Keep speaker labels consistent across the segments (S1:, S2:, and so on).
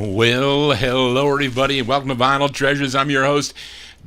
S1: Well, hello everybody, and welcome to Vinyl Treasures. I'm your host,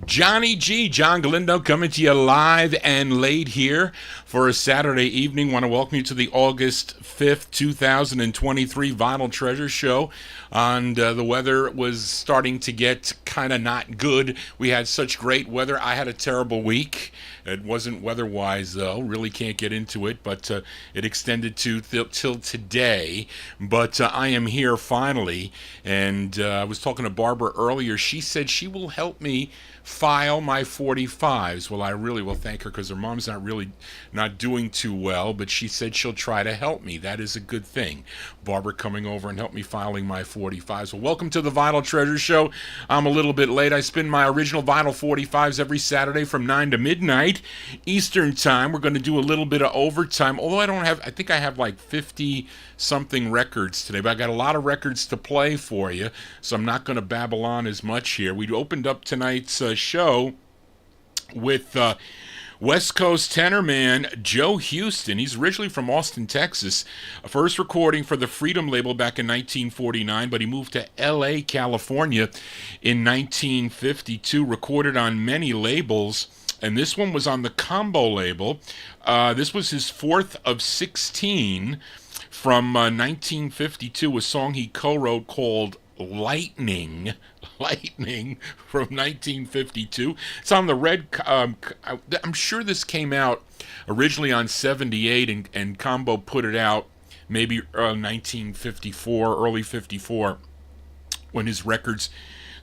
S1: Johnny G. John Galindo, coming to you live and late here for a Saturday evening. Want to welcome you to the August 5th, 2023 Vinyl Treasure Show. And the weather was starting to get kind of not good. We had such great weather. I had a terrible week. It wasn't weather-wise, though. Really can't get into it, but it extended to till today. But I am here finally, and I was talking to Barbara earlier. She said she will help me file my 45s. Well, I really will thank her because her mom's not doing too well, but she said she'll try to help me. That is a good thing. Barbara coming over and help me filing my 45s. Well, welcome to the Vinyl Treasure Show. I'm a little bit late. I spin my original vinyl 45s every Saturday from 9 to midnight Eastern Time. We're going to do a little bit of overtime, although I think I have like 50-something records today, but I got a lot of records to play for you, so I'm not going to babble on as much here. We opened up tonight's show with West Coast tenor man Joe Houston. He's originally from Austin, Texas. First recording for the Freedom label back in 1949, but he moved to L.A., California in 1952, recorded on many labels, and this one was on the Combo label. This was his fourth of 16 from 1952, a song he co-wrote called Lightning from 1952. It's on the red. I'm sure this came out originally on 78, and Combo put it out maybe 1954, early 54, when his records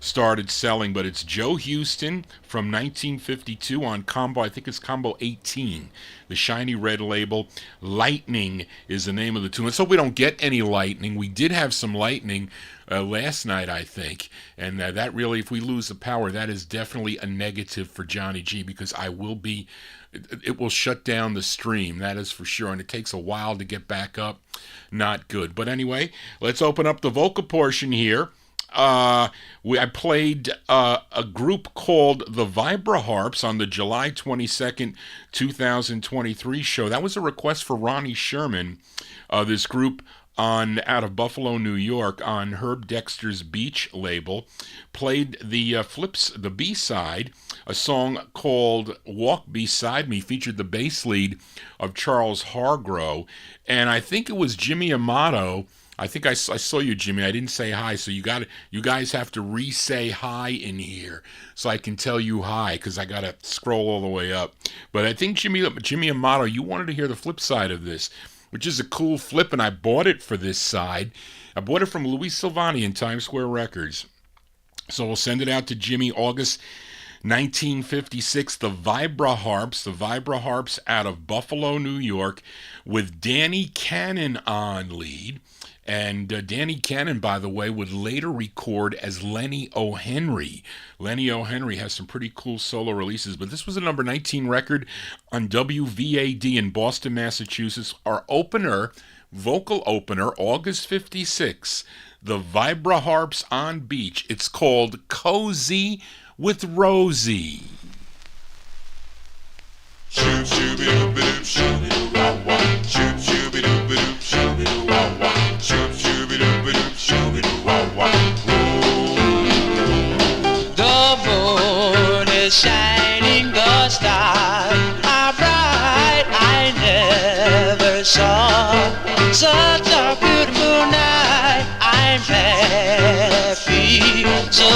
S1: started selling. But it's Joe Houston from 1952 on Combo. I think it's Combo 18, the shiny red label. Lightning is the name of the tune. Let's hope we don't get any lightning. We did have some lightning last night, I think, and that really, if we lose the power, that is definitely a negative for Johnny G, because it will shut down the stream, that is for sure, and it takes a while to get back up. Not good. But anyway, let's open up the vocal portion here. I played a group called the Vibra Harps on the July 22nd, 2023 show. That was a request for Ronnie Sherman, this group out of Buffalo, New York, on Herb Dexter's Beach label. Played the B-side, a song called Walk Beside Me, featured the bass lead of Charles Hargrove, and I think it was Jimmy Amato. I think I saw you, Jimmy. I didn't say hi, so you guys have to re-say hi in here so I can tell you hi, because I got to scroll all the way up. But I think Jimmy Amato, you wanted to hear the flip side of this, which is a cool flip, and I bought it for this side. I bought it from Louis Silvani in Times Square Records. So we'll send it out to Jimmy August 1956, the Vibra Harps out of Buffalo, New York, with Danny Cannon on lead. And Danny Cannon, by the way, would later record as Lenny O'Henry. Lenny O'Henry has some pretty cool solo releases, but this was a number 19 record on WVAD in Boston, Massachusetts. Our vocal opener, August 56, the Vibra Harps on Beach. It's called Cozy with Rosie.
S2: Shoot, shooby-dooby-doo, shooby-doo-wah-wah. Shoot, shooby-dooby-doo, shooby-doo-wah-wah. Shoot, shooby-dooby-doo, shooby-doo-wah-wah.
S3: The moon is shining, the stars are bright. I never saw such a beautiful night. I'm happy, so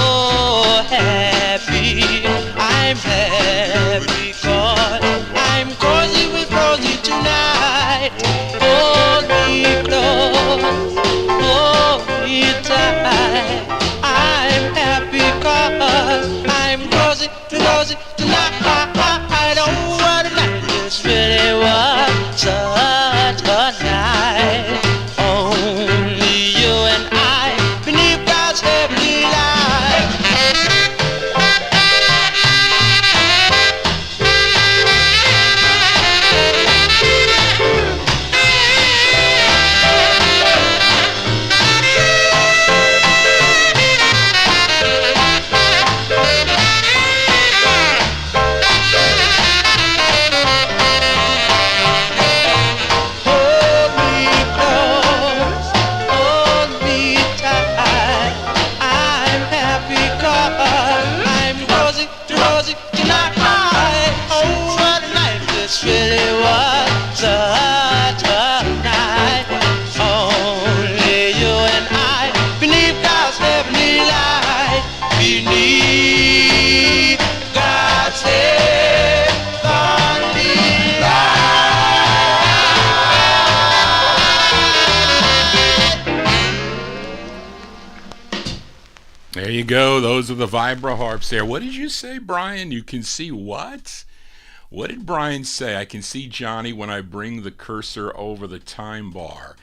S3: happy. I'm happy 'cause I'm cozy with Rosie tonight. Hold me close, hold me tight. I'm happy 'cause I'm cozy with Rosie tonight. Oh, what a night this really was, such a night. Only you and I beneath God's heavenly light. Really was such a night. Only you and I beneath God's heavenly light. Beneath God's heavenly light.
S1: There you go. Those are the Vibra Harps there. What did you say, Brian? You can see what? What did Brian say? I can see Johnny when I bring the cursor over the time bar,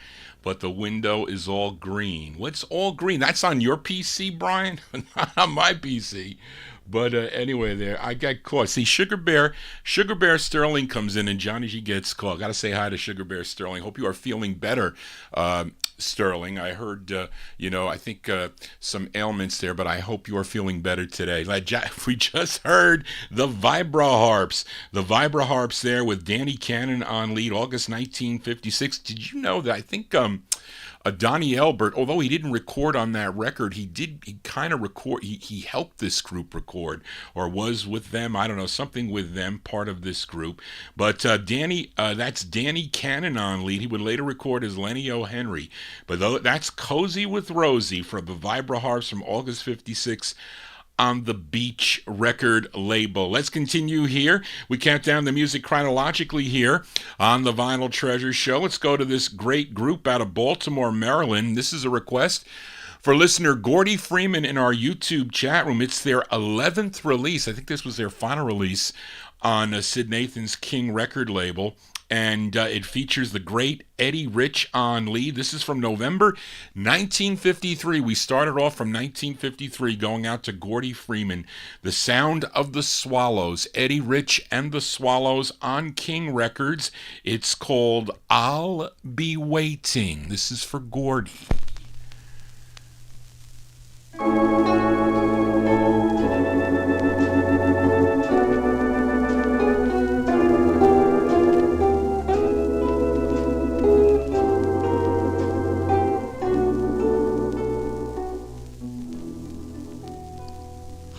S1: but the window is all green. What's all green? That's on your PC, Brian? Not on my PC. But anyway, there I got caught. See, Sugar Bear Sterling comes in, and Johnny G gets caught. Got to say hi to Sugar Bear Sterling. Hope you are feeling better, Sterling. I heard, I think some ailments there, but I hope you are feeling better today. We just heard the Vibra Harps. The Vibra Harps there with Danny Cannon on lead, August 1956. Did you know that I think Donnie Elbert, although he didn't record on that record, he kind of record, he helped this group record, or was with them, I don't know, something with them, part of this group. But that's Danny Cannon on lead. He would later record as Lenny O'Henry. But that's Cozy with Rosie from the Vibra Harps from August 56 on the Beach record label. Let's continue here. We count down the music chronologically here on the Vinyl Treasure Show. Let's go to this great group out of Baltimore, Maryland. This is a request for listener Gordy Freeman in our YouTube chat room. It's their 11th release. I think this was their final release on Sid Nathan's King record label. And it features the great Eddie Rich on lead. This is from November 1953. We started off from 1953, going out to Gordy Freeman. The Sound of the Swallows, Eddie Rich and the Swallows on King Records. It's called I'll Be Waiting. This is for Gordy.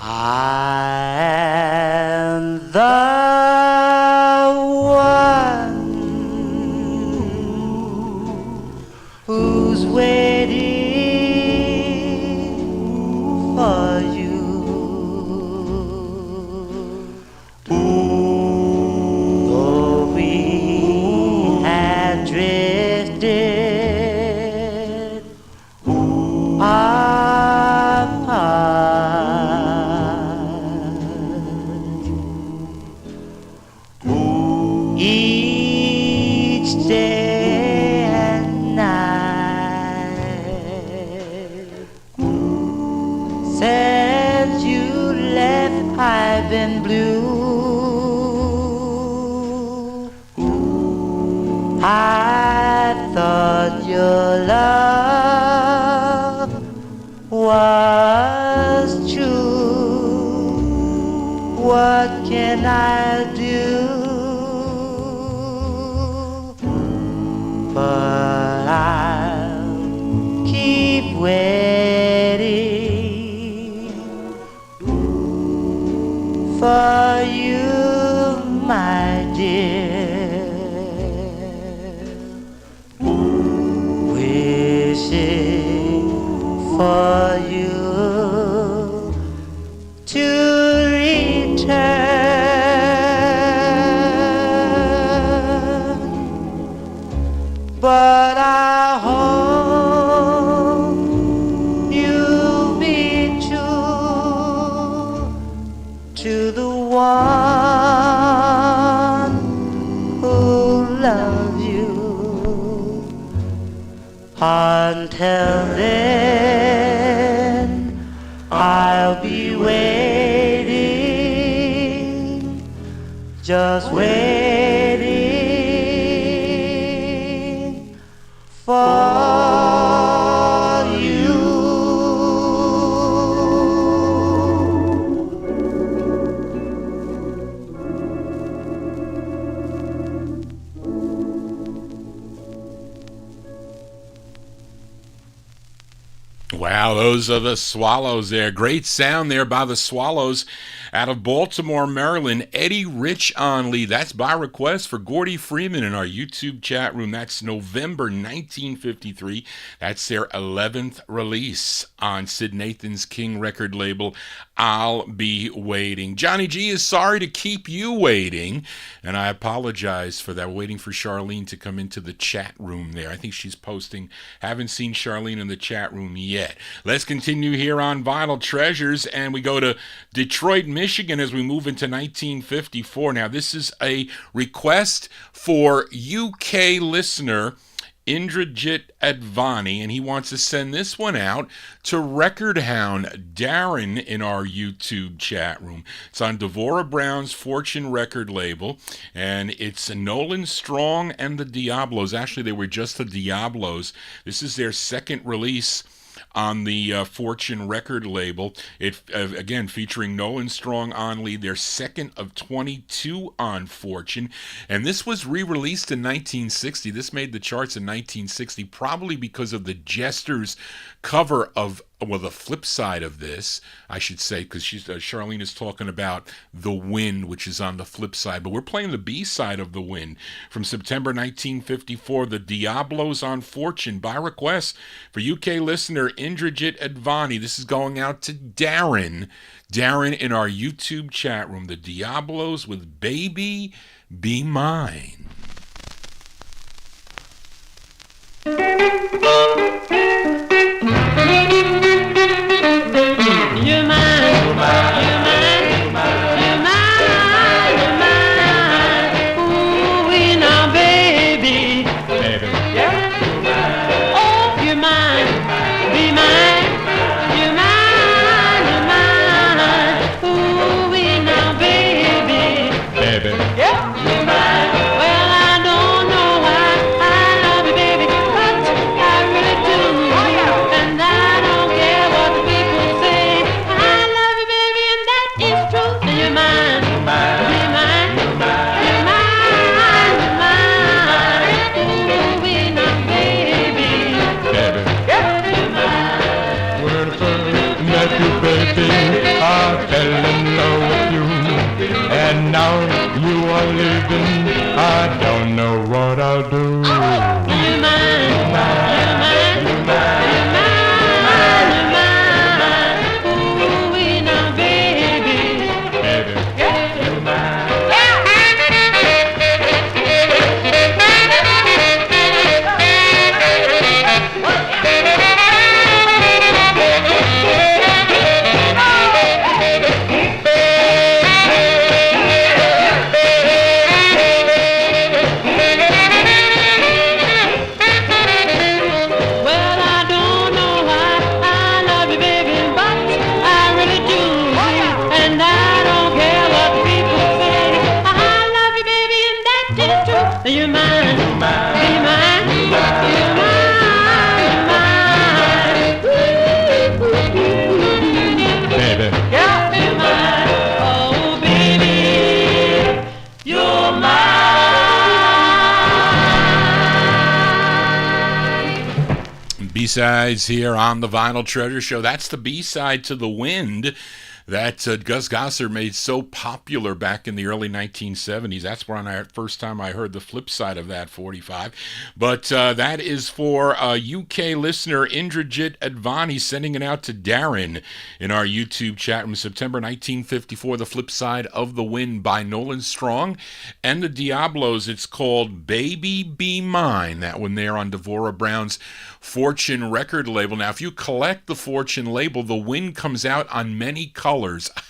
S3: I'm the one who's waiting for you. Though we have drifted apart, and blue. I thought your love was true. What can I do? But I'll keep waiting for you, my dear, wishing for you to return. But I hope you'll be true to the one who loves you. Until then, I'll be waiting, just waiting for you.
S1: Wow, those are the Swallows there. Great sound there by the Swallows out of Baltimore, Maryland. Eddie Rich on lead. That's by request for Gordy Freeman in our YouTube chat room. That's November 1953. That's their 11th release on Sid Nathan's King record label, I'll Be Waiting. Johnny G is sorry to keep you waiting, and I apologize for that. We're waiting for Charlene to come into the chat room there. I think she's posting. Haven't seen Charlene in the chat room yet. Let's continue here on Vinyl Treasures, and we go to Detroit, Michigan as we move into 1954. Now, this is a request for UK listener Indrajit Advani, and he wants to send this one out to Record Hound Darren in our YouTube chat room. It's on Devorah Brown's Fortune record label, and it's Nolan Strong and the Diablos. Actually, they were just the Diablos. This is their second release on the Fortune record label. It again featuring Nolan Strong on lead, their second of 22 on Fortune, and this was re-released in 1960. This made the charts in 1960, probably because of the Jesters cover of, well, the flip side of this, I should say, because Charlene is talking about The Wind, which is on the flip side, but we're playing the B-side of The Wind from September 1954, The Diablos on Fortune, by request for UK listener Indrajit Advani. This is going out to Darren in our YouTube chat room. The Diablos with Baby Be Mine.
S4: You're mine, you're mine, you're mine, you're mine, you're mine. Ooh, we now, baby, baby, yeah. Oh, you're mine, be mine, you're mine, you're mine. Ooh, we now, baby, baby, yeah. You're mine. Well,
S1: B-sides here on the Vinyl Treasure Show. That's the B-side to The Wind that Gus Gosselaar made so popular back in the early 1970s. That's when first time I heard the flip side of that 45. But that is for UK listener Indrajit Advani, sending it out to Darren in our YouTube chat room. September 1954, the flip side of The Wind by Nolan Strong and the Diablos. It's called Baby Be Mine. That one there on Devorah Brown's Fortune record label. Now, if you collect the Fortune label, The Wind comes out on many colors.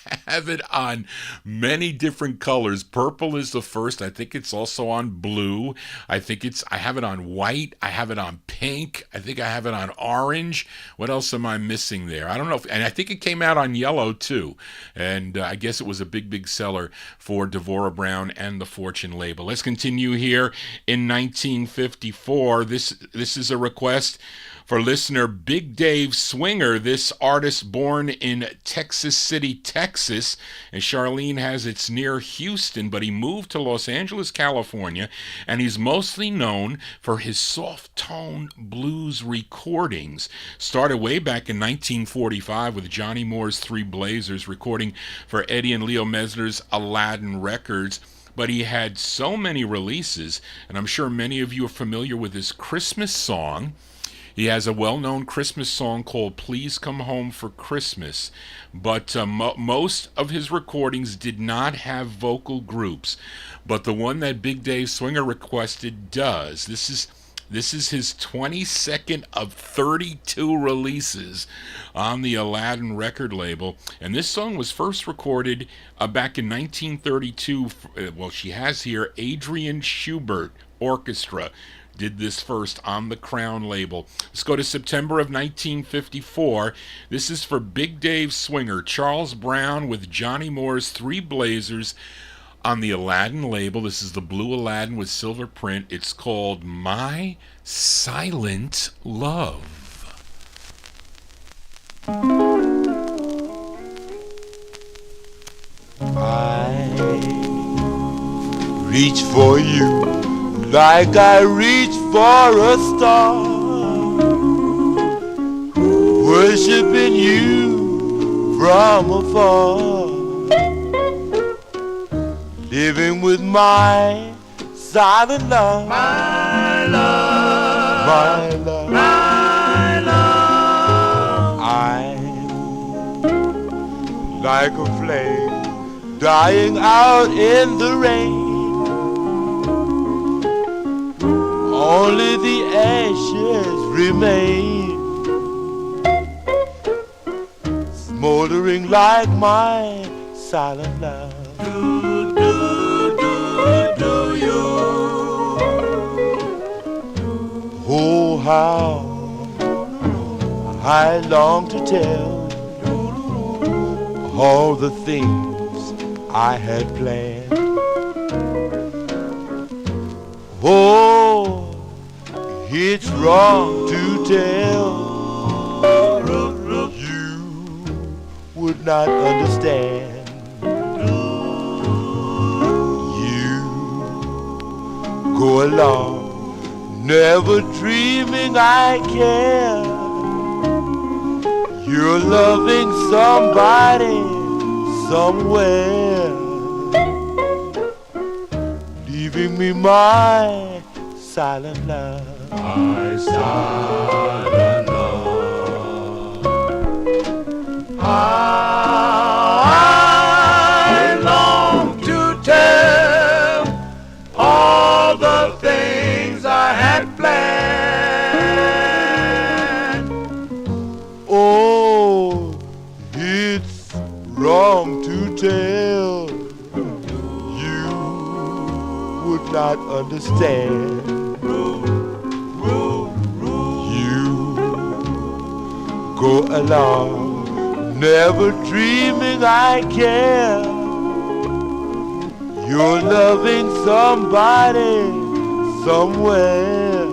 S1: I have it on many different colors. Purple is the first. I think it's also on blue. I have it on white. I have it on pink. I think I have it on orange. What else am I missing there? I don't know. And I think it came out on yellow too. And I guess it was a big seller for Devorah Brown and the Fortune label. Let's continue here in 1954. This is a request for listener Big Dave Swinger, this artist born in Texas City, Texas, and Charlene has it's near Houston, but he moved to Los Angeles, California, and he's mostly known for his soft-tone blues recordings. Started way back in 1945 with Johnny Moore's Three Blazers, recording for Eddie and Leo Mesner's Aladdin Records. But he had so many releases, and I'm sure many of you are familiar with his Christmas song. He has a well-known Christmas song called Please Come Home for Christmas, but most of his recordings did not have vocal groups, but the one that Big Dave Swinger requested does. This is his 22nd of 32 releases on the Aladdin record label, and this song was first recorded back in 1932. Well, she has here Adrian Schubert Orchestra did this first on the Crown label. Let's go to September of 1954. This is for Big Dave Swinger, Charles Brown with Johnny Moore's Three Blazers on the Aladdin label. This is the blue Aladdin with silver print. It's called My Silent Love.
S2: I reach for you like I reach for a star, worshiping you from afar, living with my silent love, my love, my love, my love. I'm like a flame dying out in the rain. Only the ashes remain, smoldering like my silent love. Do you? Oh, how I long to tell all the things I had planned. Oh, it's wrong to tell. You would not understand. You go along, never dreaming I care. You're loving somebody somewhere, leaving me my silent love. My silent love. I long to tell all the things I had planned. Oh, it's wrong to tell. You would not understand. Go along, never dreaming I care. You're loving somebody somewhere,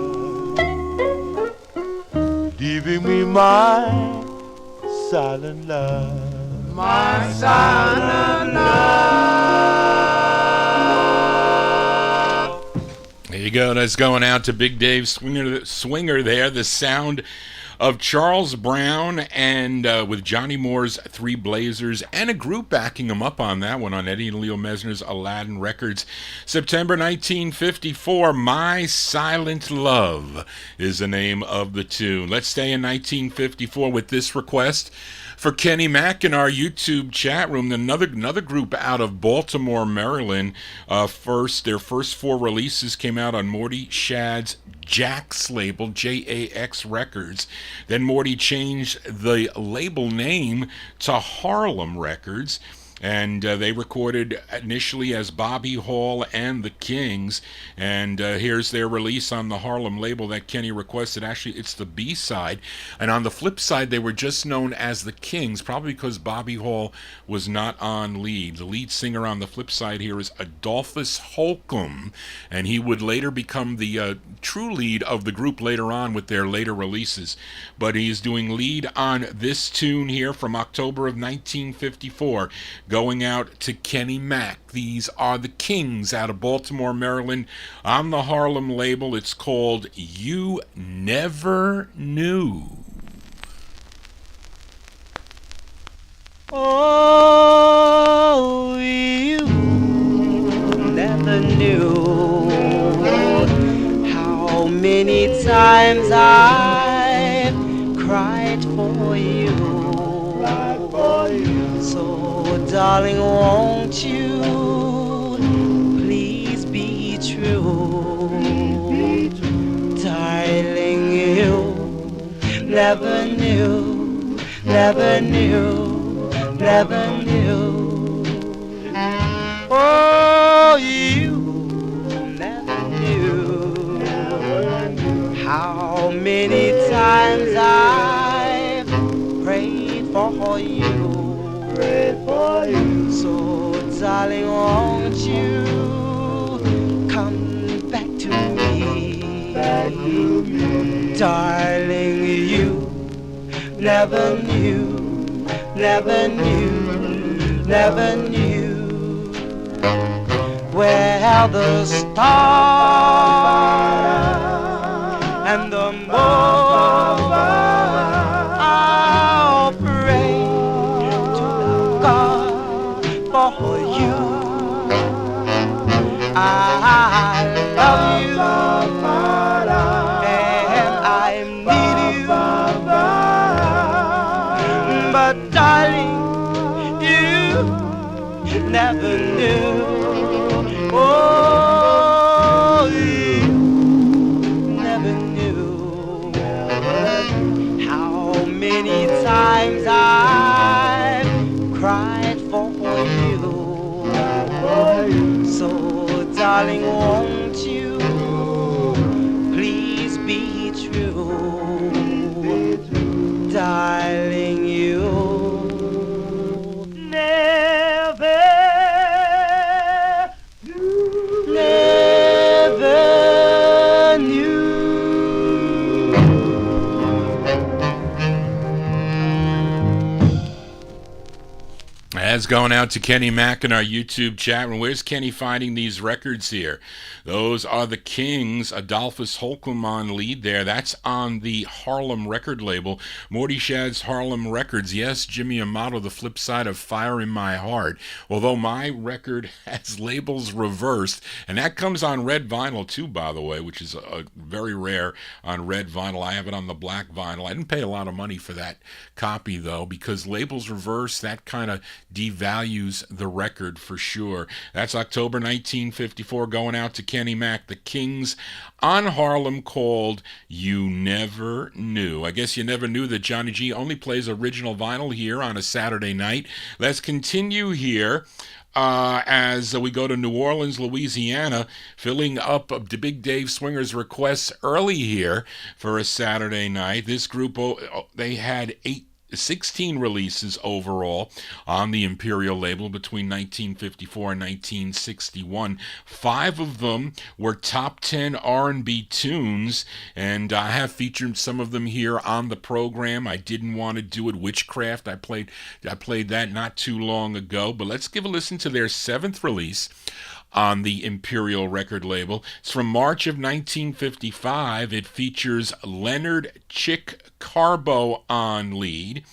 S2: leaving me my silent love. My silent love.
S1: There you go. That's going out to Big Dave Swinger there. The sound of Charles Brown and with Johnny Moore's Three Blazers and a group backing him up on that one on Eddie and Leo Mesner's Aladdin Records. September 1954, My Silent Love is the name of the tune. Let's stay in 1954 with this request for Kenny Mack in our YouTube chat room. Another group out of Baltimore, Maryland. Their first four releases came out on Morty Shad's Jax label, JAX Records. Then Morty changed the label name to Harlem Records. And they recorded initially as Bobby Hall and the Kings. And here's their release on the Harlem label that Kenny requested. Actually, it's the B-side. And on the flip side, they were just known as the Kings, probably because Bobby Hall was not on lead. The lead singer on the flip side here is Adolphus Holcomb. And he would later become the true lead of the group later on with their later releases. But he's doing lead on this tune here from October of 1954. Going out to Kenny Mack. These are the Kings out of Baltimore, Maryland on the Harlem label. It's called You Never Knew.
S3: Oh, you never knew how many times I've cried for you. So, darling, won't you please be true? Darling, you never knew, never knew, never knew. Oh, you never knew how many times I've prayed for you. So, darling, won't you come back to me? Darling, you never knew, never knew, never knew. Well, the stars and the moon, I'll pray for you. I love you and I need you, but darling, you never knew. Oh, you never knew how many times I've cried for you. So, darling, won't you please be true? Darling, you never knew.
S1: That's going out to Kenny Mack in our YouTube chat room. Where's Kenny finding these records here? Those are the Kings. Adolphus Holcomb on lead there. That's on the Harlem record label. Morty Shad's Harlem Records. Yes, Jimmy Amato, the flip side of Fire in My Heart. Although my record has labels reversed. And that comes on red vinyl too, by the way, which is very rare on red vinyl. I have it on the black vinyl. I didn't pay a lot of money for that copy, though, because labels reversed, that kind of devalues the record for sure. That's October 1954, going out to Kenny Mack, the Kings on Harlem, called You Never Knew. I guess you never knew that Johnny G only plays original vinyl here on a Saturday night. Let's continue here as we go to New Orleans, Louisiana, filling up the Big Dave Swingers requests early here for a Saturday night. This group, they had 16 releases overall on the Imperial label between 1954 and 1961. 5 of them were top 10 R&B tunes, and I have featured some of them here on the program. I Didn't Want to Do It, Witchcraft. I played that not too long ago, but let's give a listen to their 7th release on the Imperial record label. It's from March of 1955. It features Leonard Chick Carbo on lead.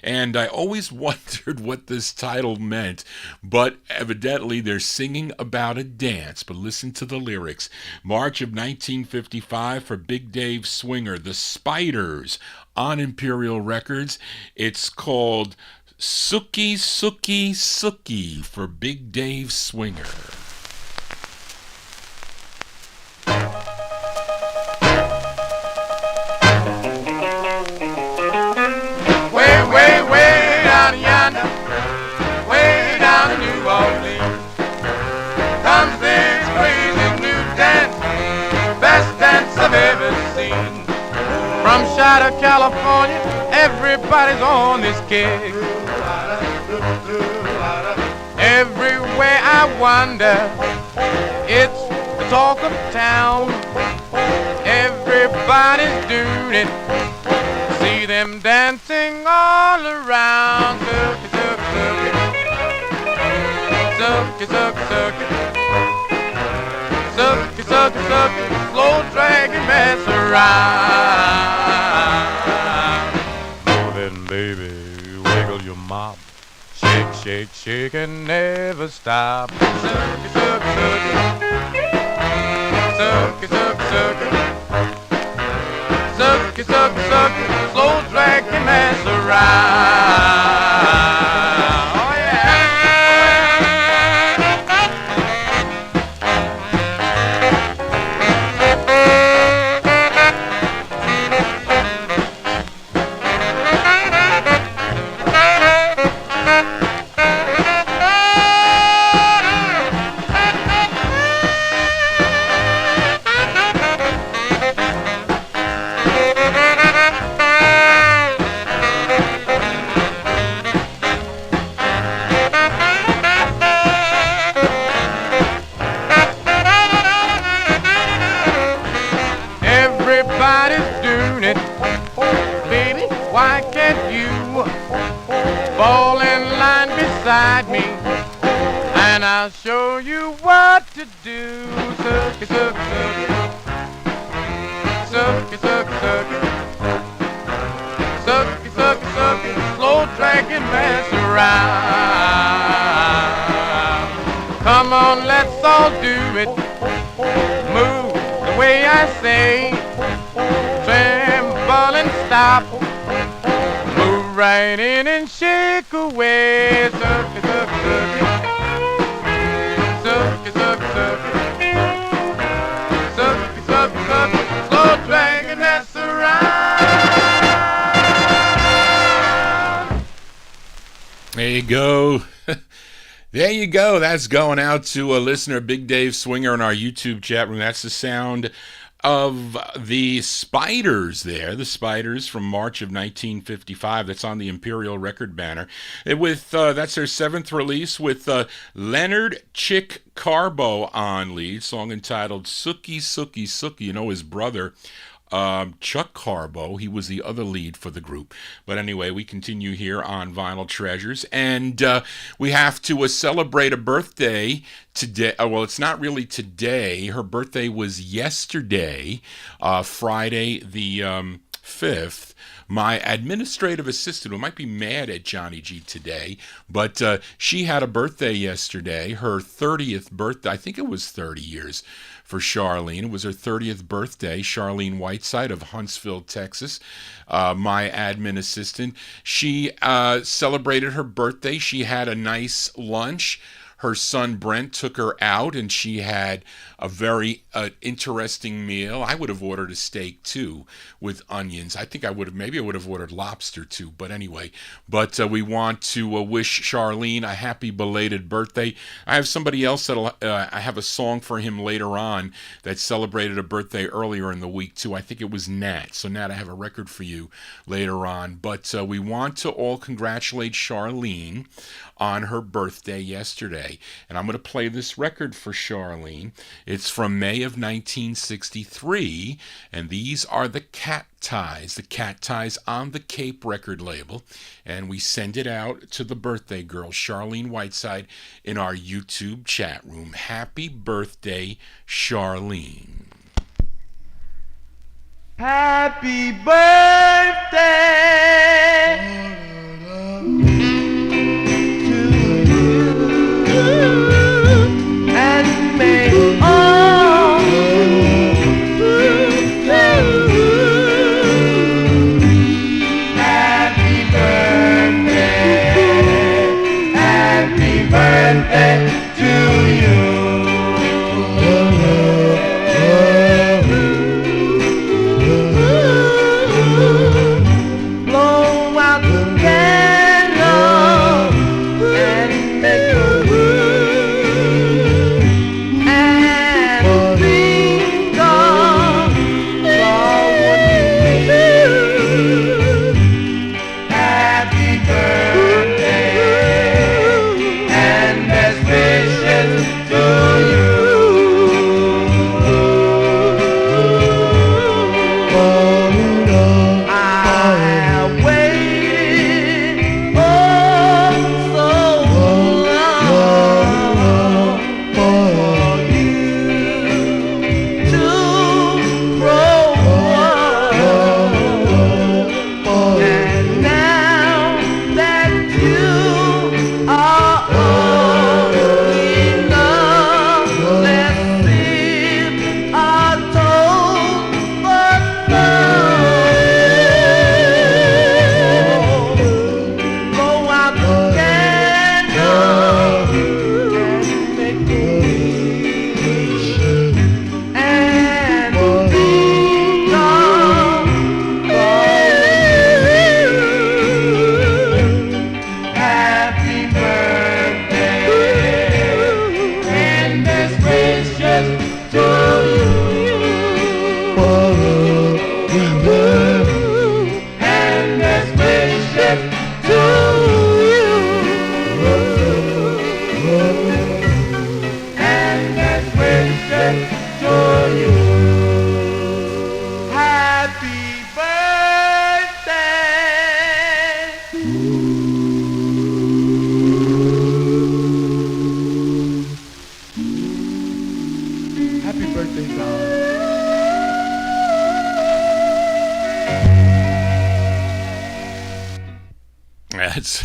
S1: And I always wondered what this title meant, but evidently they're singing about a dance. But listen to the lyrics. March of 1955 for Big Dave Swinger, The Spiders on Imperial Records. It's called Sookie, Sookie, Sookie for Big Dave Swinger.
S2: Way down yonder, way down in New Orleans, comes this crazy new dance, best dance I've ever seen. From Shadow, California, everybody's on this kick. Everywhere I wander, it's the talk of town. Everybody's doing it. See them dancing all around. Sookie, sookie, sookie, sookie, sookie, sookie, sookie, sookie, slow dragging mess around. Oh, then baby, wiggle your mop, shake, shake, shake, and never stop. Sookie, sookie, sookie, sookie, sookie, sookie. Sookie, sookie, sookie, slow dragging mess around. Oh yeah. Everybody's doing it, baby, why can't you fall in line beside me, and I'll show you what to do. Sookie, sookie, sookie, sookie, sookie, sookie, sookie, sookie, sookie, slow dragging mess around. Come on, let's all do it, move the way I say, tremble and stop, move right in and shake away. Sookie, sookie, sookie, sookie, sookie, sookie, sookie, sookie, slow dragging us around.
S1: There you go. There you go. That's going out to a listener, Big Dave Swinger, in our YouTube chat room. That's the sound of the Spiders there. The Spiders from March of 1955. That's on the Imperial record banner. With that's their seventh release with Leonard Chick Carbo on lead. Song entitled Sookie, Sookie, Sookie. You know, his brother, Chuck Carbo, he was the other lead for the group. But anyway, we continue here on Vinyl Treasures, and we have to celebrate a birthday today. Well, it's not really today. Her birthday was yesterday, Friday the 5th. My administrative assistant, who might be mad at Johnny G today, but she had a birthday yesterday, her 30th birthday. I think it was 30 years for Charlene. It was her 30th birthday. Charlene Whiteside of Huntsville, Texas, my admin assistant. She celebrated her birthday. She had a nice lunch. Her son Brent took her out, and she had a very interesting meal. I would have ordered a steak too with onions. I think I would have ordered lobster too. But anyway, we want to wish Charlene a happy belated birthday. I have somebody else that'll. I have a song for him later on that celebrated a birthday earlier in the week too. I think it was Nat. So Nat, I have a record for you later on. But we want to all congratulate Charlene on her birthday yesterday. birthday. And I'm going to play this record for Charlene. It's from May of 1963, and these are the Cat Ties on the Cape record label, and we send it out to the birthday girl, Charlene Whiteside, in our YouTube chat room. Happy birthday, Charlene.
S2: Happy birthday to you, and may all happy birthday to you.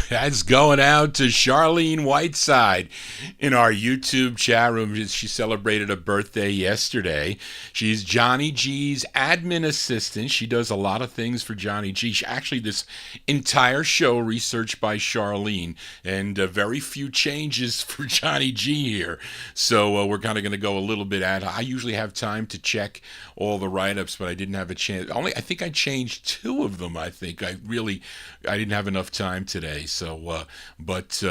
S1: That's going out to Charlene Whiteside in our YouTube chat room. She celebrated a birthday yesterday. She's Johnny G's admin assistant. She does a lot of things for Johnny G. Actually, this entire show researched by Charlene, and very few changes for Johnny G here. So we're kind of going to go a little bit at. I usually have time to check all the write-ups, but I didn't have a chance. I think I changed 2 of them. I didn't have enough time today. So, but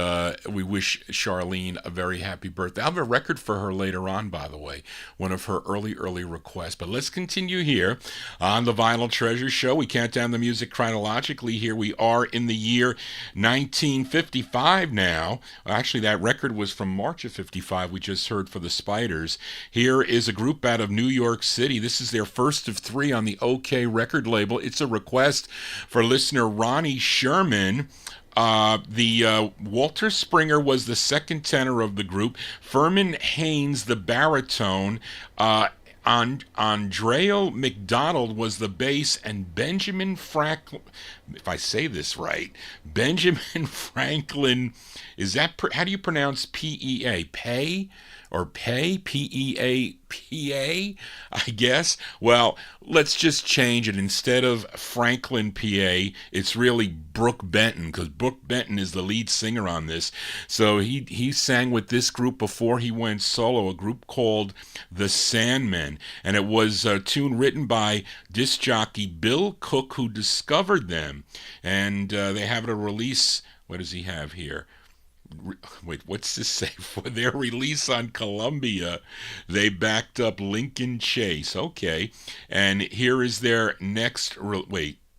S1: we wish Charlene a very happy birthday. I have a record for her later on, by the way, one of her early requests. But let's continue here on the Vinyl Treasure Show. We count down the music chronologically. Here we are in the year 1955 now. Actually, that record was from March of 55. We just heard for the Spiders. Here is a group out of New York City. This is their first of 3 on the OK record label. It's a request for listener Ronnie Sherman. Walter Springer was the second tenor of the group. Furman Haynes, the baritone. Andreo McDonald was the bass, and Benjamin Franklin, if I say this right, Benjamin Franklin, how do you pronounce P-E-A? Pay? Or Pay? P-E-A-P-A, I guess. Well, let's just change it. Instead of Franklin P.A., it's really Brooke Benton, because Brooke Benton is the lead singer on this. So he sang with this group before he went solo, a group called The Sandmen. And it was a tune written by disc jockey Bill Cook, who discovered them. And they have a release. What does he have here? Wait, what's this say? For their release on Columbia, they backed up Lincoln Chase. Okay. And here is their next...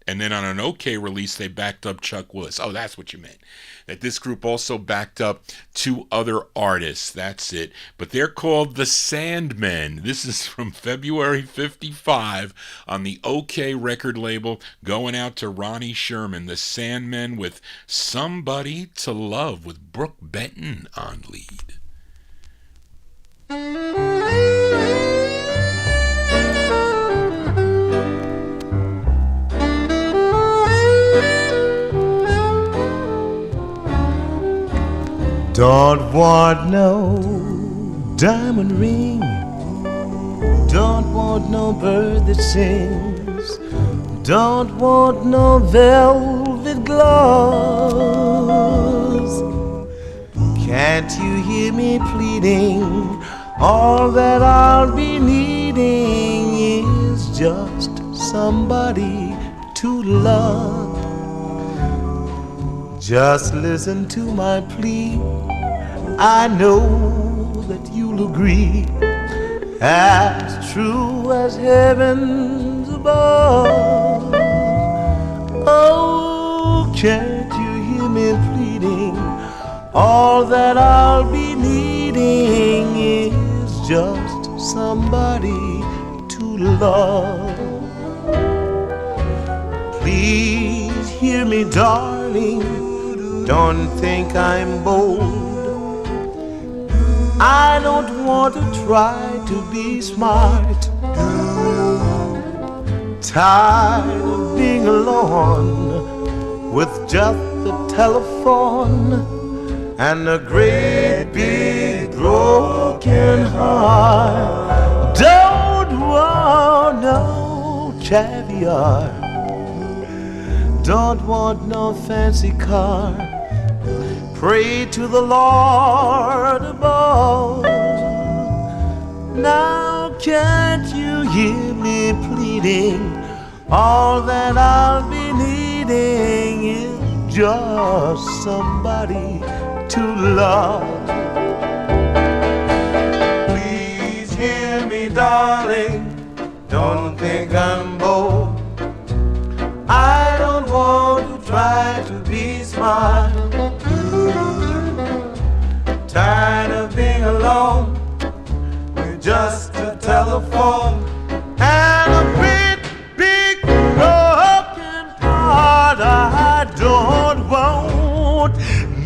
S1: And then on an OK release, they backed up Chuck Willis. Oh, that's what you meant. That this group also backed up 2 other artists. That's it. But they're called the Sandmen. This is from February 55 on the OK record label, going out to Ronnie Sherman. The Sandmen with Somebody to Love with Brooke Benton on lead.
S3: Don't want no diamond ring, don't want no bird that sings, don't want no velvet gloves. Can't you hear me pleading? All that I'll be needing is just somebody to love. Just listen to my plea, I know that you'll agree, as true as heaven's above. Oh, can't you hear me pleading? All that I'll be needing is just somebody to love. Please hear me, darling, don't think I'm bold. I don't want to try to be smart. Tired of being alone with just the telephone and a great big broken heart. Don't want no caviar, don't want no fancy car. Pray to the Lord above. Now can't you hear me pleading? All that I'll be needing is just somebody to love. Please hear me, darling, don't think I'm bold. I don't want to try to be smart. Tired of being alone with just a telephone and a big broken heart. I don't want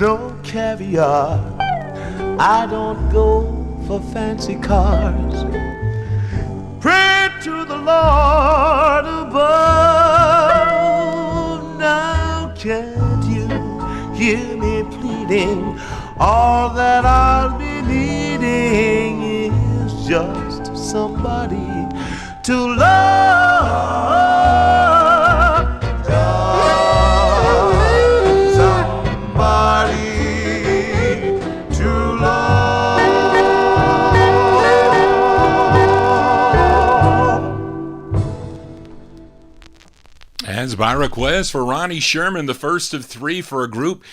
S3: no caviar, I don't go for fancy cars. Pray to the Lord above. Now can't you hear me pleading? All that I'll be needing is just somebody to love. Just somebody to love.
S1: As by request for Ronnie Sherman, the first of 3 for a group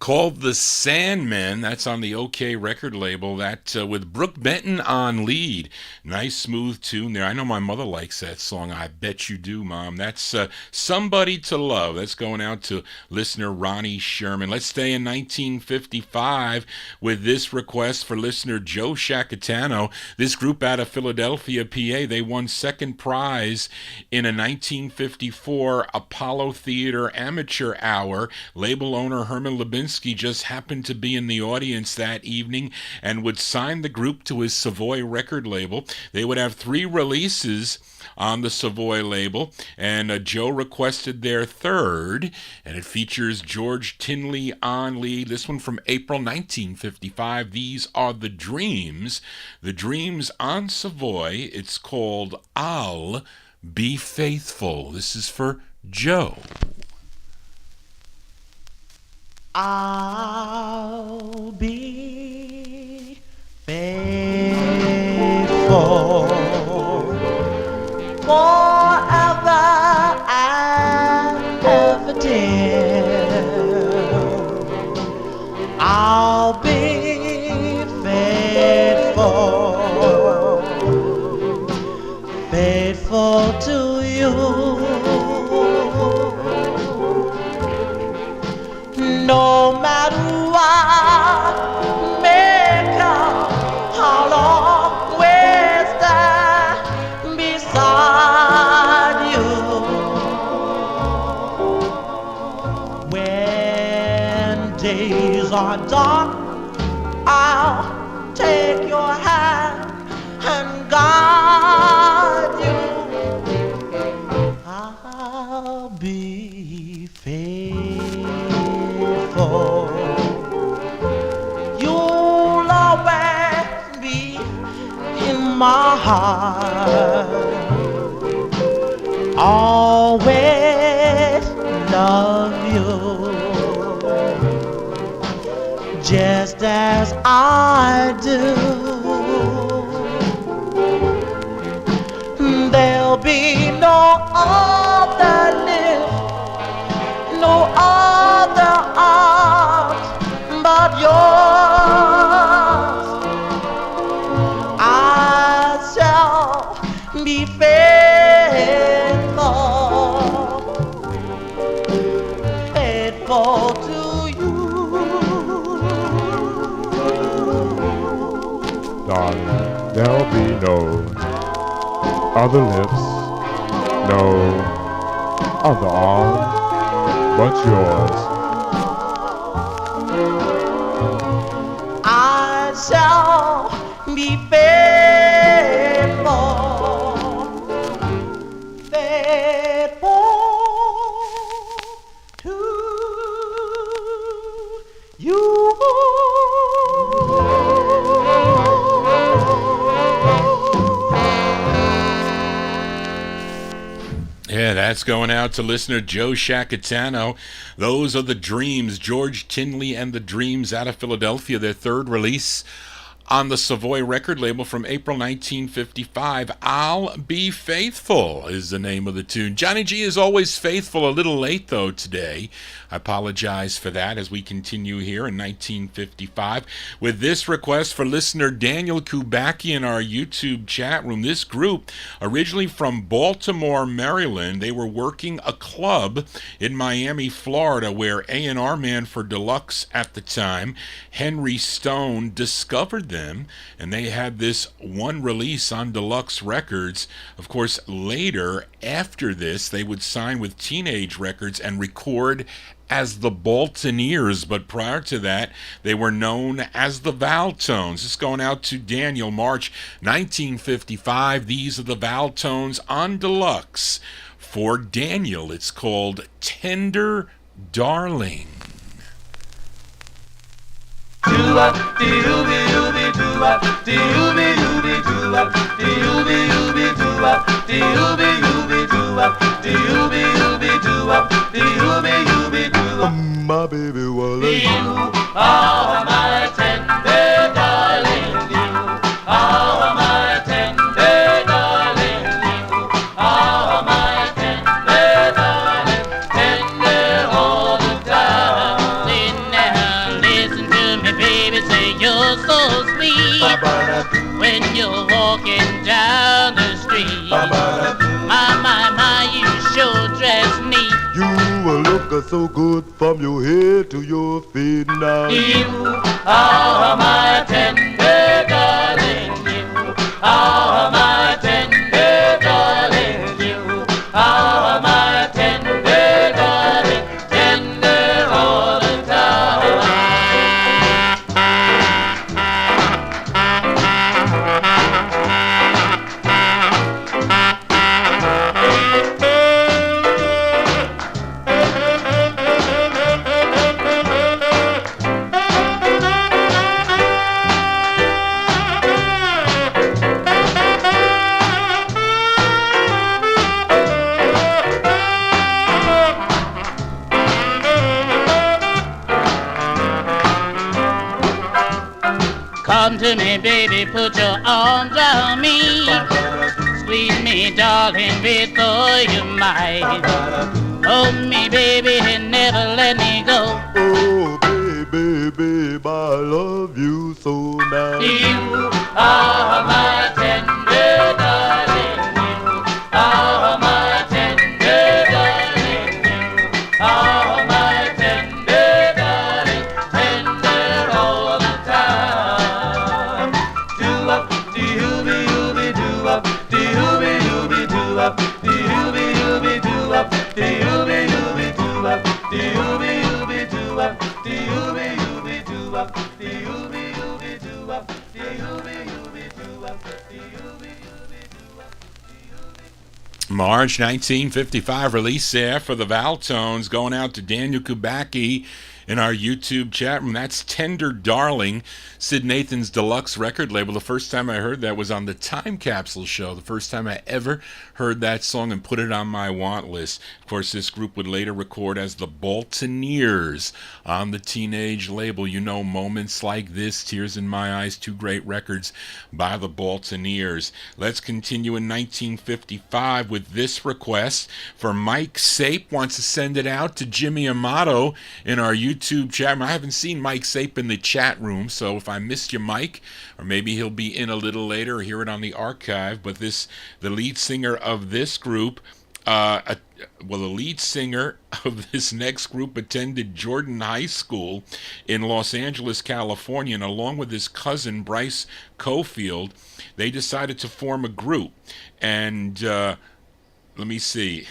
S1: called the Sandmen. That's on the OK record label. That with Brooke Benton on lead. Nice smooth tune there. I know my mother likes that song. I bet you do, Mom. That's Somebody to Love. That's going out to listener Ronnie Sherman. Let's stay in 1955 with this request for listener Joe Shacatano. This group out of Philadelphia, PA, they won second prize in a 1954 Apollo Theater Amateur Hour. Label owner Herman Lubinsky just happened to be in the audience that evening and would sign the group to his Savoy record label. They would have 3 releases on the Savoy label, and Joe requested their third, and it features George Tinley on lead. This one from April 1955. These are The Dreams. The Dreams on Savoy. It's called I'll Be Faithful. This is for Joe.
S3: I'll be faithful forever and ever, dear. I'll be faithful, faithful to you. days are dark, I'll take your hand and guide you. I'll be faithful. You'll always be in my heart. Always love you, just as I do. There'll be no other lips, no other arms but yours. I shall be faithful to you.
S5: Darling, there'll be no other lips, no other arms but yours.
S3: I shall be faithful, faithful to you.
S1: Yeah, that's going out to listener Joe Shacatano. Those are the Dreams, George Tinley and the Dreams out of Philadelphia, their third release on the Savoy record label from April 1955. I'll Be Faithful is the name of the tune. Johnny G is always faithful, a little late though today. I apologize for that as we continue here in 1955 with this request for listener Daniel Kubacki in our YouTube chat room. This group, originally from Baltimore, Maryland, they were working a club in Miami, Florida, where A&R man for Deluxe at the time, Henry Stone, discovered them, and they had this one release on Deluxe Records. Of course, later, after this, they would sign with Teenage Records and record as the Baltoneers, but prior to that, they were known as the Valtones. This going out to Daniel, March 1955. These are the Valtones on Deluxe. For Daniel, it's called Tender Darling.
S2: Do-up, dee-ooby, ooby, do-up, dee-ooby, ooby, do-up, dee-ooby, ooby, do-up, dee-ooby, ooby, do-up, dee-ooby, ooby, do-up, dee-ooby, ooby, do-up.
S5: My baby was
S2: You are my tender darling, you are my tender darling, you are my tender darling, tender all the time.
S4: Sit down, listen to me, baby, say you're so sweet. When you're walking down the street, my, you sure dress neat.
S5: You will look so good from your head to your feet now.
S2: You are my tender darling, you are my tender darling, you are my tender darling, tender all the time.
S4: Come to me, baby, put your arms around me. Squeeze me, darling, with all your might. Hold me, baby, and never let me go.
S5: Oh, baby, babe, I love you so now.
S2: You are my tender darling, you are my tender darling, you are my tender darling, tender all the time. Do-up, dee-ooby, ooby, do-up, dee-ooby, ooby, do-up, dee-ooby, ooby, do-up, dee-ooby, ooby, do-up, dee-ooby, ooby, do-up, dee-ooby,
S1: March 1955 release there for the Valtones, going out to Daniel Kubacki in our YouTube chat room. That's Tender Darling, Sid Nathan's deluxe record label. The first time I heard that was on the Time Capsule show. The first time I ever heard that song and put it on my want list. Of course, this group would later record as the Baltoneers on the Teenage label. You know, Moments Like This, Tears in My Eyes, two great records by the Baltoneers. Let's continue in 1955 with this request for Mike Sape. Wants to send it out to Jimmy Amato in our YouTube chat room. I haven't seen Mike Sape in the chat room, so if I missed you, Mike, or maybe he'll be in a little later or hear it on the archive, but the lead singer of this group, the lead singer of this next group attended Jordan High School in Los Angeles, California, and along with his cousin Bryce Cofield, they decided to form a group. And let me see.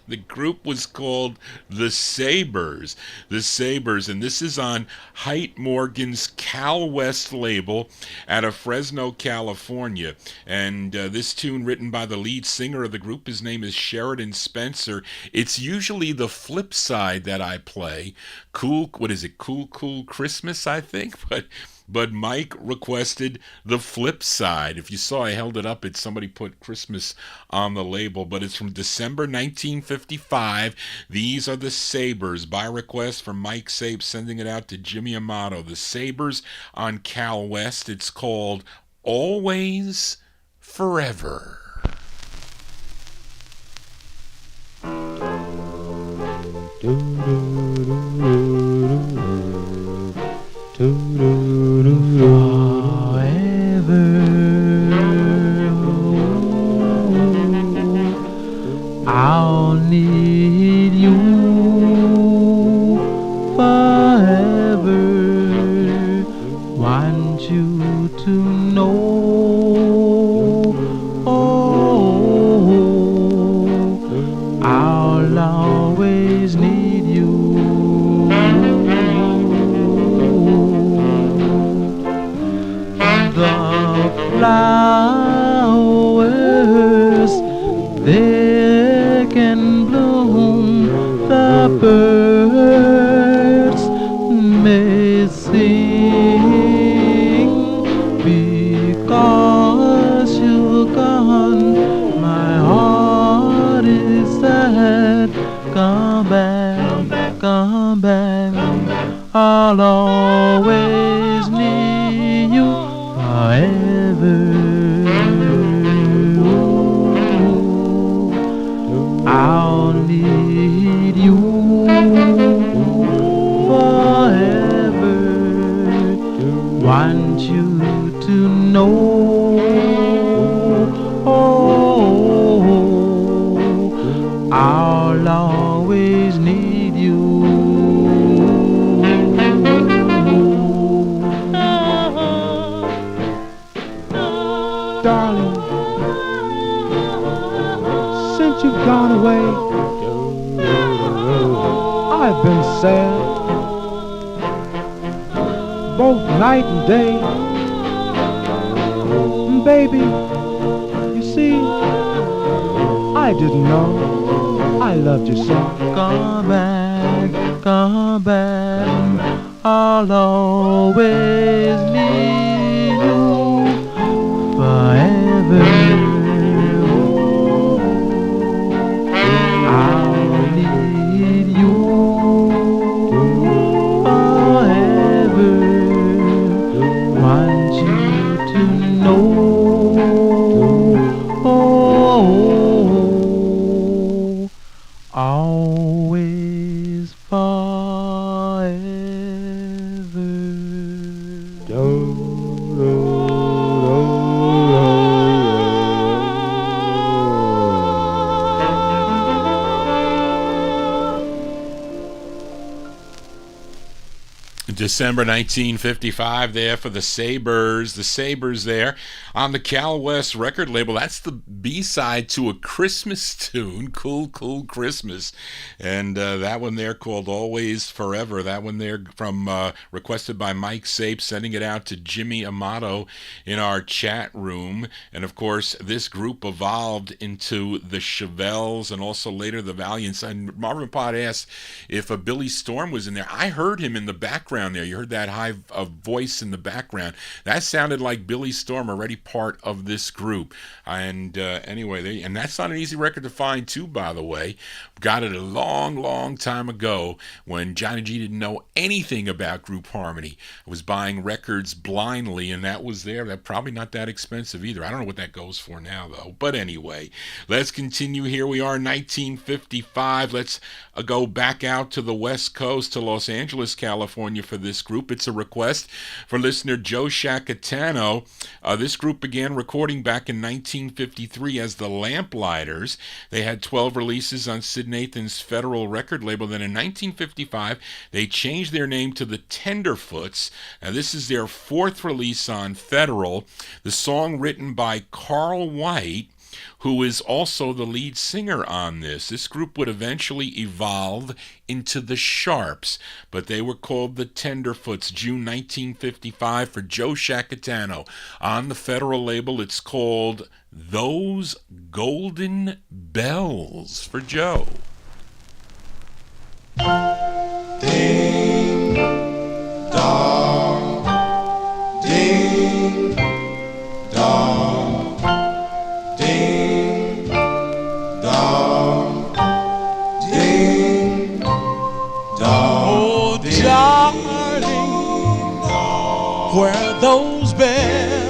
S1: The group was called The Sabres. The Sabres, and this is on Height Morgan's Cal West label out of Fresno, California. And this tune written by the lead singer of the group, his name is Sheridan Spencer. It's usually the flip side that I play. Cool Christmas, I think, but Mike requested the flip side. If you saw, I held it up. Somebody put Christmas on the label, but it's from December 1955. These are the Sabres by request from Mike Sape, sending it out to Jimmy Amato. The Sabres on Cal West. It's called Always Forever.
S3: I'll need you forever. Want you to know, I'll always need you. The flowers, they can bloom, the birds may sing, because you're gone, my heart is sad. Come back, come back, I'll always need you forever. I'll need you forever. Want you to know, I'll always need you. Darling, since you've gone away, I've been sad, both night and day. Baby, you see, I didn't know I loved you so. Come back, I'll always need you forever. I'll need you forever. Want you to know, always forever.
S1: December 1955 there for the Sabres. The Sabres there on the Cal West record label. That's the B-side to a Christmas tune, Cool Cool Christmas. And that one there called Always Forever. That one there from requested by Mike Sape, sending it out to Jimmy Amato in our chat room. And of course, this group evolved into the Chevelles and also later the Valiants. And Marvin Pod asked if Billy Storm was in there. I heard him in the background there. You heard that high voice in the background. That sounded like Billy Storm, already part of this group. And anyway, and that's not an easy record to find too, by the way. Got it a long, long time ago when Johnny G didn't know anything about group harmony. I was buying records blindly, and that was there. That probably not that expensive either. I don't know what that goes for now, though. But anyway, let's continue. Here we are, 1955. Let's go back out to the West Coast, to Los Angeles, California for this group. It's a request for listener Joe Shacatano. This group began recording back in 1953 as the Lamplighters. They had 12 releases on Sid Nathan's Federal record label. Then in 1955, they changed their name to the Tenderfoots. Now this is their fourth release on Federal. The song written by Carl White, who is also the lead singer on this. This group would eventually evolve into the Sharps, but they were called the Tenderfoots. June 1955 for Joe Shacatano. On the Federal label, it's called Those Golden Bells for Joe.
S3: Ding dong, ding dong, ding dong, ding dong.
S6: Oh, darling, where are those bells?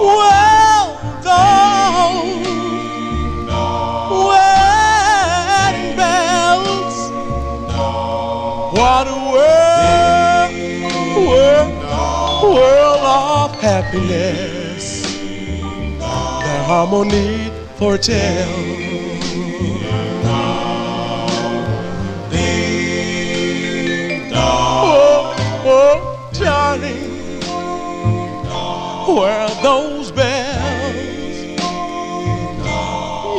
S6: Well, those wedding bells. What a world of happiness. Their harmony foretell. Oh, darling, where are those bells?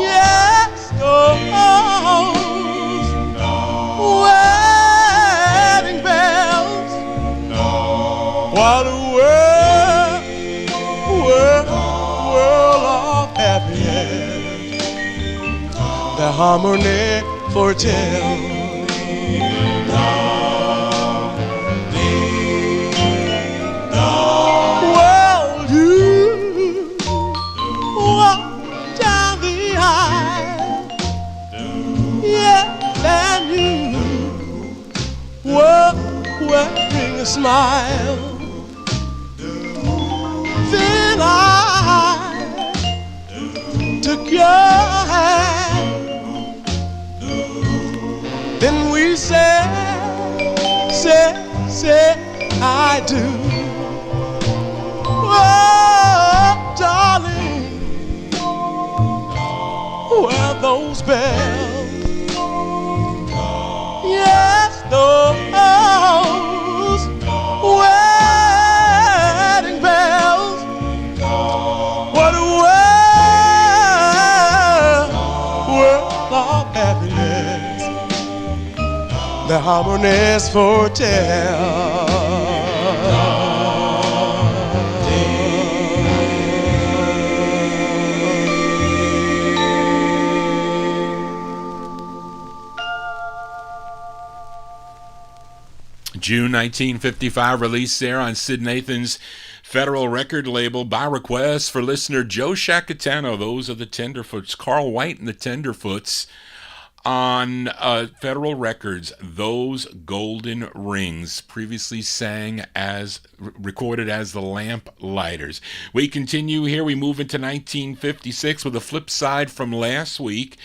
S6: Yes, those wedding bells. What a world of happiness. The harmony foretell. Well, you walk down the aisle, yeah, and you were wearing a smile. Then I took your hand. Then we said I do. Oh, darling, where are those bells? Yes, those wedding bells. What a world of happiness. The harmonies foretell.
S1: June 1955 release there on Sid Nathan's Federal record label by request for listener Joe Shacatano. Those are the Tenderfoots. Carl White and the Tenderfoots on Federal Records. Those Golden Rings, previously recorded as the Lamplighters. We continue here. We move into 1956 with a flip side from last week.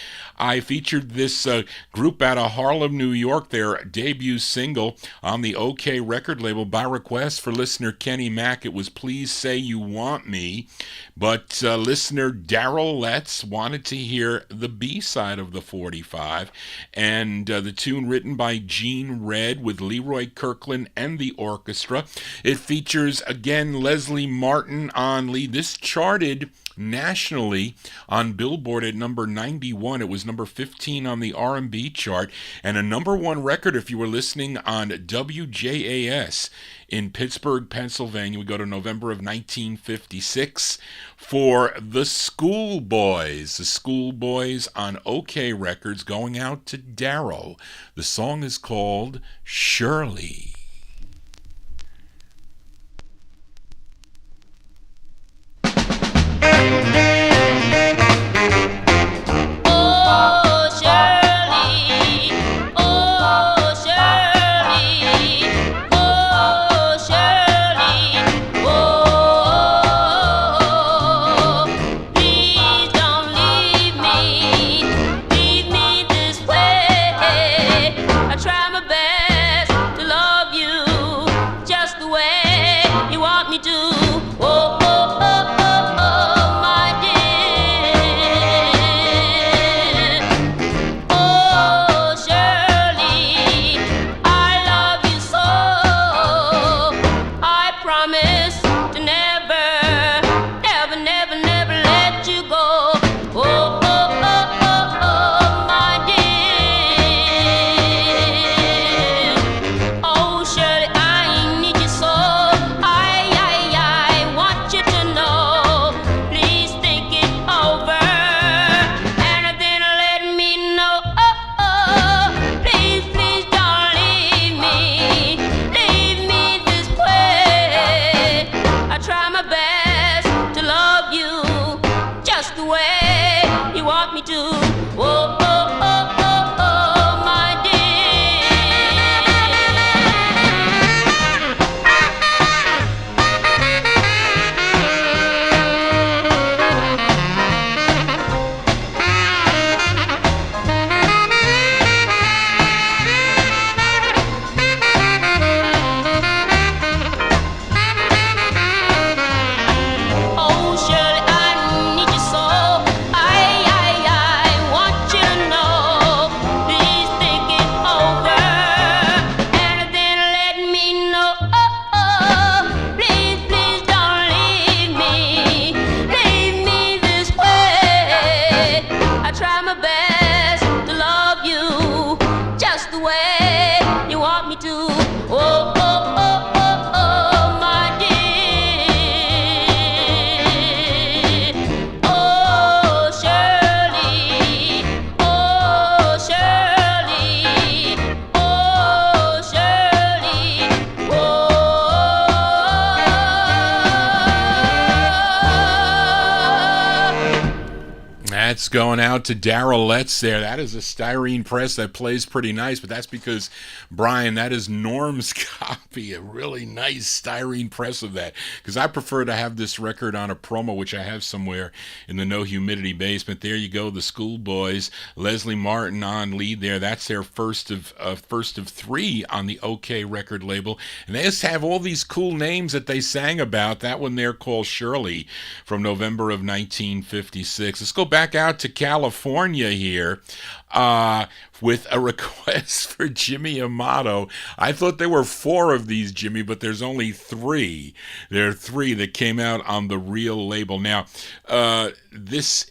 S1: I featured this group out of Harlem, New York, their debut single on the OK record label by request for listener Kenny Mack. It was Please Say You Want Me, but listener Daryl Letts wanted to hear the B-side of the 45. 45, and the tune written by Gene Redd with Leroy Kirkland and the orchestra. It features, again, Leslie Martin on lead. This charted nationally on Billboard at number 91. It was number 15 on the R&B chart, and a number one record if you were listening on WJAS in Pittsburgh, Pennsylvania. We go to November of 1956 for the Schoolboys. The Schoolboys on OK Records, going out to Darryl. The song is called Shirley. That's going out to Darryl Letts there. That is a styrene press that plays pretty nice, but that's because, Brian, that is Norm's copy, a really nice styrene press of that, because I prefer to have this record on a promo, which I have somewhere in the No Humidity basement. There you go, the Schoolboys, Leslie Martin on lead there. That's their first of three on the OK record label, and they just have all these cool names that they sang about. That one there called Shirley from November of 1956. Let's go back out to California here with a request for Jimmy Amato. I thought there were four of these, Jimmy, but there's only three. There are three that came out on the real label. Now, this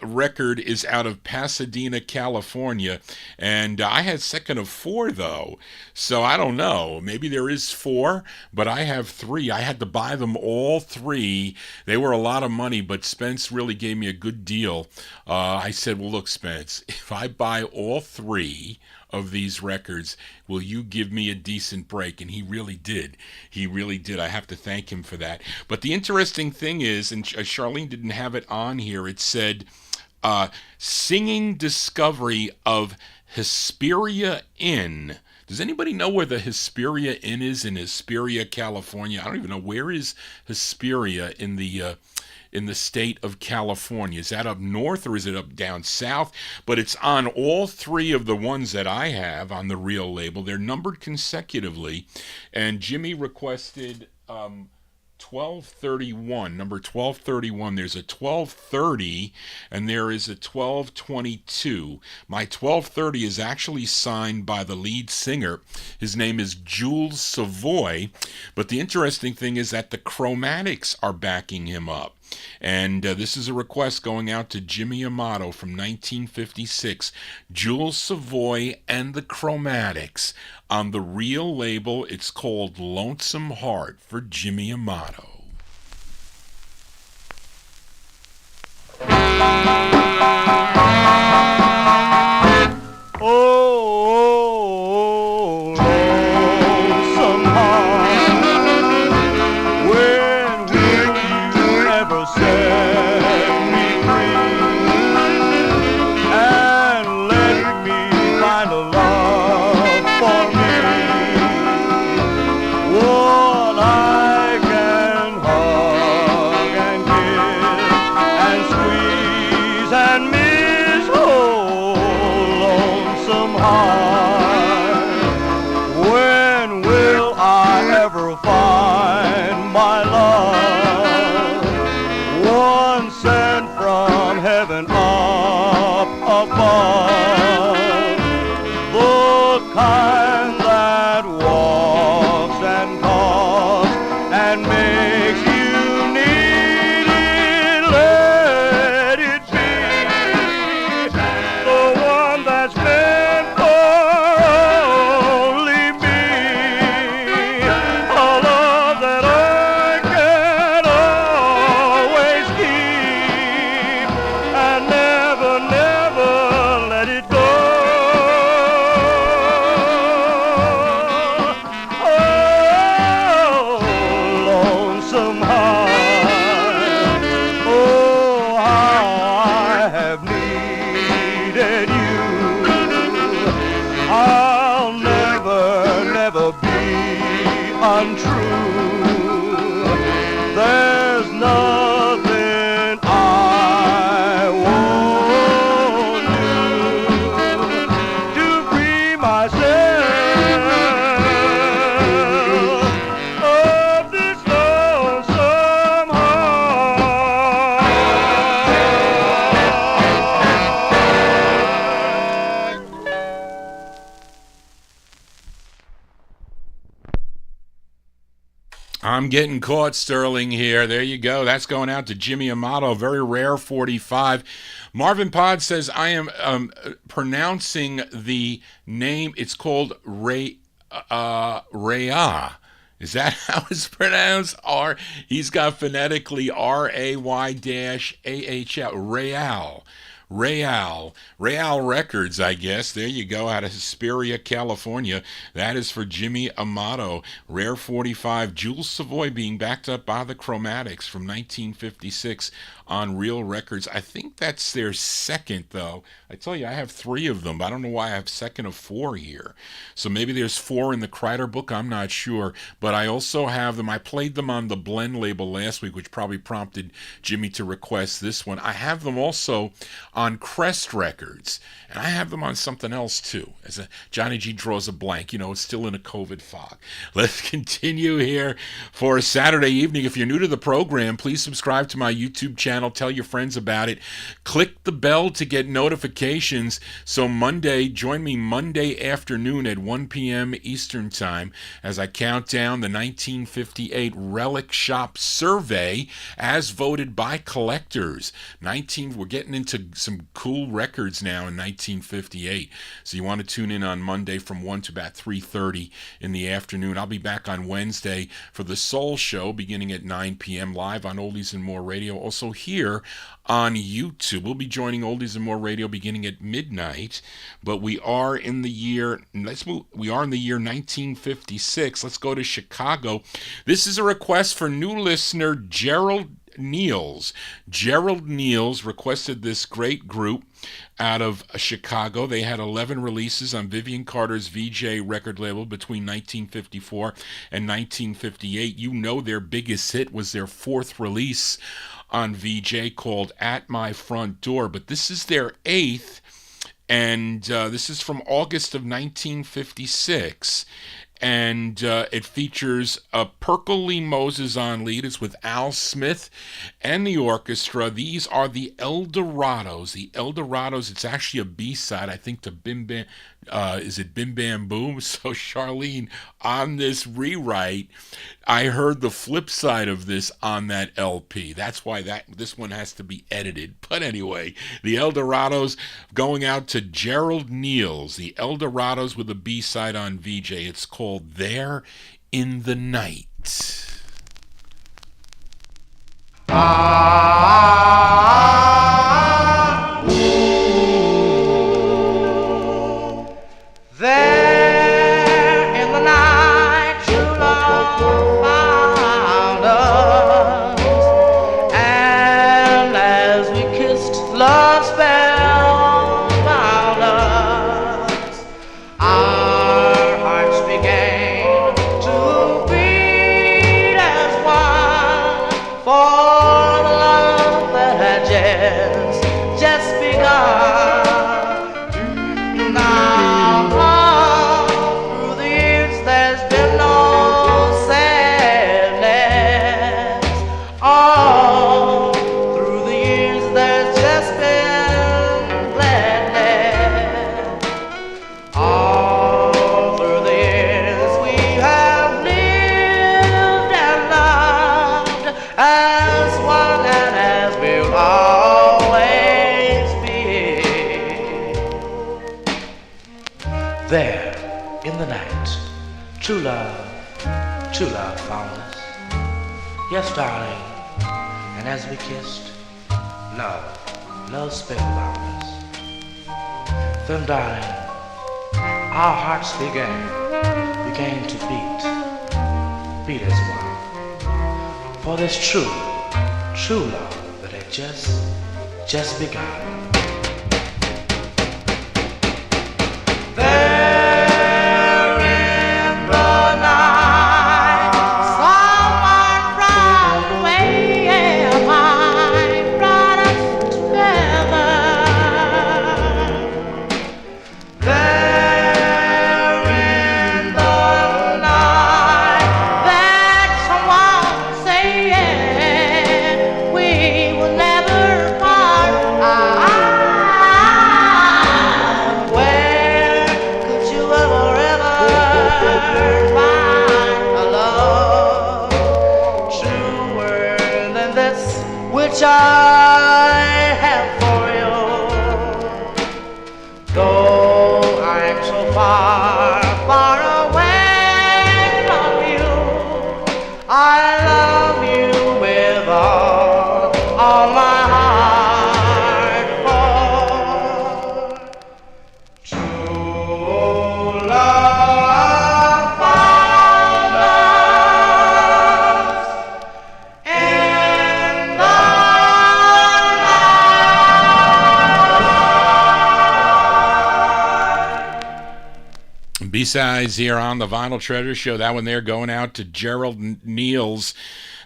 S1: record is out of Pasadena, California, and I had second of four, though, so I don't know. Maybe there is four, but I have three. I had to buy them all three. They were a lot of money, but Spence really gave me a good deal. I said, well, look, Spence, if I buy all three of these records, will you give me a decent break? And he really did. He really did. I have to thank him for that. But the interesting thing is, and Charlene didn't have it on here, it said, singing discovery of Hesperia Inn. Does anybody know where the Hesperia Inn is in Hesperia, California? I don't even know. Where is Hesperia in the state of California? Is that up north or is it up down south? But it's on all three of the ones that I have on the real label. They're numbered consecutively, and Jimmy requested 1231, number 1231. There's a 1230 and there is a 1222. My 1230 is actually signed by the lead singer. His name is Jules Savoy, but the interesting thing is that the Chromatics are backing him up. And this is a request going out to Jimmy Amato from 1956. Jules Savoy and the Chromatics on the Real label. It's called Lonesome Heart for Jimmy Amato.
S3: Oh, lonesome heart, when will you ever set me free and let me find a love for me, one I can hug and kiss and squeeze and miss? Oh, lonesome heart, when will I ever find my love, one sent from heaven up above, the kind that walks and talks and makes you need it? Let it be the one that's meant for only me, a love that I can always keep and never, never let it go. Oh, lonesome heart, oh, how I have needed you. I'll never, never be untrue. There's nothing I won't do to free myself of this lonesome heart.
S1: I'm getting caught, Sterling, here. There you go. That's going out to Jimmy Amato. Very rare 45. Marvin Pod says, I am pronouncing the name. It's called Raya. Is that how it's pronounced? He's got phonetically Ray-AHL. Real Records, I guess. There you go, out of Hesperia, California. That is for Jimmy Amato. Rare 45. Jules Savoy being backed up by the Chromatics from 1956 on Real Records. I think that's their second, though. I tell you, I have 3 of them, but I don't know why I have second of 4 here. So maybe there's 4 in the Kreider book. I'm not sure. But I also have them. I played them on the Blend label last week, which probably prompted Jimmy to request this one. I have them also on Crest Records, and I have them on something else too. As Johnny G draws a blank, it's still in a COVID fog. Let's continue here for a Saturday evening. If you're new to the program, please subscribe to my YouTube channel. Tell your friends about it. Click the bell to get notifications. So join me Monday afternoon at 1 p.m. Eastern Time as I count down the 1958 Relic Shop Survey as voted by collectors. We're getting into some cool records now in 1958. So you want to tune in on Monday from 1 to about 3:30 in the afternoon. I'll be back on Wednesday for the Soul Show beginning at 9 p.m. live on Oldies and More Radio. Also here on YouTube. We'll be joining Oldies and More Radio beginning at midnight, but we are in the year 1956. Let's go to Chicago. This is a request for new listener Gerald Niels. Gerald Niels requested this great group out of Chicago. They had 11 releases on Vivian Carter's VJ record label between 1954 and 1958. You know their biggest hit was their 4th release on VJ called At My Front Door, but this is their 8th, and this is from August of 1956. and it features Perkle Lee Moses on lead. It's with Al Smith and the orchestra. These are the Eldorados. The Eldorados, it's actually a B-side, I think, to Bim Bam. Is it Bim Bam Boom? So Charlene, on this rewrite, I heard the flip side of this on that LP. That's why this one has to be edited. But anyway, the Eldorados going out to Gerald Niels. The Eldorados with a B-side on VJ. It's called There in the Night.
S2: There in the night, true love found us, and as we kissed, love spellbound us. Our hearts began to beat as one for the love that had just begun. There, in the night, true love found us. Yes, darling, and as we kissed, love spellbound us. Then, darling, our hearts began to beat as one. For this true love that had just begun. Which I have for you, though I'm so far away from you, I love you with all my heart, for true love found us in the
S1: B-sides here on the Vinyl Treasure Show. That one there going out to Gerald Niels.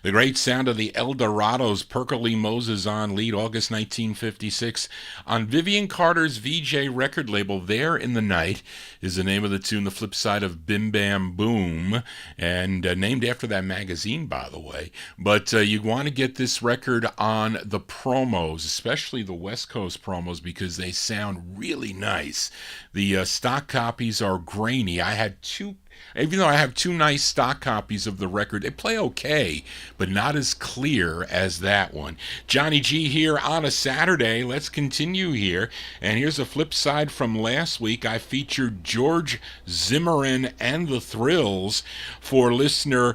S1: The great sound of the Eldorados, Perkle Lee Moses on lead, August 1956. On Vivian Carter's VJ record label, There in the Night is the name of the tune, the flip side of Bim Bam Boom, and named after that magazine, by the way. But you want to get this record on the promos, especially the West Coast promos, because they sound really nice. The stock copies are grainy. I had two. Even though I have two nice stock copies of the record, they play okay, but not as clear as that one. Johnny G here on a Saturday. Let's continue here. And here's a flip side from last week. I featured George Zimmerman and the Thrills for UK listener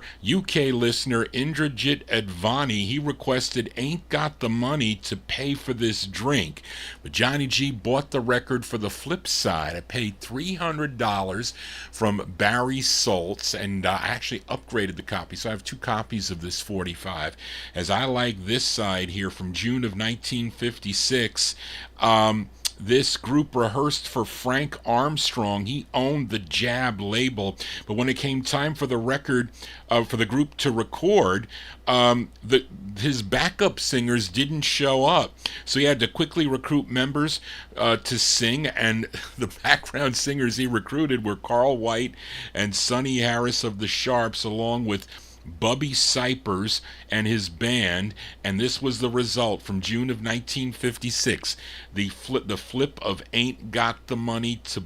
S1: Indrajit Advani. He requested Ain't Got the Money to Pay for This Drink. But Johnny G bought the record for the flip side. I paid $300 from Barry Saltz, and I actually upgraded the copy, so I have two copies of this 45, as I like this side here from June of 1956. This group rehearsed for Frank Armstrong. He owned the Jab label, but when it came time for the record, for the group to record, his backup singers didn't show up, so he had to quickly recruit members to sing. And the background singers he recruited were Carl White and Sonny Harris of the Sharps, along with Bubby Cypers and his band, and this was the result from June of 1956. The flip of Ain't Got the Money to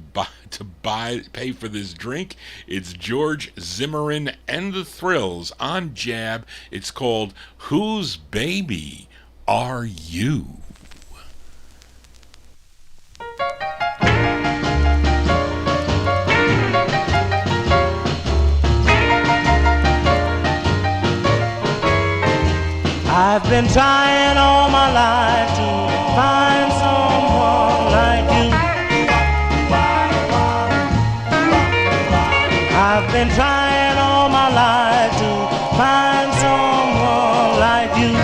S1: pay for this drink. It's George Zimmerman and the Thrills on Jab. It's called Whose Baby Are You?
S3: I've been trying all my life to find someone like you. I've been trying all my life to find someone like you.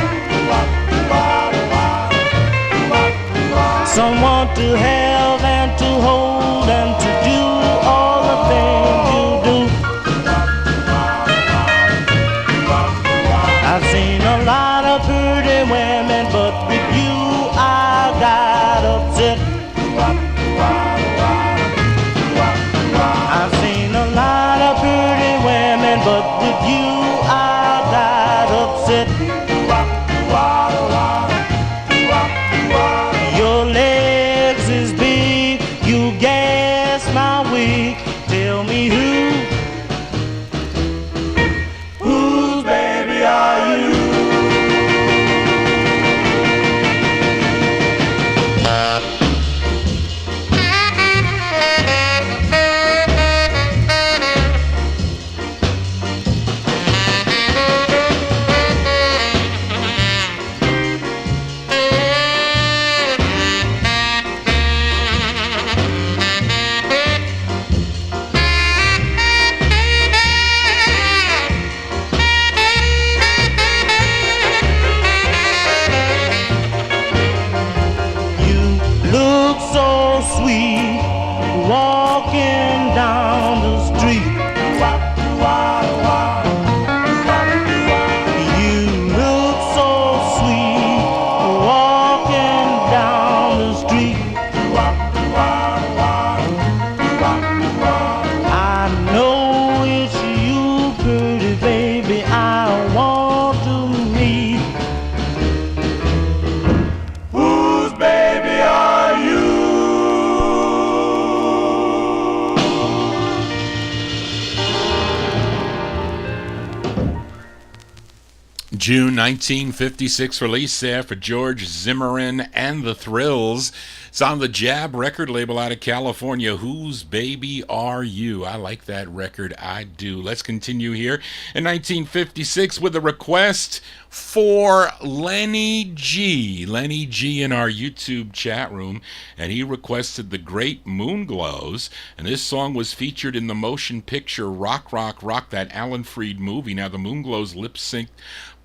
S3: Someone to help and to hold and to do all the things you do. I've seen a lot of pretty women, but with you I got upset. I've seen a lot of pretty women, but with you I got upset. Your legs is big, you gas my wig. Tell me whose baby are you? Walking down the street, you look so sweet. Walking down the street, I know it's you, pretty baby, I want to meet. Whose baby are you?
S1: June 1956 release there for George Zimmerman and the Thrills. It's on the Jab record label out of California. Whose Baby Are You? I like that record. I do. Let's continue here in 1956 with a request for Lenny G. Lenny G in our YouTube chat room, and he requested the Great Moonglows, and this song was featured in the motion picture Rock, Rock, Rock, that Alan Freed movie. Now, the Moonglows lip-synced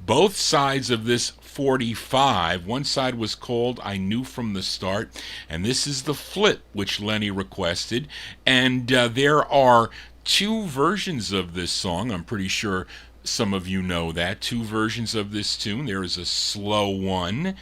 S1: both sides of this 45. One side was called I Knew From the Start, and this is the flip, which Lenny requested. And there are two versions of this song. I'm pretty sure some of you know that. Two versions of this tune. There is a slow one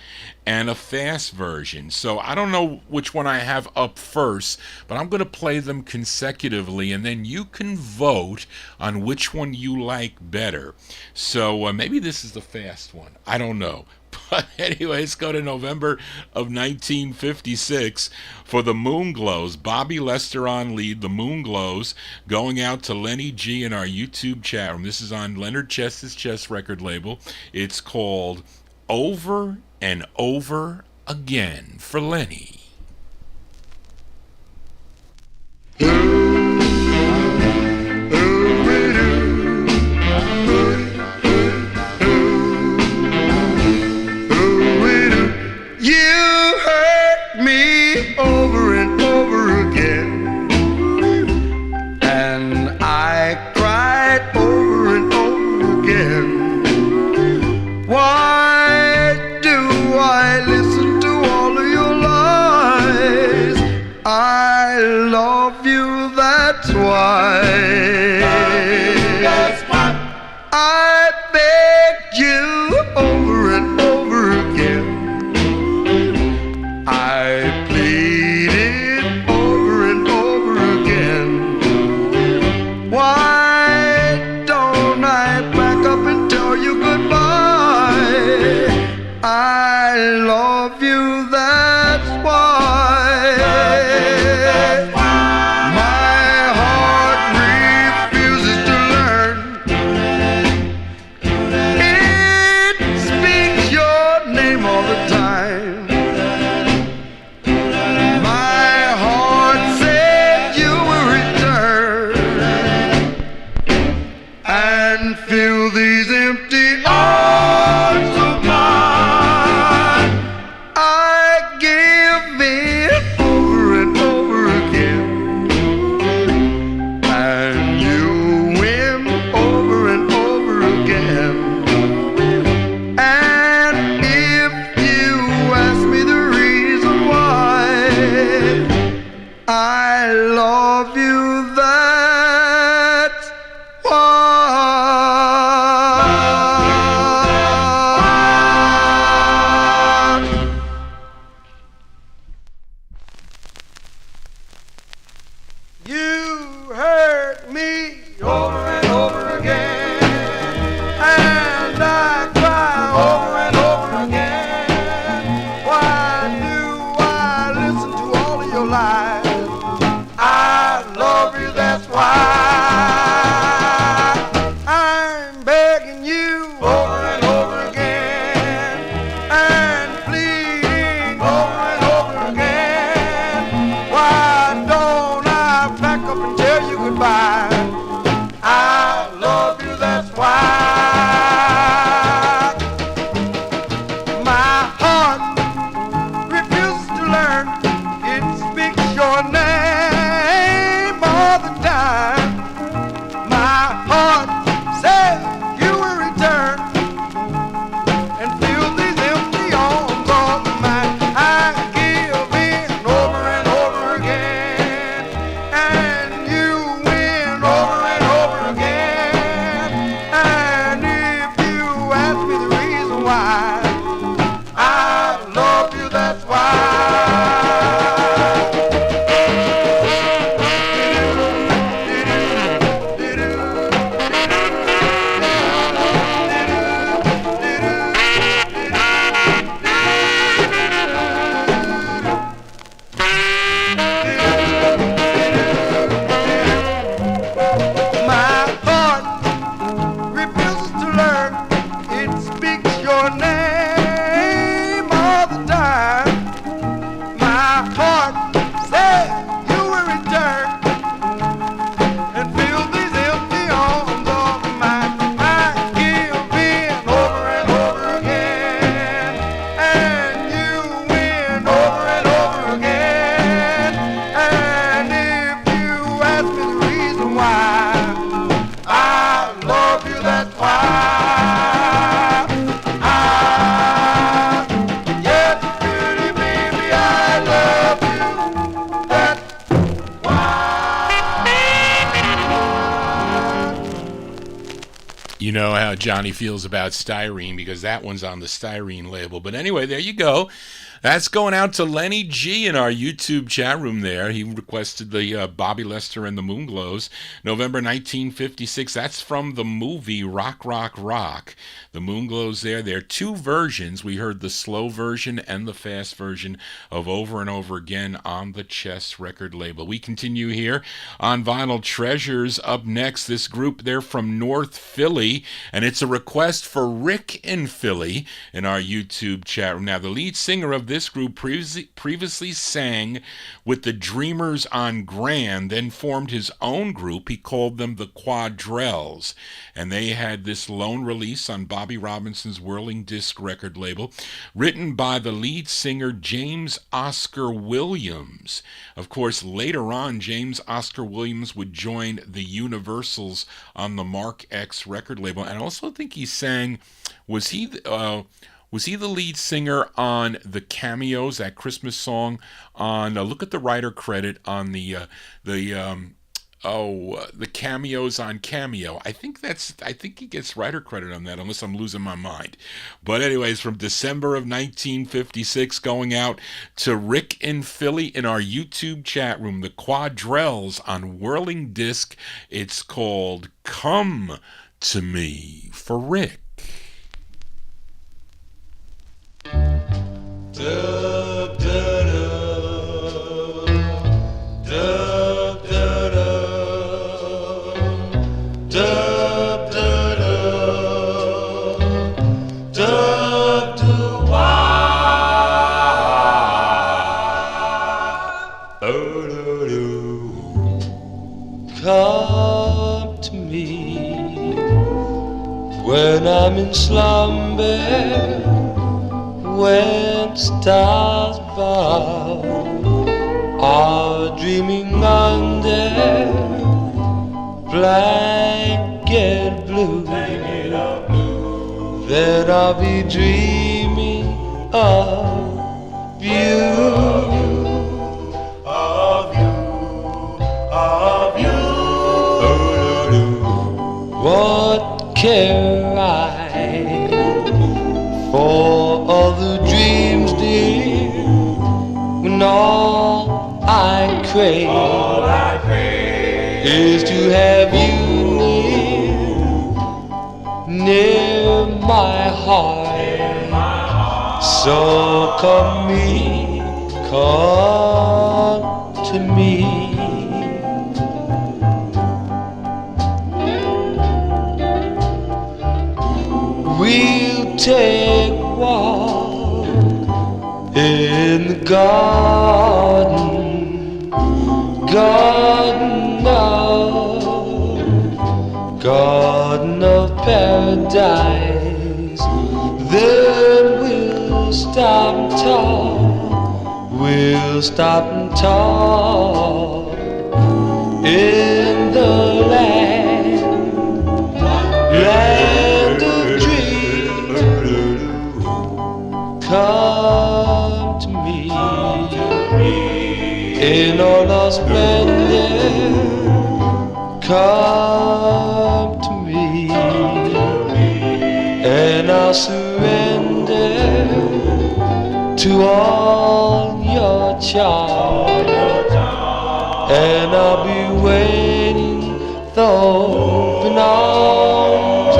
S1: and a fast version. So I don't know which one I have up first, but I'm going to play them consecutively, and then you can vote on which one you like better. So maybe this is the fast one. I don't know. But anyway, let's go to November of 1956 for the Moonglows. Bobby Lester on lead, the Moonglows, going out to Lenny G in our YouTube chat room. This is on Leonard Chess's Chess record label. It's called Over and Over Again for Lenny.
S5: Over and over again, and I cried over and over again. Why do I listen to all of your lies? you, that's why. I begged you over and over again. I pleaded over and over again. Why don't I back up and tell you goodbye? I love you, that's why. My heart refuses to learn. It speaks your name all the time. My heart said you will return and fill these empty arms of mine. I give in over and over again, and you win over and over again. And if you ask me the reason why, I love you, that's why. You hurt me over and over again, and I cry over and over again. Why do I listen to all of your lies? I love you, that's why. I'm begging you over and over again, and pleading over and over again. Why don't I back up and tell you goodbye? I love you, that's why. My heart refuses to learn. It speaks your name all the time. My heart says you will return and fill these empty arms of mine. I give in over and over again, and you win over and over again. And if you ask me the reason why, I love you, that's why. My heart refuses to learn. It speaks your name all the time. My heart says you will return and fill these empty arms of mine. I give in over and over again, and you win over and over again. And if you ask me the reason why, I love you, that's why. Yes, pretty baby, I love you, that's
S1: You know how Johnny feels about styrene because that one's on the styrene label. But anyway, there you go. That's going out to Lenny G in our YouTube chat room there. He requested the Bobby Lester and the Moonglows, November 1956. That's from the movie Rock, Rock, Rock. The Moonglows there are two versions. We heard the slow version and the fast version of Over and Over Again on the Chess record label. We continue here on Vinyl Treasures. Up next, this group, they're from North Philly, and it's a request for Rick in Philly in our YouTube chat room. Now, the lead singer of this group previously sang with the Dreamers on Grand, then formed his own group. He called them the Quadrells, and they had this lone release on Bobby Robinson's Whirling Disc record label, written by the lead singer James Oscar Williams. Of course, later on, James Oscar Williams would join the Universals on the Mark X record label, and I also think he sang, was he Was he the lead singer on the Cameos, that Christmas song? On look at the writer credit on the Cameos on Cameo. I think he gets writer credit on that, unless I'm losing my mind. But anyways, from December of 1956, going out to Rick in Philly in our YouTube chat room, the Quadrells on Whirling Disc. It's called Come to Me for Rick.
S6: Dub, dub, dub, dub, dub, dub, dub, dub, dub, come to me when I'm in slumber, when stars above are dreaming under blanket blue, then I'll be dreaming of you. What care I for all the dreams, dear, when all I crave is to have you near my heart. So come to me. We'll take a walk in the garden of paradise. Then we'll stop and talk in the land of dreams. Come to me in all our splendor. Come to me, and I'll surrender to all your charm, and I'll be waiting with open arms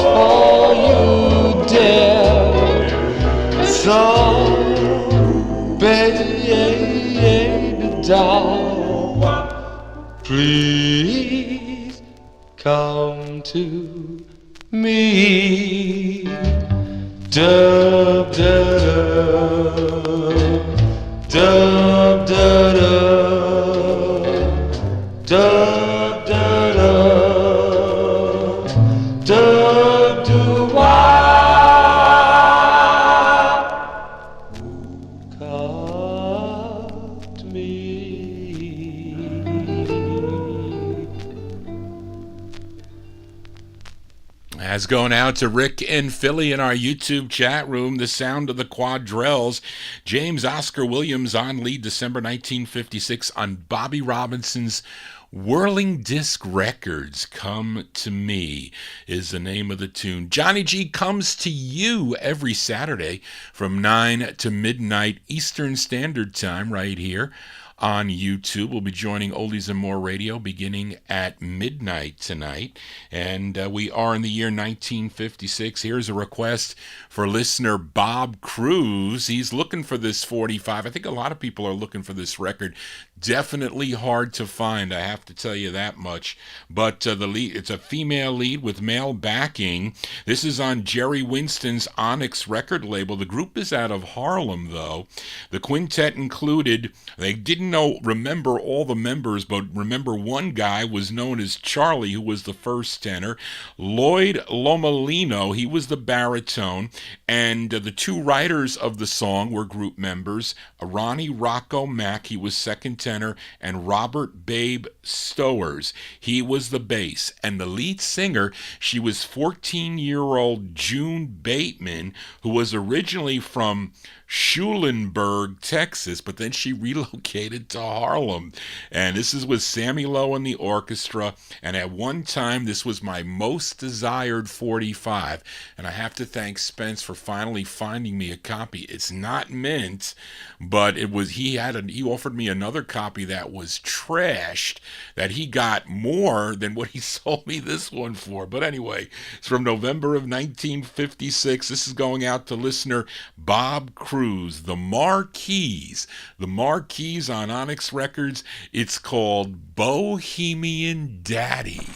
S6: for you, dear. So, baby doll, please come to me. Dub, dub, dub, dub, dub, dub, dub, dub, dub, come to me.
S1: As going out to Rick in Philly in our YouTube chat room, the sound of the Quadrells. James Oscar Williams on lead, December 1956 on Bobby Robinson's Whirling Disc Records. Come to Me is the name of the tune. Johnny G comes to you every Saturday from 9 to midnight Eastern Standard Time right here on YouTube. We'll be joining Oldies and More Radio beginning at midnight tonight. And we are in the year 1956. Here's a request for listener Bob Cruz. He's looking for this 45. I think a lot of people are looking for this record. Definitely hard to find, I have to tell you that much. But the lead, it's a female lead with male backing. This is on Jerry Winston's Onyx record label. The group is out of Harlem, though. The quintet included, they didn't remember all the members, but remember one guy was known as Charlie, who was the first tenor. Lloyd Lomolino, he was the baritone. And the two writers of the song were group members. Ronnie Rocco Mack, he was second tenor, and Robert Babe Stowers, he was the bass. And the lead singer, she was 14-year-old June Bateman, who was originally from Schulenburg, Texas, but then she relocated to Harlem. And this is with Sammy Lowe and the orchestra. And at one time, this was my most desired 45. And I have to thank Spence for finally finding me a copy. It's not mint, but it was. He offered me another copy that was trashed, that he got more than what he sold me this one for. But anyway, it's from November of 1956. This is going out to listener Bob Cruz. The Marquis. The Marquis on Onyx Records. It's called Bohemian Daddy.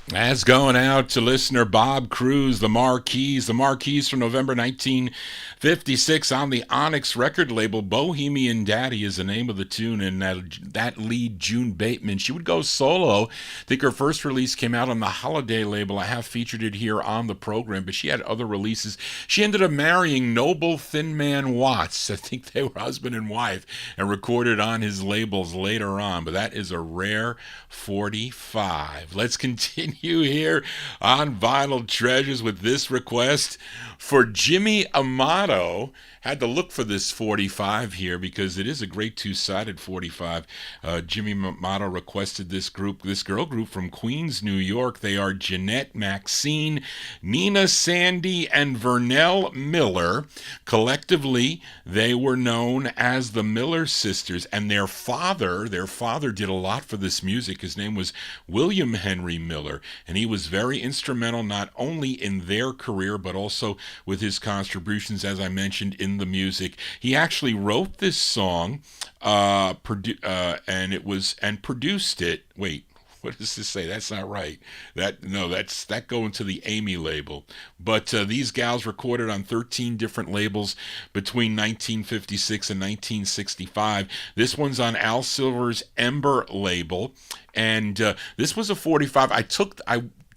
S1: That's going out to listener Bob Cruz, the Marquis from November 1956 on the Onyx record label. Bohemian Daddy is the name of the tune, and that lead, June Bateman, she would go solo. I think her first release came out on the Holiday label. I have featured it here on the program, but she had other releases. She ended up marrying Noble Thin Man Watts. I think they were husband and wife, and recorded on his labels later on, but that is a rare 45. Let's continue here on Vinyl Treasures with this request for Jimmy Amato. Had to look for this 45 here because it is a great two-sided 45. Jimmy Amato requested this girl group from Queens, New York. They are Jeanette Maxine, Nina Sandy, and Vernell Miller. Collectively, they were known as the Miller Sisters, and their father did a lot for this music. His name was William Henry Miller, and he was very instrumental not only in their career but also with his contributions, as I mentioned, in the music. He actually wrote this song and produced it. Wait, what does this say? That's not right. That's going to the Amy label. But these gals recorded on 13 different labels between 1956 and 1965. This one's on Al Silver's Ember label, and this was a 45. I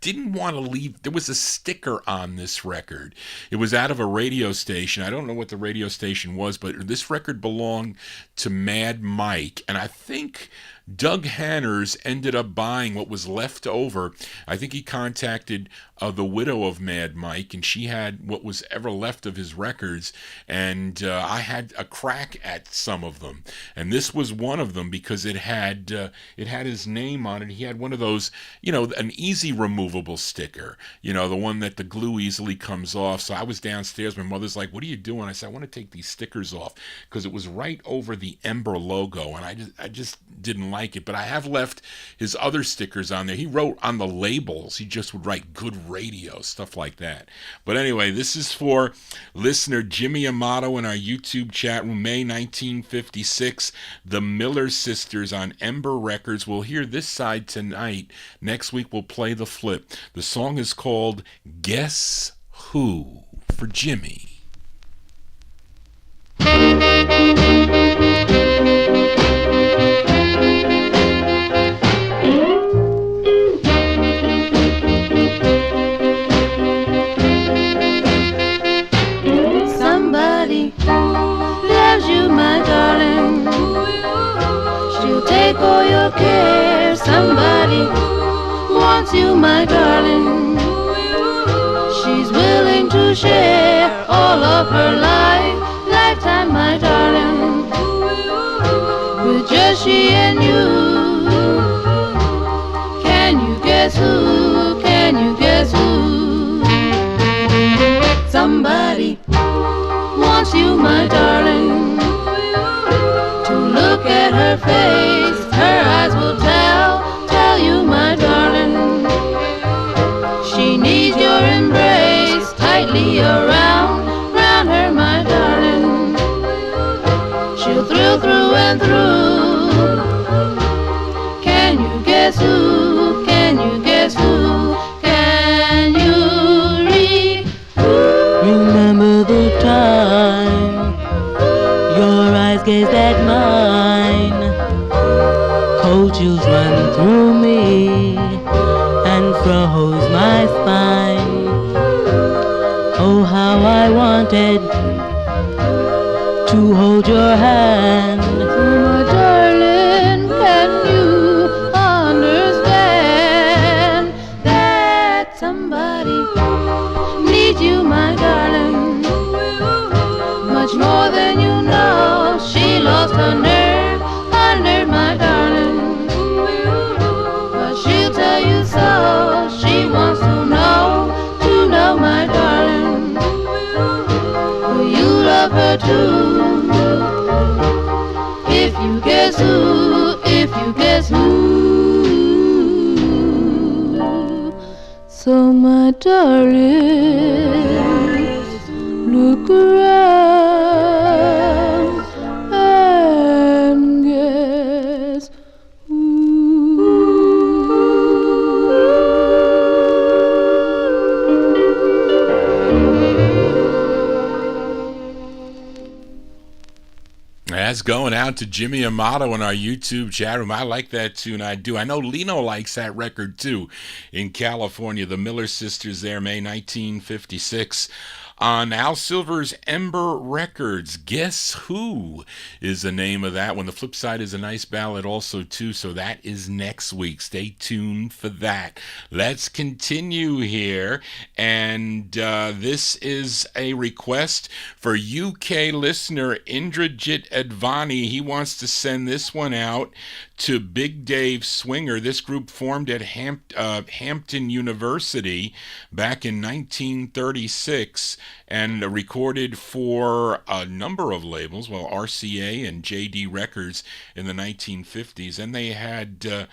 S1: didn't want to leave. There was a sticker on this record. It was out of a radio station. I don't know what the radio station was, but this record belonged to Mad Mike, and I think Doug Hanners ended up buying what was left over. I think he contacted the widow of Mad Mike, and she had what was ever left of his records, and I had a crack at some of them, and this was one of them because it had his name on it. He had one of those, an easy removable sticker, the one that the glue easily comes off. So I was downstairs. My mother's like, "What are you doing?" I said, "I want to take these stickers off," because it was right over the Ember logo, and I just didn't like it. But I have left his other stickers on there. He wrote on the labels. He just would write "good radio," stuff like that. But anyway, this is for listener Jimmy Amato in our YouTube chat room. May 1956, the Miller Sisters on Ember Records. We'll hear this side tonight. Next week we'll play the flip. The song is called "Guess Who" for Jimmy.
S7: Somebody loves you, my darling. She'll take all your care. Somebody wants you, my darling. She's willing to share all of her lifetime, my darling, with just she and you. Can you guess who? Can you guess who? Somebody wants you, my darling. To look at her face, her eyes will tell you, my darling. She needs your embrace tightly around her, my darling. She'll thrill through and through. Can you guess who? Can you guess who? Can you read who?
S8: Remember the time your eyes gazed at mine. Cold chills run through me and froze my spine. Oh, how I wanted to hold your hand.
S7: Oh, my darling, can you understand that somebody needs you, my darling, much more than you know? She lost her nerve, my darling, but she'll tell you so. She wants to know, my darling, will you love her too? If you guess who, if you guess who. So my darling, look around and guess
S1: That's going out to Jimmy Amato in our YouTube chat room. I like that tune. I do. I know Lino likes that record too in California. The Miller Sisters there, May 1956. On Al Silver's Ember Records. Guess Who is the name of that one. The flip side is a nice ballad also too, so that is next week. Stay tuned for that. Let's continue here, and this is a request for UK listener Indrajit Advani. He wants to send this one out to Big Dave Swinger. This group formed at Hampton University back in 1936 and recorded for a number of labels, RCA and JD Records in the 1950s. And they had,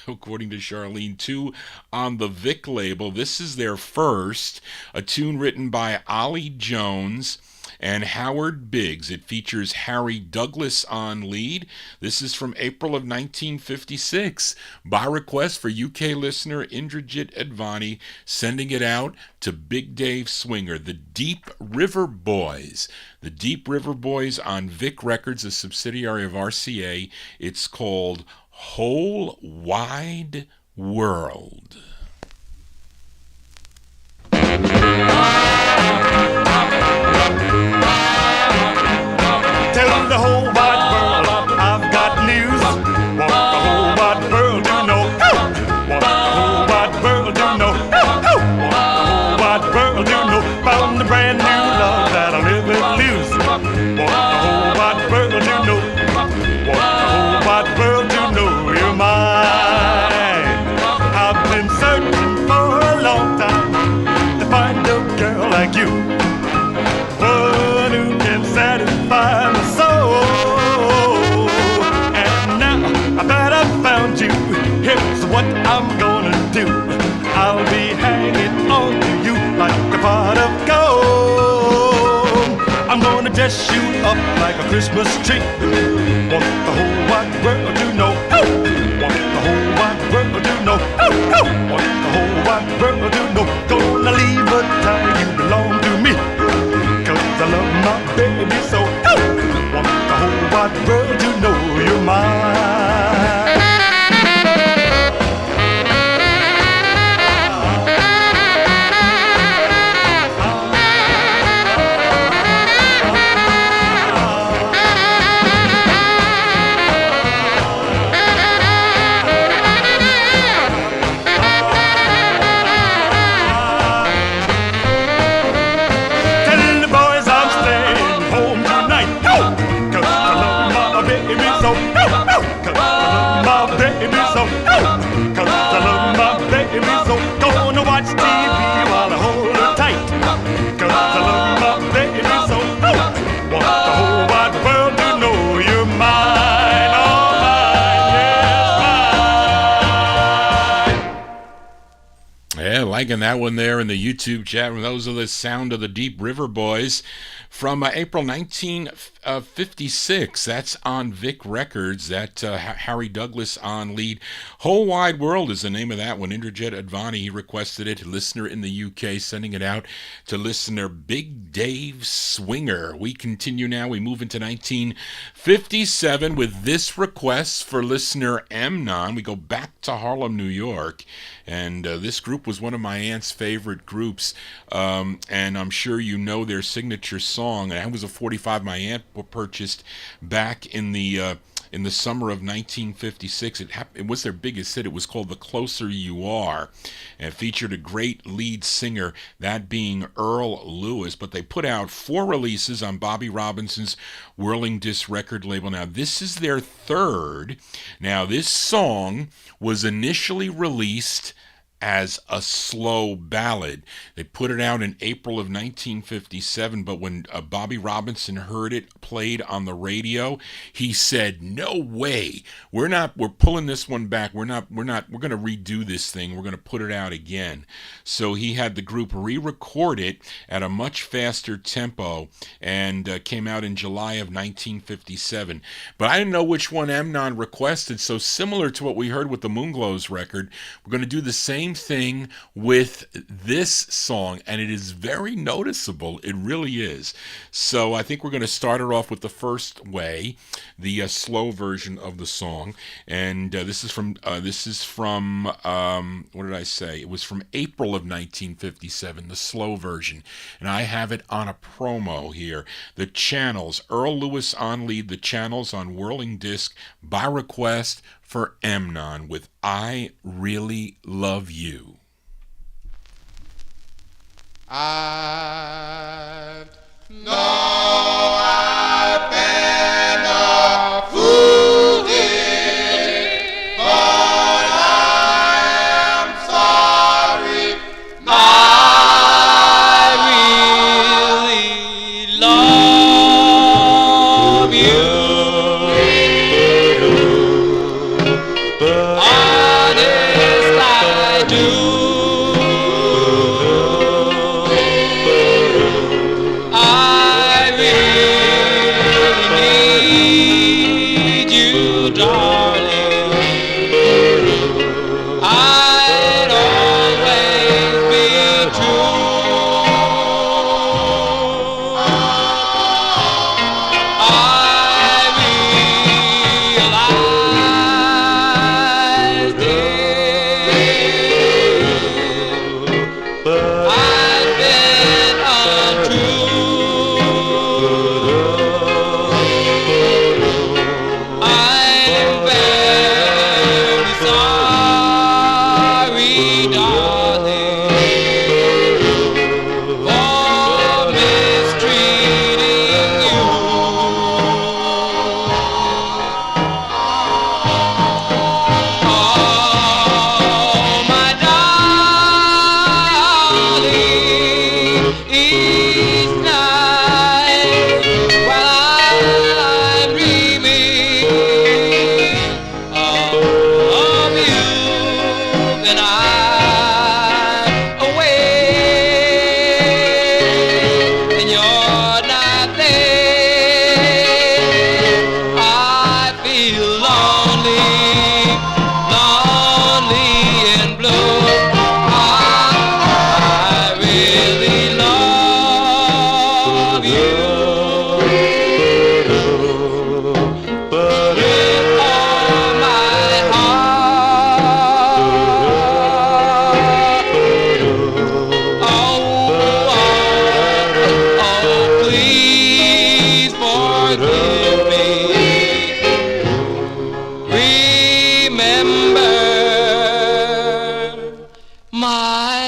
S1: according to Charlene, 2 on the Vic label. This is their first, a tune written by Ollie Jones and Howard Biggs. It features Harry Douglas on lead. This is from April of 1956. By request for UK listener Indrajit Advani, sending it out to Big Dave Swinger, the Deep River Boys. The Deep River Boys on Vic Records, a subsidiary of RCA. It's called Whole Wide World.
S9: Tell the whole wide world I've got news. Want the whole
S5: know? What the whole wide world do know about the brand new love that I live and lose? What the whole wide world do know? What the whole wide world do know? You're mine. I've been searching for a long time to find a girl like you, one who can satisfy my soul. And now that I've found you, here's what I'm gonna do. I'll be hanging on to you like a pot of gold. I'm gonna dress you up like a Christmas tree. Want the whole wide world to know. Want the whole wide world to know. Want the whole wide world to know. Gonna leave a tie, you belong to me, 'cause I love my baby so. Want the whole wide world to know you're mine.
S1: Liking that one there in the YouTube chat. Those are the Sound of the Deep River Boys from April 1956. That's on Vic Records. That Harry Douglas on lead. Whole Wide World is the name of that one. Indrajit Advani, he requested it. Listener in the UK sending it out to listener Big Dave Swinger. We continue now. We move into 1957 with this request for listener Amnon. We go back to Harlem, New York. And this group was one of my aunt's favorite groups, and I'm sure you know their signature song. And that was a 45 my aunt purchased back in the summer of 1956. It was their biggest hit. It was called The Closer You Are, and it featured a great lead singer, that being Earl Lewis. But they put out 4 releases on Bobby Robinson's Whirling Disc record label. Now, this is their third. Now, this song was initially released as a slow ballad. They put it out in April of 1957, but when Bobby Robinson heard it played on the radio, he said, "No way. We're pulling this one back. We're going to redo this thing. We're going to put it out again." So he had the group re-record it at a much faster tempo and came out in July of 1957. But I didn't know which one Amnon requested, so similar to what we heard with the Moonglows record, we're going to do the same thing with this song, and it is very noticeable. It really is. So I think we're going to start it off with the first way, the slow version of the song, and this is from what did I say? It was from April of 1957, the slow version, and I have it on a promo here. The Channels, Earl Lewis on lead, the Channels on Whirling Disc by request for Amnon with I Really Love You.
S2: I know I've been a fool, dear, but I am sorry. I really love you. Honest, I do.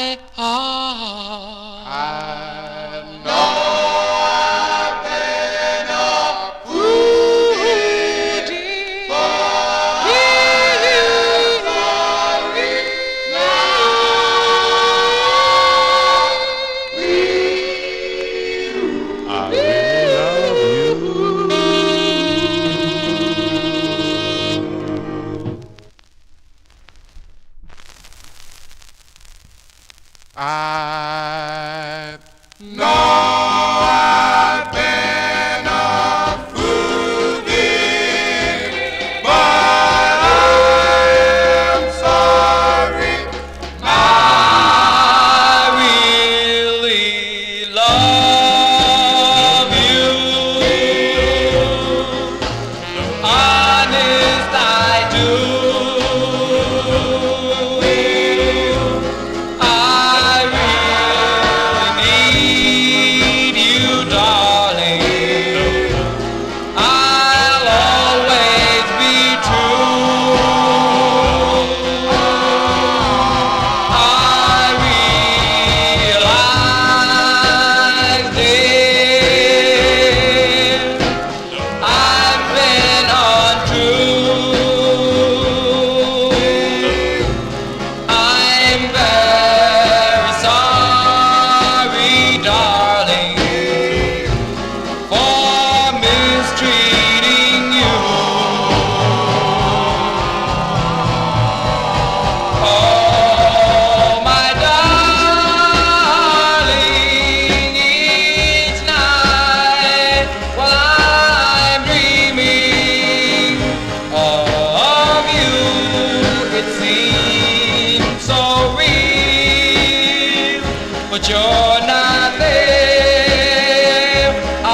S4: my heart.
S2: I know I've been a fool, dear, but I'm sorry now.
S1: I really love
S2: I know I've been a fool, dear, but I am sorry. I really love you. Honest, I do. I really need you, darling. I'll always be true. I realize, dear, I've been untrue. I'm very sorry, darling, for mistreating you. Oh, my darling, each night while I'm dreaming of you, it seems so real, but you're not there. I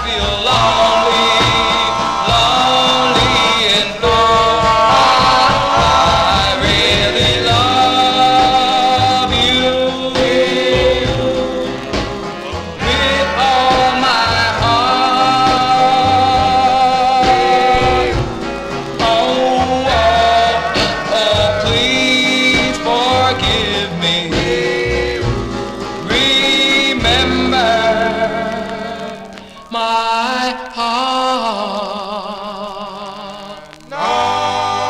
S2: feel lonely and blue. I really love you with all my heart. Oh, please forgive me. Remember my heart. No,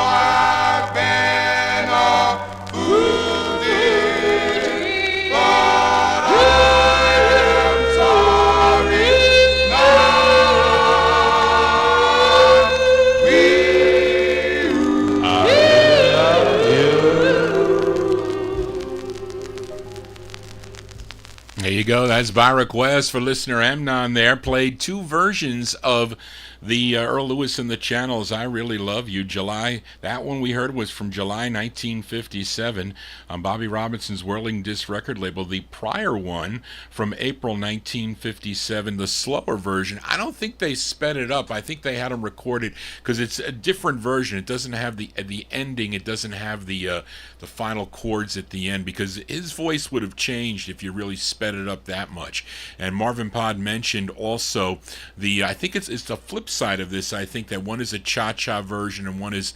S2: I've been a fool, dear, but I am sorry
S1: There you go. That's by request for listener Amnon there. Played two versions of the Earl Lewis and the Channels, I Really Love You. July, that one we heard was from July 1957 on Bobby Robinson's Whirling Disc record label. The prior one from April 1957, the slower version. I don't think they sped it up. I think they had them recorded because it's a different version. It doesn't have the ending. It doesn't have the final chords at the end, because his voice would have changed if you really sped it up that much. And Marvin Pod mentioned also I think it's the flip side of this. I think that one is a cha-cha version and one is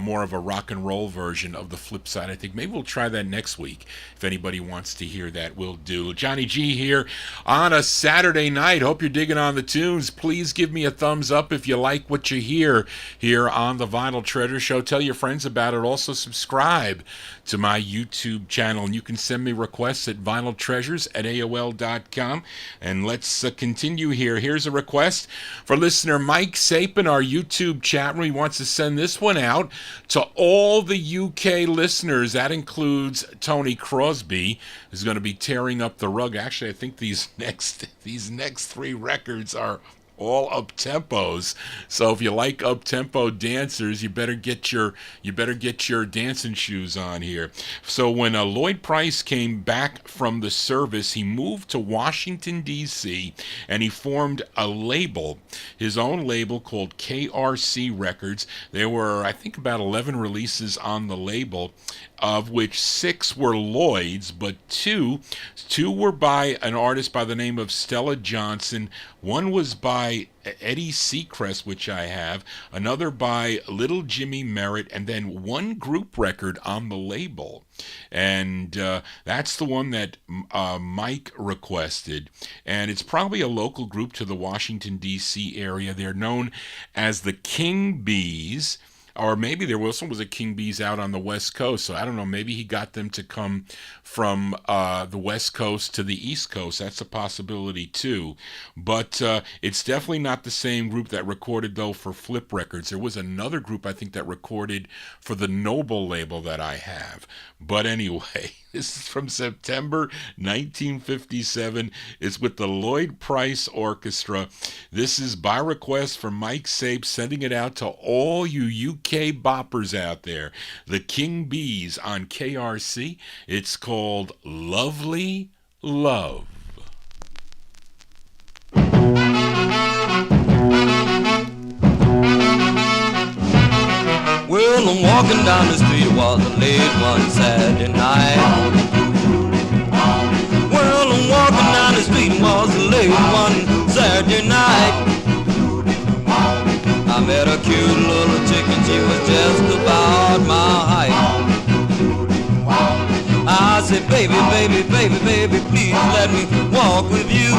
S1: more of a rock and roll version of the flip side. I think maybe we'll try that next week. If anybody wants to hear that, we'll do. Johnny G here on a Saturday night. Hope you're digging on the tunes. Please give me a thumbs up if you like what you hear here on the Vinyl Treasure Show. Tell your friends about it. Also subscribe to my YouTube channel, and you can send me requests at vinyltreasures@aol.com. And let's continue here. Here's a request for listener Mike Sapin, our YouTube chat room. He wants to send this one out to all the UK listeners. That includes Tony Crosby, who's going to be tearing up the rug. Actually, I think these next three records are all up tempos. So if you like up tempo dancers, you better get your dancing shoes on here. So when Lloyd Price came back from the service, he moved to Washington D.C. and he formed a label, his own label called KRC Records. There were, I think, about 11 releases on the label, of which 6 were Lloyd's, but two were by an artist by the name of Stella Johnson. One was by by Eddie Seacrest, which I have, another by Little Jimmy Merritt, and then one group record on the label. And that's the one that Mike requested. And it's probably a local group to the Washington, D.C. area. They're known as the King Bees. Or maybe there also was a King Bees out on the West Coast. So I don't know. Maybe he got them to come from the West Coast to the East Coast. That's a possibility too. But it's definitely not the same group that recorded, though, for Flip Records. There was another group, I think, that recorded for the Noble label that I have. But anyway, this is from September 1957. It's with the Lloyd Price Orchestra. This is by request from Mike Sape, sending it out to all you UK boppers out there. The King Bees on KRC. It's called Lovely Love.
S9: Well, I'm walking down the street, it was a late one Saturday night. Well, I'm walking down the street, it was a late one Saturday night. I met a cute little chick and she was just about my height. I said, baby, baby, baby, baby, please let me walk with you.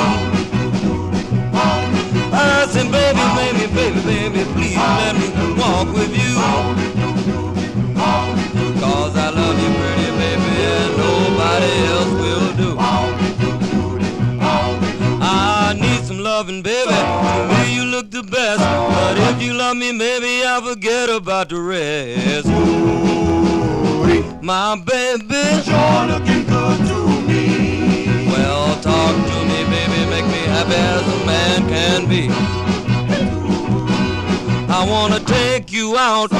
S9: I said, baby, baby, baby, baby, please let me walk with you. Cause I love you, pretty baby, and nobody else will do. I need some loving, baby. To me you look the best, but if you love me, maybe I'll forget about the rest. My baby,
S3: You're looking good to me.
S9: well, talk to me, baby, make me happy as a man can be. I wanna take you out,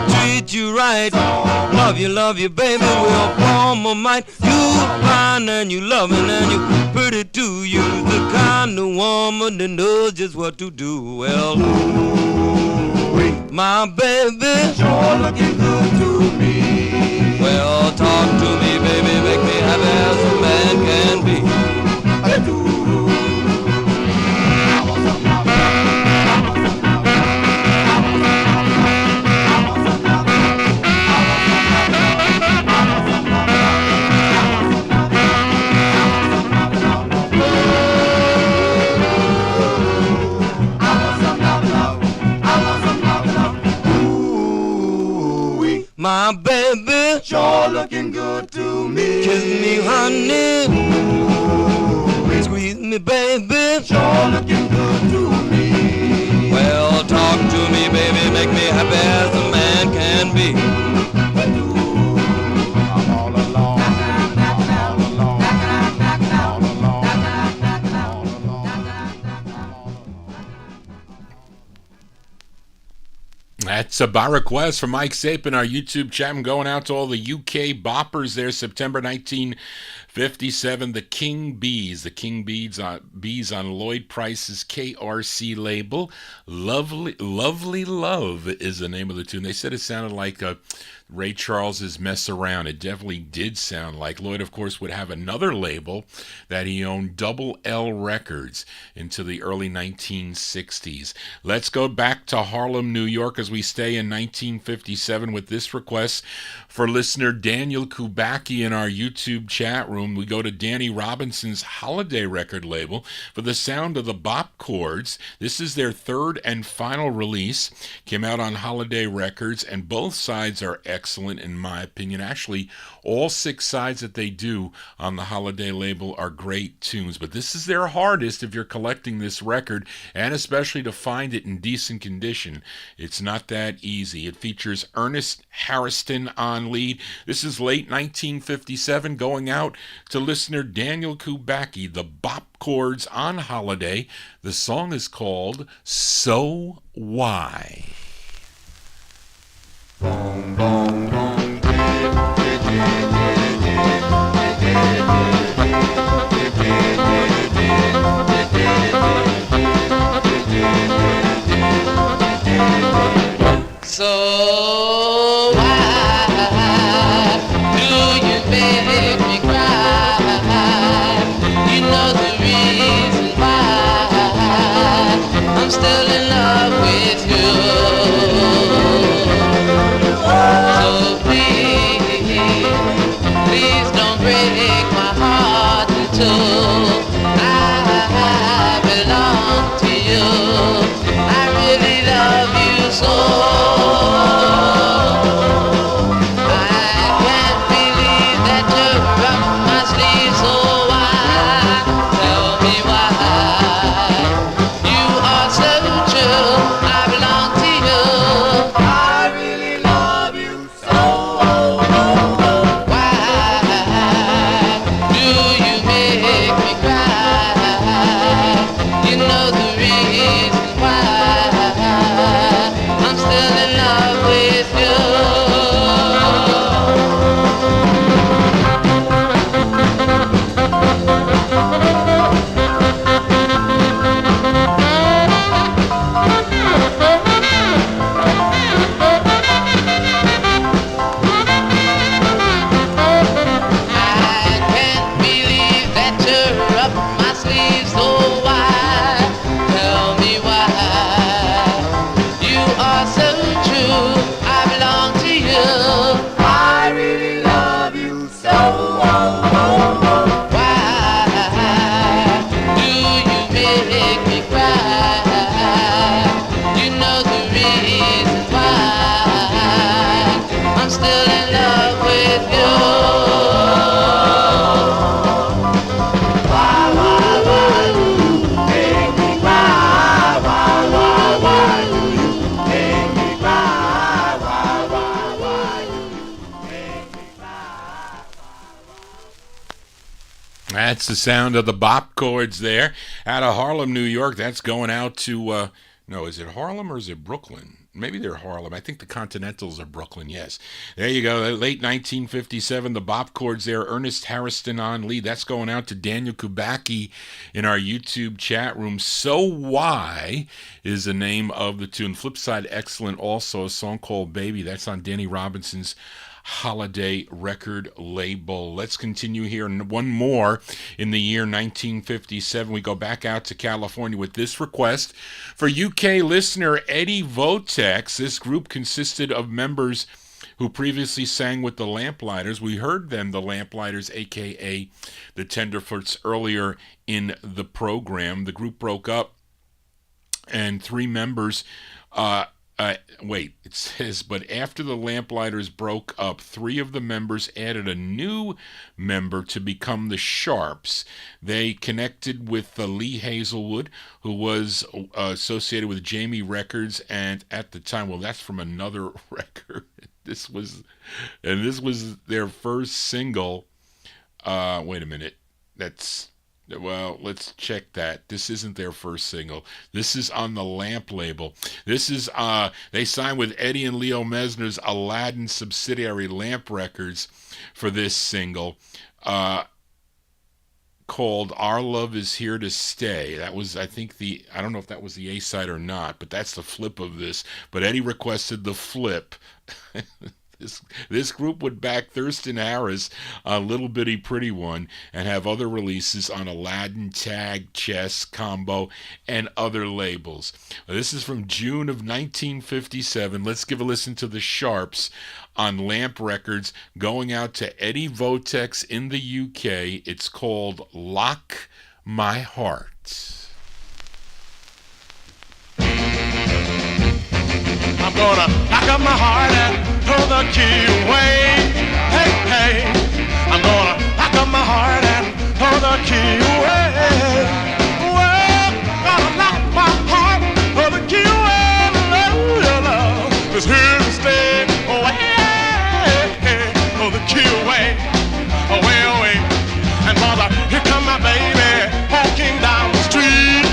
S9: treat you right, love you, baby, we'll form a might. You fine and you loving and you pretty too. You the kind of woman that knows just what to do. Well, my baby,
S3: You're looking good to me.
S9: well, talk to me, baby, make me happy as a man can be. My baby,
S3: You're looking good to me.
S9: kiss me, honey, squeeze me, baby.
S3: You're looking good to me.
S9: Well, talk to me, baby, make me happy as a man can be.
S3: I'm all alone. I'm all alone.
S1: That's a by request from Mike Sape in our YouTube chat. I'm going out to all the UK boppers there. September 1957, the King Bees. The King Bees on Lloyd Price's KRC label. Lovely Love is the name of the tune. They said it sounded like Ray Charles's Mess Around. It definitely did sound like. Lloyd, of course, would have another label that he owned, Double L Records, into the early 1960s. Let's go back to Harlem, New York, as we stay in 1957 with this request for listener Daniel Kubacki in our YouTube chat room. We go to Danny Robinson's Holiday record label for the sound of the Bop Chords. This is their third and final release. Came out on Holiday Records, and both sides are excellent in my opinion. Actually, all 6 sides that they do on the Holiday label are great tunes, but this is their hardest if you're collecting this record, and especially to find it in decent condition. It's not that easy. It features Ernest Harrison on lead. This is late 1957, going out to listener Daniel Kubacki, the Bop Chords on Holiday. The song is called So Why.
S3: Boom, boom, boom.
S4: So why do you make me cry? You know the reason why. so. I belong to you. I really love you so. I can't believe that you're up my sleeve, so why? Tell me why. You are so true. I belong to you.
S3: I really love you so.
S4: Why do you make me cry? You know the reason why. I'm still in love with you. I can't believe that you're up my sleeve, so why? Tell me why. You are so true. I belong to you.
S3: I really love you so.
S4: Why do you make me cry? You know the reason why. I'm still in love with you.
S3: Why do you make me cry? Why do you make me cry? Why do you make me cry?
S1: That's the sound of the bop chords there out of Harlem, New York. That's going out to, no, is it Harlem or is it Brooklyn? Maybe they're Harlem. I think the Continentals are Brooklyn, yes. There you go. Late 1957, the bop chords there. Ernest Harrison on lead. That's going out to Daniel Kubacki in our YouTube chat room. So Why is the name of the tune. Flipside Excellent also, a song called Baby. That's on Danny Robinson's Holiday record label. Let's continue here. One more in the year 1957. We go back out to California with this request for UK listener Eddie Votex. This group consisted of members who previously sang with the Lamplighters. We heard them, the Lamplighters, aka the Tenderfoots, earlier in the program. The group broke up and three members it says, but after the Lamplighters broke up, three of the members added a new member to become the Sharps. They connected with Lee Hazelwood, who was associated with Jamie Records, and at the time, well, that's from another record. This was their first single. Wait a minute. Well, let's check that. This isn't their first single. This is on the Lamp label. This is, they signed with Eddie and Leo Mesner's Aladdin subsidiary Lamp Records for this single, called Our Love Is Here to Stay. That was, I think, I don't know if that was the A-side or not, but that's the flip of this. But Eddie requested the flip. This group would back Thurston Harris, a Little Bitty Pretty One, and have other releases on Aladdin, Tag, Chess, Combo, and other labels. This is from June of 1957. Let's give a listen to the Sharps on Lamp Records, going out to Eddie Votex in the UK. It's called Lock My Heart.
S2: I'm gonna lock up my heart and throw the key away. Hey, hey. I'm gonna lock up my heart and throw the key away. Well, gonna lock my heart, throw the key away. Love, your love is here to stay. Away, throw the key away. Away, away. And mother, here come my baby walking down the street.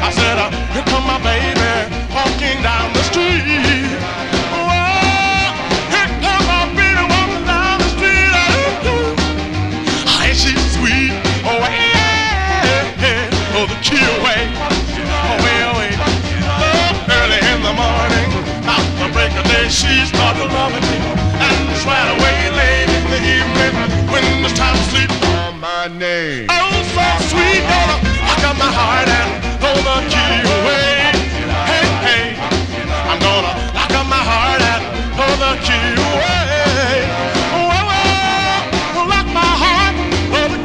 S2: I said, here come my baby walking down the street. Whoa, here come my baby walking down the street. Hey, she's sweet. Oh, yeah, oh, the key away. Away, away. Oh, early in the morning, about the break of day, she started loving me. And it's right away late in the evening when it's time to sleep. Call my name. Oh, so sweet, gonna lock up my heart and throw the key away. Hey, hey, I'm gonna lock up my heart and throw the key away. Whoa, whoa, lock my heart, throw the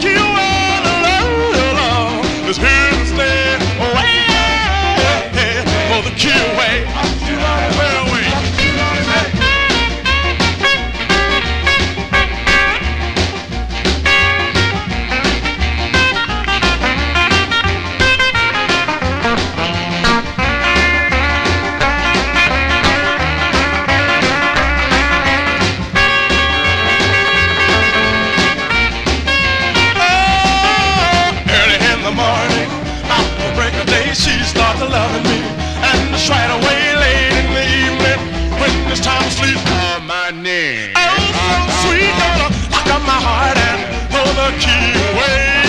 S5: Sweet gonna lock up my heart and throw the key away.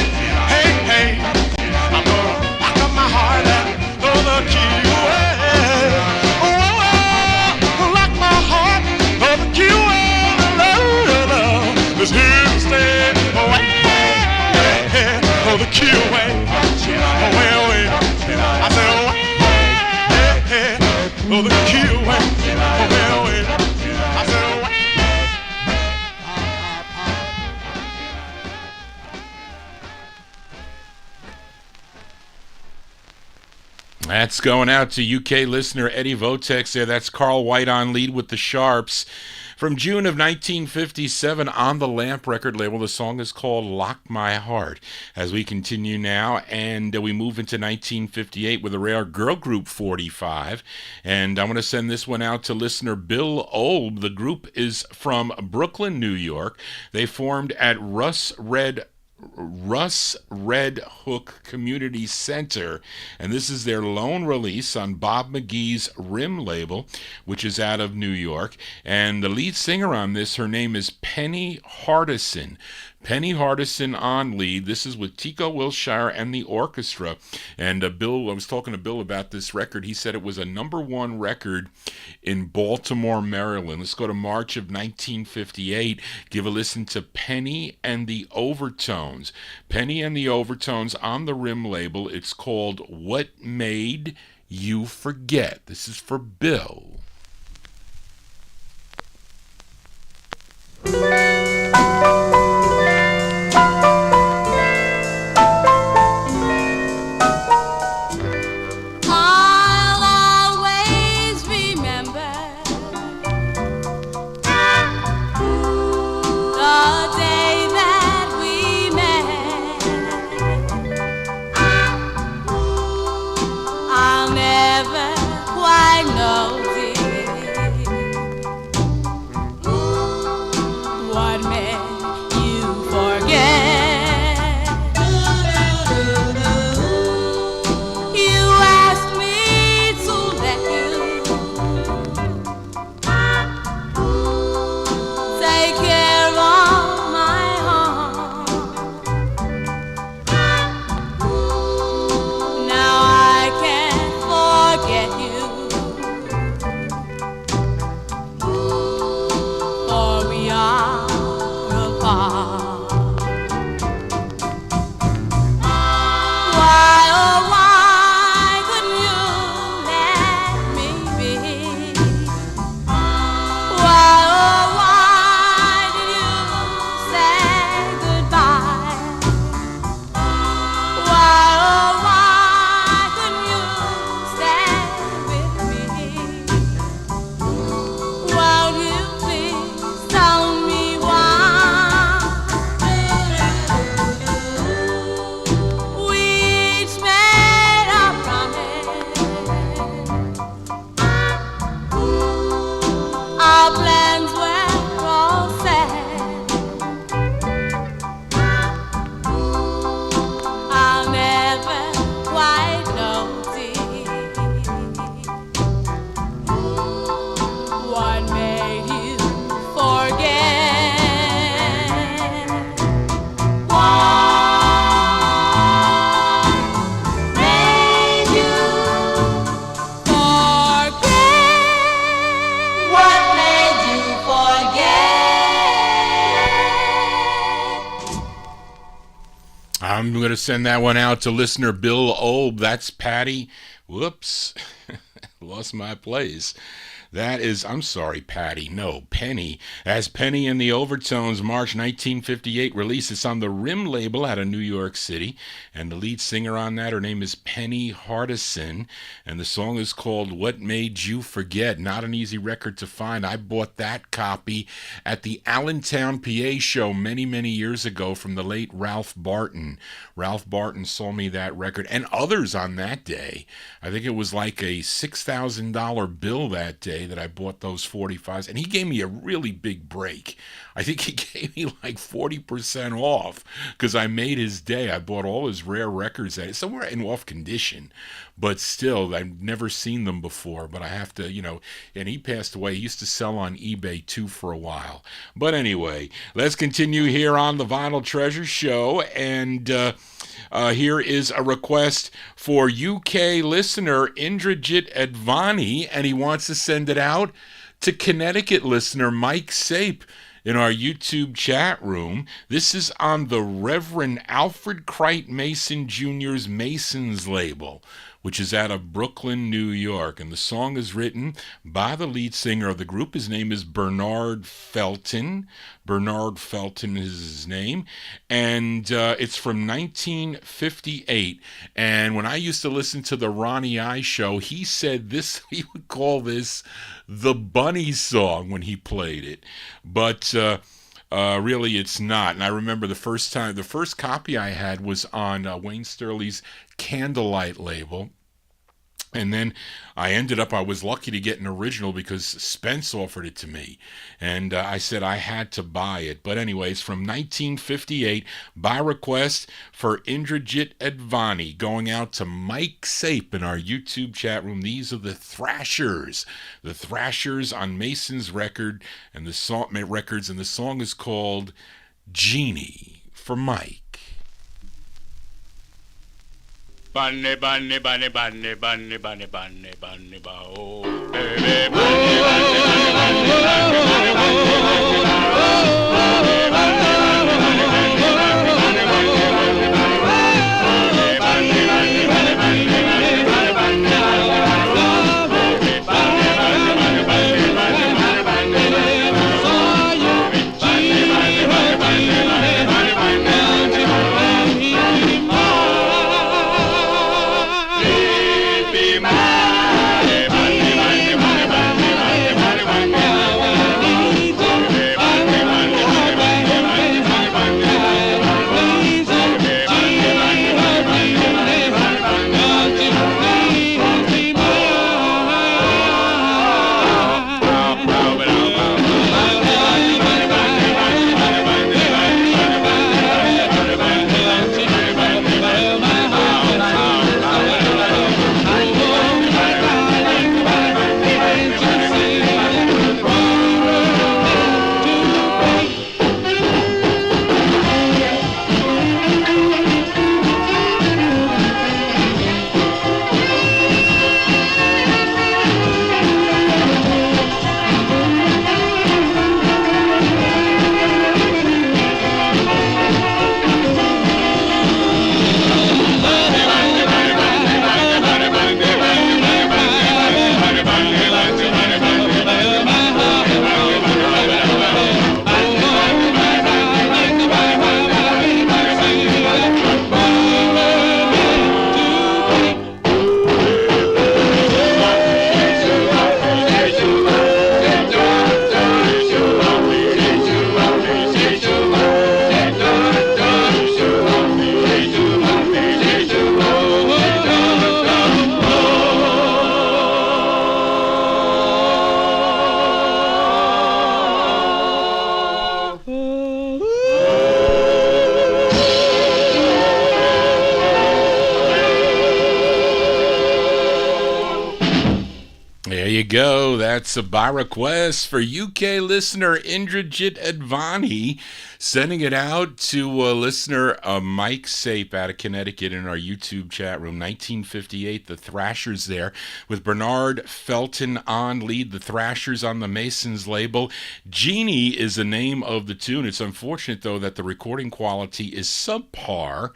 S5: Hey, hey, I'm gonna lock up my heart and throw the key away. Oh, lock my heart, throw the key away. Love is here to stay. Away, throw the key away. Away, away. I said away, throw the key away. Away, away. I said away.
S1: That's going out to UK listener Eddie Votex there. That's Carl White on lead with the Sharps. From June of 1957 on the Lamp record label, the song is called Lock My Heart. As we continue now, and we move into 1958 with a rare girl group 45. And I want to send this one out to listener Bill Olb. The group is from Brooklyn, New York. They formed at Russ Red Hook Community Center, and this is their lone release on Bob McGee's Rim label, which is out of New York. And the lead singer on this, her name is Penny Hardison. Penny Hardison on lead. This is with Tico Wilshire and the orchestra. And Bill, I was talking to Bill about this record. He said it was a #1 record in Baltimore, Maryland. Let's go to March of 1958. Give a listen to Penny and the Overtones. Penny and the Overtones on the Rim label. It's called What Made You Forget. This is for Bill. I'm going to send that one out to listener Bill Olb. That's Patty. Whoops. Lost my place. That is, I'm sorry, Patty. No, Penny. As Penny and the Overtones, March 1958 release. It's on the Rim label out of New York City. And the lead singer on that, her name is Penny Hardison. And the song is called What Made You Forget. Not an easy record to find. I bought that copy at the Allentown, PA show many, many years ago from the late Ralph Barton. Ralph Barton sold me that record and others on that day. I think it was like a $6,000 bill that day. day that I bought those 45s, and he gave me a really big break. I think he gave me like 40% off because I made his day. I bought all his rare records at it, somewhere in off condition, but still, I've never seen them before. But I have to, and he passed away. He used to sell on eBay too for a while. But anyway, let's continue here on the Vinyl Treasure Show, and here is a request for UK listener Indrajit Advani, and he wants to send it out to Connecticut listener Mike Sape in our YouTube chat room. This is on the Reverend Alfred Crite Mason Jr.'s Masons label, which is out of Brooklyn, New York. And the song is written by the lead singer of the group. His name is Bernard Felton. Bernard Felton is his name. And it's from 1958. And when I used to listen to the Ronnie I show, he said this, he would call this the Bunny song when he played it. But really it's not. And I remember the first copy I had was on Wayne Sterling's Candlelight label. And then I was lucky to get an original because Spence offered it to me. And I said I had to buy it. But anyways, from 1958, by request for Indrajit Advani, going out to Mike Sape in our YouTube chat room. These are the Thrashers. The Thrashers on Mason's records, and the song is called Genie, for Mike.
S2: Bunny, bunny, bunny, bunny, bunny, bunny, bunny, bunny, oh, baby, bunny, bunny, bunny, bunny, bunny,
S1: Go. That's a by request for UK listener Indrajit Advani, sending it out to listener Mike Sape out of Connecticut in our YouTube chat room. 1958, the Thrashers there with Bernard Felton on lead. The Thrashers on the Masons label. Genie is the name of the tune. It's unfortunate though that the recording quality is subpar.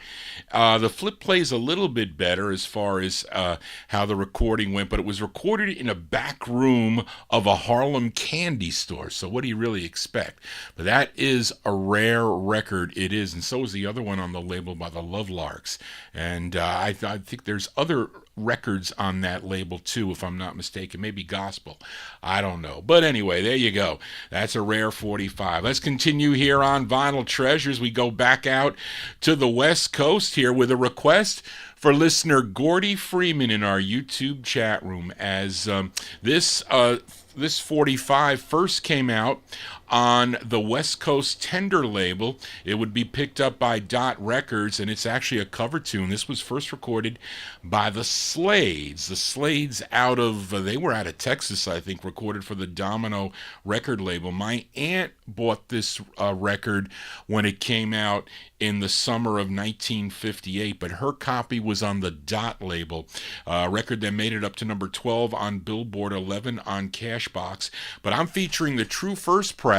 S1: The flip plays a little bit better as far as how the recording went, but it was recorded in a back room of a Harlem candy store. So what do you really expect? But that is a rare record. It is, and so is the other one on the label by the Lovelarks. And I think there's other records on that label too, if I'm not mistaken. Maybe gospel. I don't know. But anyway, there you go. That's a rare 45. Let's continue here on Vinyl Treasures. We go back out to the West Coast here with a request for listener Gordy Freeman in our YouTube chat room, as this 45 first came out on the West Coast Tender label. It would be picked up by Dot Records, and it's actually a cover tune. This was first recorded by the Slades. The Slades they were out of Texas, I think, recorded for the Domino record label. My aunt bought this record when it came out in the summer of 1958, but her copy was on the Dot label, a record that made it up to number 12 on Billboard, 11 on Cashbox. But I'm featuring the true first press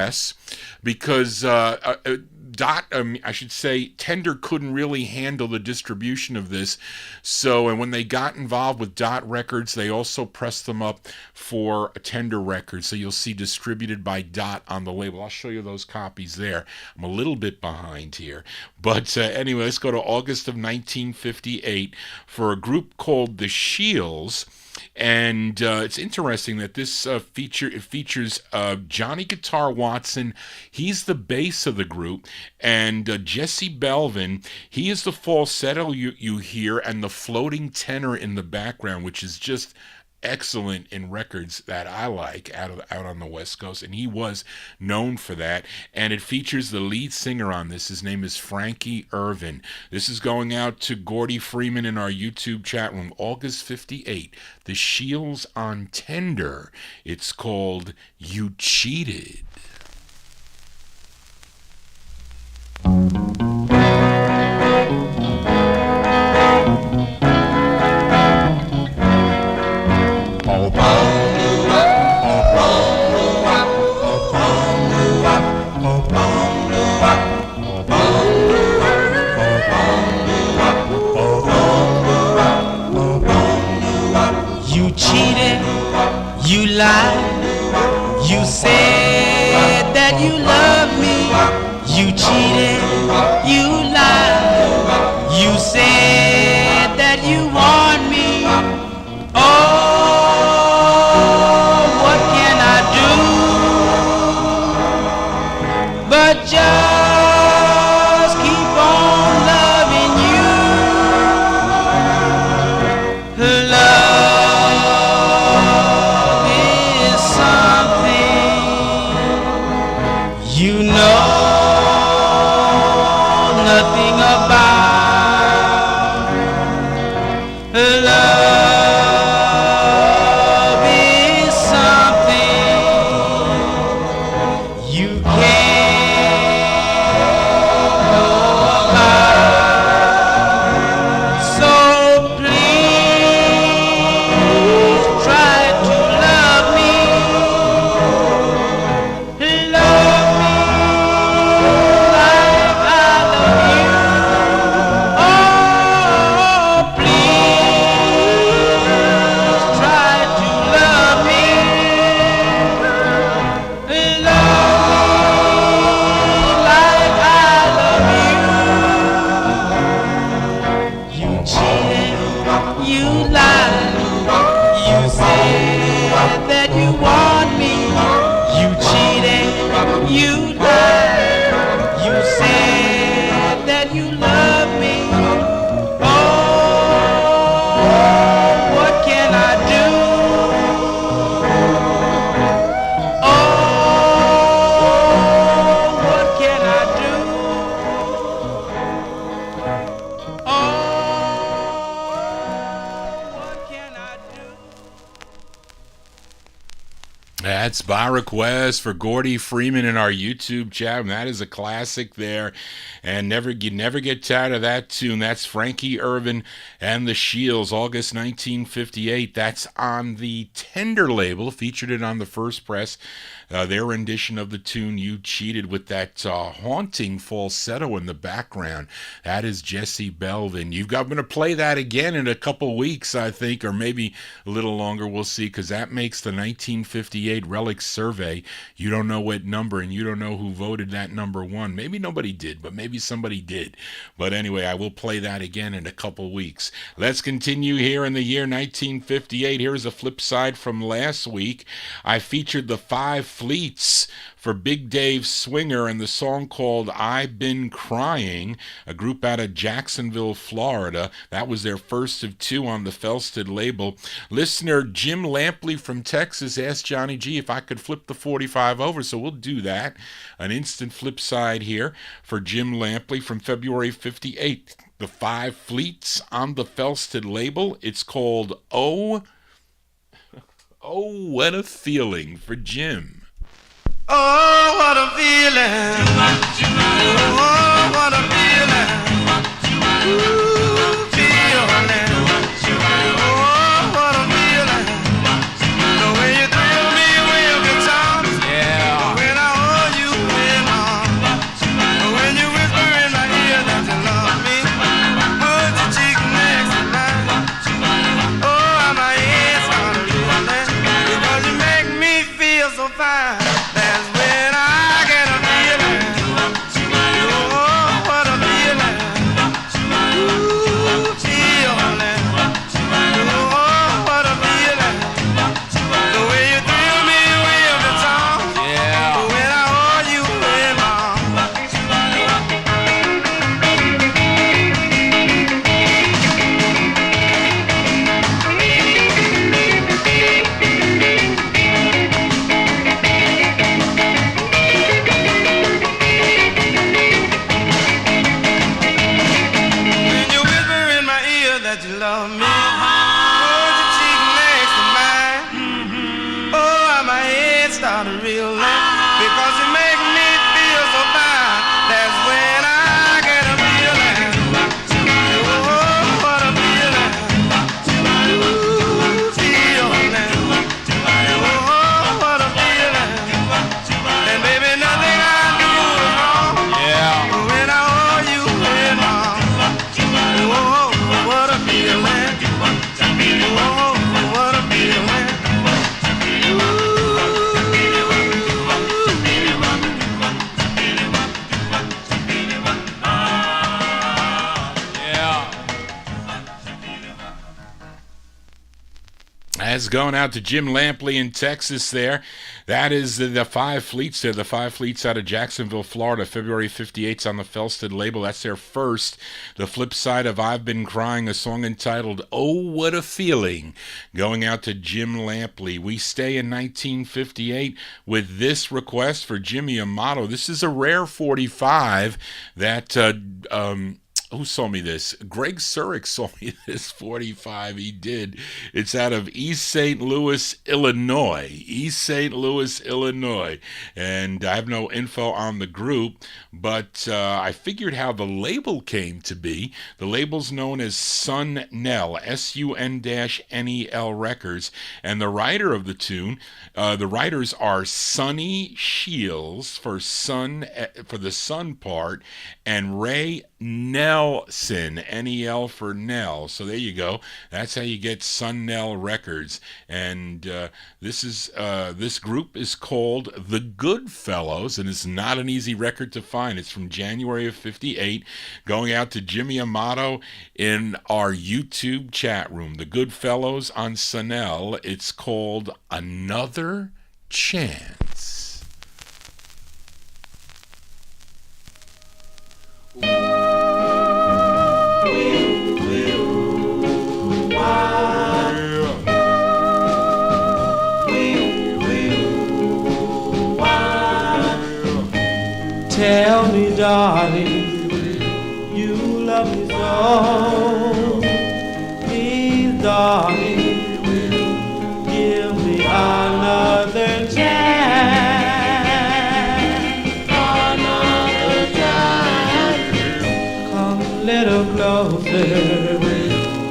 S1: because Dot, I should say, Tender couldn't really handle the distribution of this. And when they got involved with Dot Records, they also pressed them up for Tender Records. So you'll see distributed by Dot on the label. I'll show you those copies there. I'm a little bit behind here. But anyway, let's go to August of 1958 for a group called The Shields. And it's interesting that this features Johnny Guitar Watson. He's the bass of the group, and Jesse Belvin. He is the falsetto you hear, and the floating tenor in the background, which is just excellent in records that I like out on the West Coast, and he was known for that. And it features the lead singer on this. His name is Frankie Irvin. This is going out to Gordy Freeman in our YouTube chat room. August 58, The Shields on Tender. It's called You Cheated.
S9: You cheated, you lied, you said that you loved me. You cheated, you lied, you said that you want me. Oh, what can I do but just keep on loving you? Love is something you know nothing about. Love is something you can't know about. So please try to love me. Love me like I love you. Oh, please try to love me. Love me like I love you. You cheated, you lied, you said that you want me. You cheated, you lied, you said that you love me. Oh, what can I do? Oh, what can I do? Oh, what can I do?
S1: That's by request for Gordy Freeman in our YouTube chat. And that is a classic there, and you never get tired of that tune. That's Frankie Irvin and the Shields, August 1958. That's on the Tender label, featured it on the first press. Their rendition of the tune "You Cheated" with that haunting falsetto in the background. That is Jesse Belvin. I'm going to play that again in a couple weeks, I think, or maybe a little longer. We'll see, because that makes the 1958 Relic Survey. You don't know what number, and you don't know who voted that number one. Maybe nobody did, but maybe somebody did. But anyway, I will play that again in a couple weeks. Let's continue here in the year 1958. Here's a flip side from last week. I featured the Five Fleets for Big Dave Swinger and the song called I've Been Crying, a group out of Jacksonville, Florida. That was their first of two on the Felsted label. Listener Jim Lampley from Texas asked Johnny G if I could flip the 45 over, so we'll do that. An instant flip side here for Jim Lampley from February 58. The Five Fleets on the Felsted label. It's called Oh, What a Feeling for Jim.
S5: Oh, what a feeling. Oh, what a feeling. Ooh, feeling. Oh, what a feeling. The way you thrill me with your charms. Yeah. When I hold you in arms. When you whisper in my ear that you love me. Put your cheek next to mine. Oh, my head started reeling. Because you make me feel so fine.
S1: Going out to Jim Lampley in Texas there. That is the Five Fleets there. The Five Fleets out of Jacksonville, Florida. February 58's on the Felsted label. That's their first. The flip side of I've Been Crying, a song entitled Oh, What a Feeling. Going out to Jim Lampley. We stay in 1958 with this request for Jimmy Amato. This is a rare 45 that who sold me this? Greg Surik sold me this 45. He did. It's out of East St. Louis, Illinois. East St. Louis, Illinois. And I have no info on the group, but I figured how the label came to be. The label's known as Sun-Nel, S-U-N-N-E-L Records. And the writer of the tune, the writers are Sonny Shields for the Sun part, and Ray Nelson, N-E-L for Nell. So there you go. That's how you get Sun-Nel Records. And this group is called The Goodfellows, and it's not an easy record to find. It's from January of 58. Going out to Jimmy Amato in our YouTube chat room. The Goodfellows on Sun-Nel. It's called Another Chance.
S6: Tell me, darling, you love me so. Please, darling, give me another chance. Another chance. Come a little closer,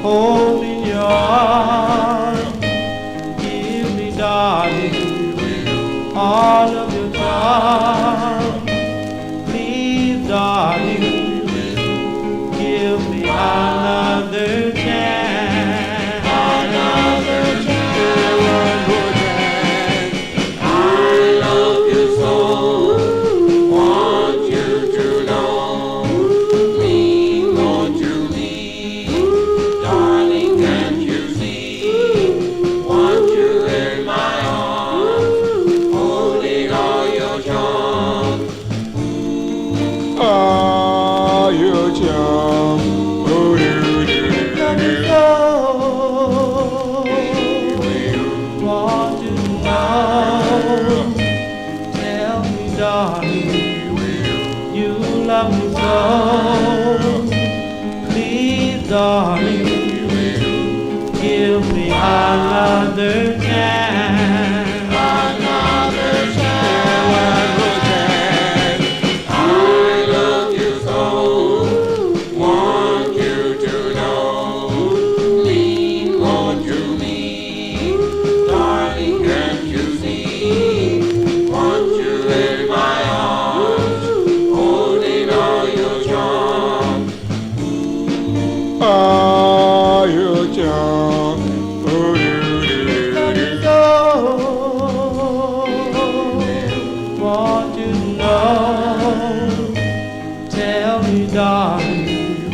S6: hold me in your arms. Give me, darling, all of your charms. Darling, give me another chance. Another chance. One more chance. I love you so. Want you to know. Me, won't you leave? Darling, can't you see? darling, give me another chance. Another chance.
S3: I love you so, want you to know. Lean on to me, darling, can't you see? Want you in my arms, holding all your charm.
S6: All your charm. Oh, want you to know. Tell me, darling,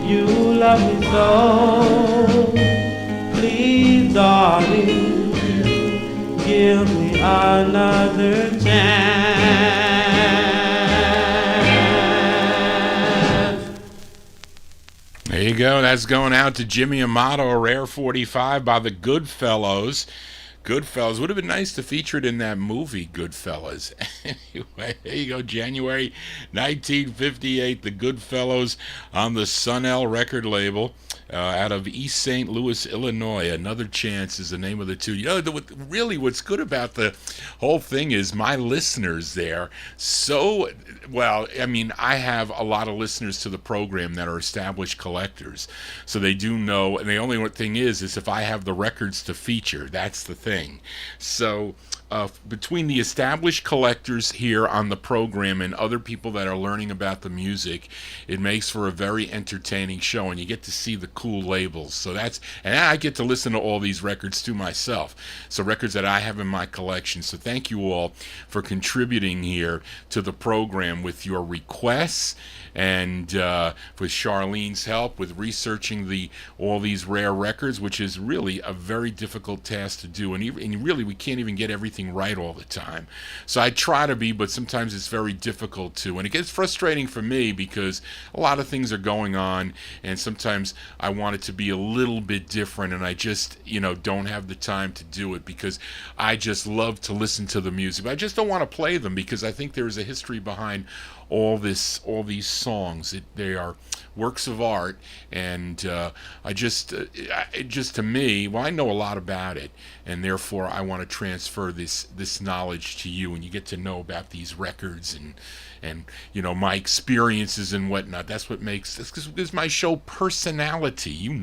S6: you love me so. Please, darling, give me another chance.
S1: There you go. That's going out to Jimmy Amato, a rare 45 by the Goodfellows. Goodfellas would have been nice to feature it in that movie, Goodfellas. Anyway, there you go. January 1958, the Goodfellows on the Sun L record label. Out of East St. Louis, Illinois. Another Chance is the name of the tune. You know, really what's good about the whole thing is my listeners there. So, well, I mean, I have a lot of listeners to the program that are established collectors. So they do know, and the only thing is if I have the records to feature, that's the thing. So, between the established collectors here on the program and other people that are learning about the music, it makes for a very entertaining show, and you get to see the cool labels. So and I get to listen to all these records to myself. So records that I have in my collection. So thank you all for contributing here to the program with your requests and with Charlene's help with researching all these rare records, which is really a very difficult task to do, and really we can't even get everything right all the time. So I try to be, but sometimes it's very difficult to, and it gets frustrating for me because a lot of things are going on, and sometimes I want it to be a little bit different, and I just don't have the time to do it because I just love to listen to the music. But I just don't want to play them because I think there is a history behind all these songs. They are works of art, and to me, well, I know a lot about it, and therefore I want to transfer this knowledge to you, and you get to know about these records and my experiences and whatnot. That's what makes this is my show personality,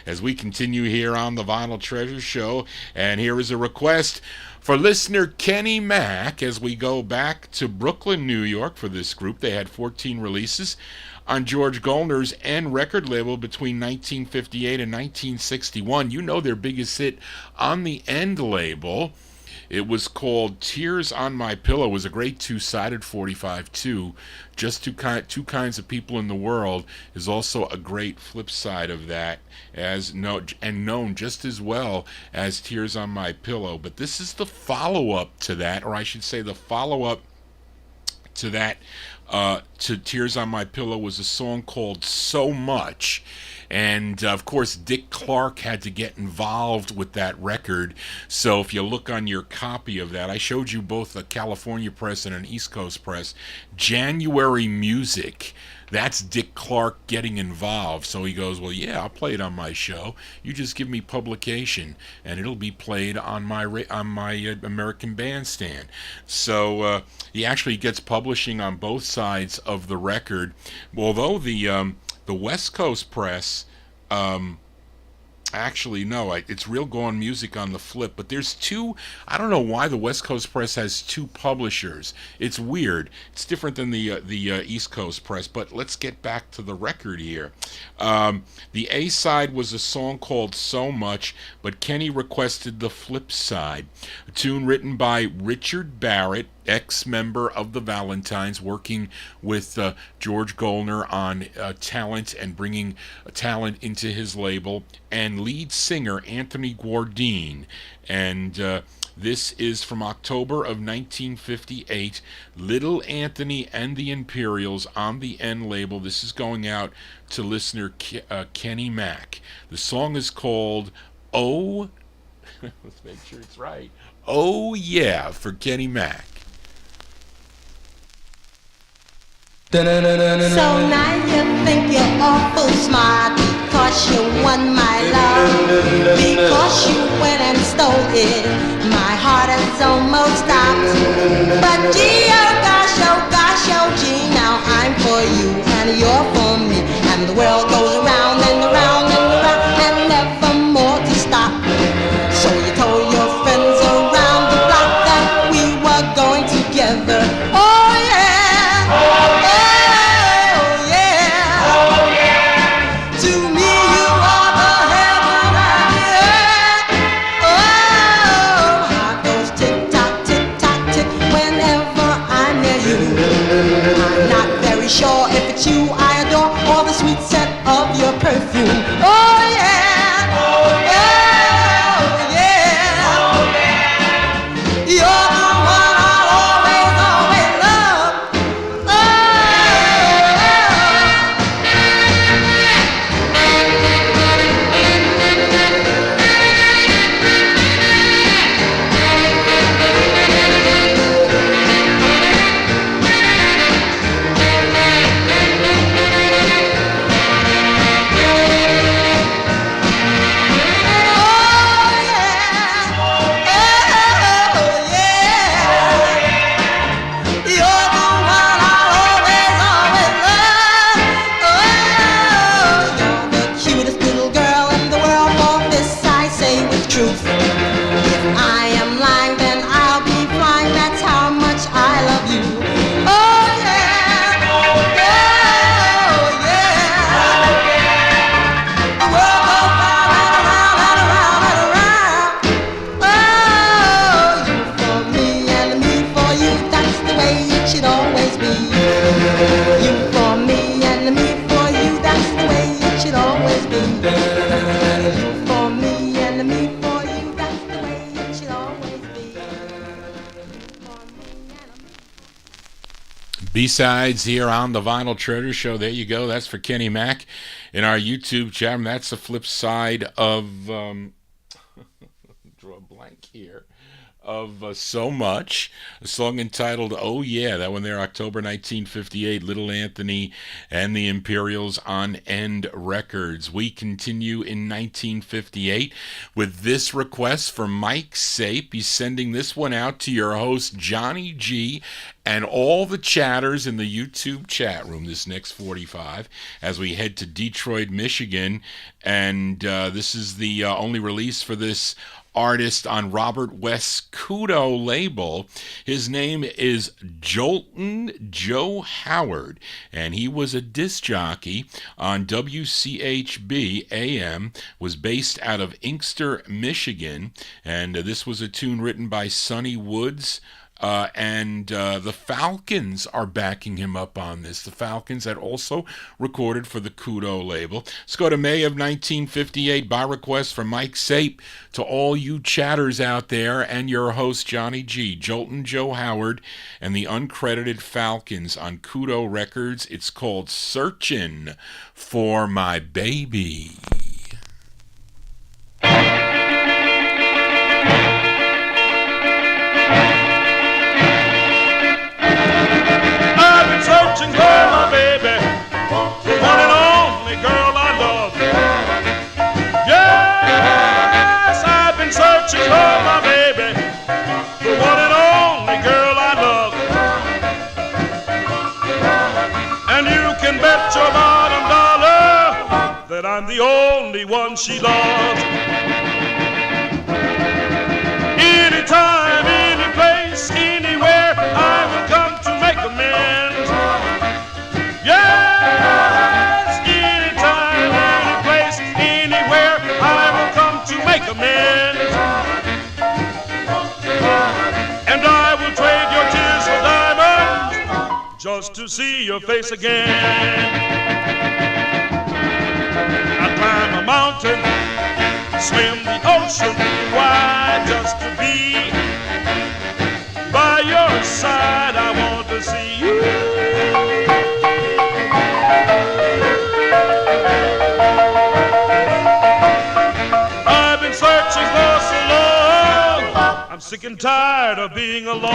S1: as we continue here on the Vinyl Treasure Show. And here is a request for listener Kenny Mack as we go back to Brooklyn, New York for this group. They had 14 releases on George Gollner's N record label between 1958 and 1961. Their biggest hit on the End label. It was called Tears on My Pillow. It was a great two-sided 45 too. Just two kinds of people in the world is also a great flip side of that, known just as well as Tears on My Pillow. But this is the follow-up to that, or I should say the follow-up to that, to Tears on My Pillow was a song called So Much. And, of course, Dick Clark had to get involved with that record. So if you look on your copy of that, I showed you both a California press and an East Coast press. January Music, that's Dick Clark getting involved. So he goes, well, yeah, I'll play it on my show. You just give me publication, and it'll be played on my American Bandstand. So he actually gets publishing on both sides of the record. Although the West Coast press, actually, no, it's Real Gone Music on the flip, but there's two. I don't know why the West Coast press has two publishers. It's weird. It's different than the East Coast press, but let's get back to the record here. The A side was a song called So Much, but Kenny requested the flip side, a tune written by Richard Barrett, ex-member of the Valentines, working with George Gollner on talent and bringing talent into his label, and lead singer Anthony Guardine. And this is from October of 1958, Little Anthony and the Imperials on the N label. This is going out to listener Kenny Mack. The song is called Oh, let's make sure it's right, Oh Yeah, for Kenny Mack.
S10: So now you think you're awful smart. because you won my love, because you went and stole it. My heart has almost stopped. But gee, oh gee, now I'm for you and you're for me. And the world goes around and around and around and never more to stop. So you told your friends around the block that we were going together. Oh yeah, oh yeah, oh yeah. To me you are the heaven and the earth. Oh, heart goes tick tock, tick whenever I'm near you. I'm not very sure if it's you I adore or the sweet scent of your perfume. Oh yeah, oh yeah, oh yeah, oh yeah. You're the one I'll always, always love.
S1: B-sides here on the Vinyl Treasure Show. There you go. That's for Kenny Mack in our YouTube chat. And that's the flip side of draw a blank here of So Much, a song entitled Oh Yeah, that one there, October 1958, Little Anthony and the Imperials on End Records. We continue in 1958 with this request from Mike Sape. He's sending this one out to your host Johnny G and all the chatters in the YouTube chat room this next 45 as we head to Detroit, Michigan. And this is the only release for this artist on Robert West's Kudo label. His name is Jolton Joe Howard, and he was a disc jockey on WCHB AM, was based out of Inkster, Michigan, and this was a tune written by Sonny Woods. And the Falcons are backing him up on this. The Falcons had also recorded for the Kudo label. Let's go to May of 1958 by request from Mike Sape to all you chatters out there and your host Johnny G. Jolton Joe Howard and the uncredited Falcons on Kudo Records. It's called Searchin' for My Baby.
S11: Searching for my baby, the one and only girl I love. Yes, I've been searching for my baby, the one and only girl I love. And you can bet your bottom dollar that I'm the only one she loves. Anytime, any place, anywhere, I will come to make amends. Yes, anytime, any place, anywhere, I will come to make amends. And I will trade your tears for diamonds just to see your face again. I climb a mountain, swim the ocean wide just to be by your side. I want to see you. I'm sick and tired of being alone.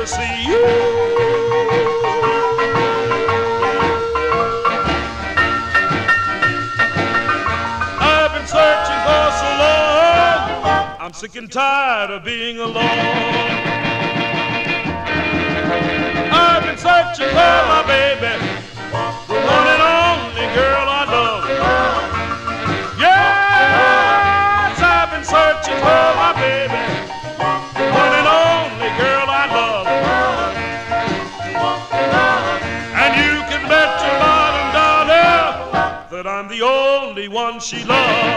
S11: see you. I've been searching for so long, I'm sick and tired of being alone. I've been searching for my baby, the one and only girl I love. Yes, I've been searching for my baby, the one and only girl I love. And you can bet your bottom dollar that I'm the only one she loves.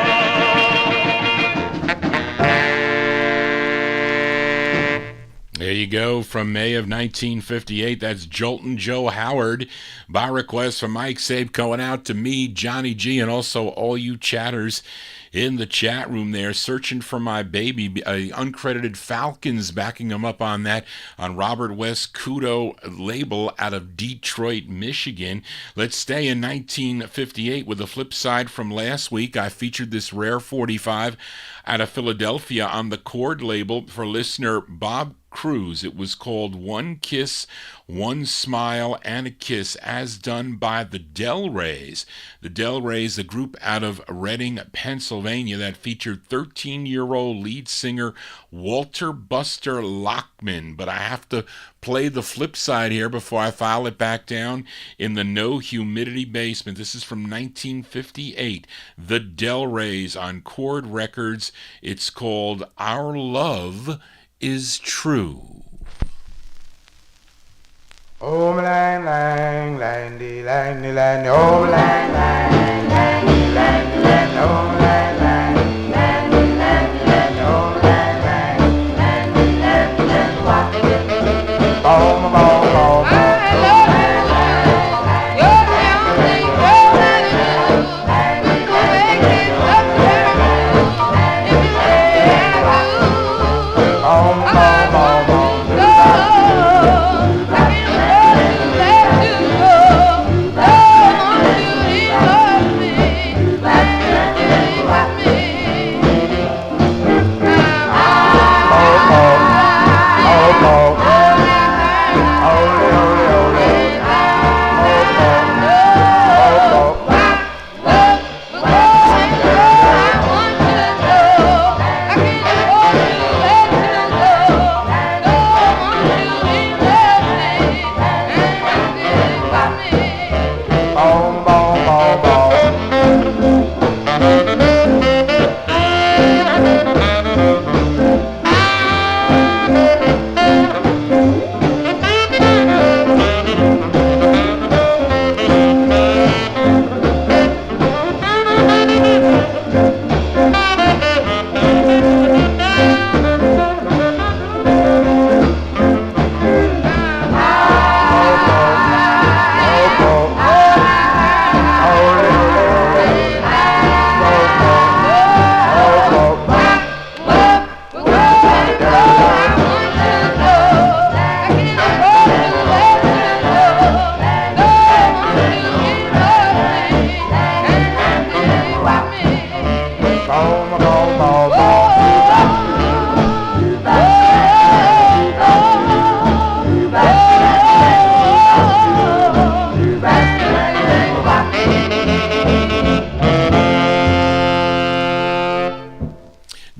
S1: There you go, from May of 1958. That's Joltin' Joe Howard, by request from Mike Sabe, going out to me, Johnny G, and also all you chatters in the chat room there, searching for my baby. Uncredited Falcons backing them up on that, on Robert West Kudo label out of Detroit, Michigan. Let's stay in 1958 with the flip side from last week. I featured this rare 45 out of Philadelphia on the Chord label for listener Bob Cruz. It was called One Kiss, One Smile, and a Kiss, as done by the Del Rays. The Del Rays, a group out of Reading, Pennsylvania, that featured 13-year-old lead singer Walter Buster Lockman. But I have to play the flip side here before I file it back down in the No Humidity basement. This is from 1958. The Del Rays on Chord Records. It's called Our Love Is True.
S2: Oh, lang, lang, lang, dee, lang, dee, lang, oh, lang, lang, lang, dee, lang, dee, lang, oh, lang, lang, lang, dee, lang, dee, lang, oh, lang, lang, lang, dee, lang, dee, lang, wah. Boom, boom, boom, boom.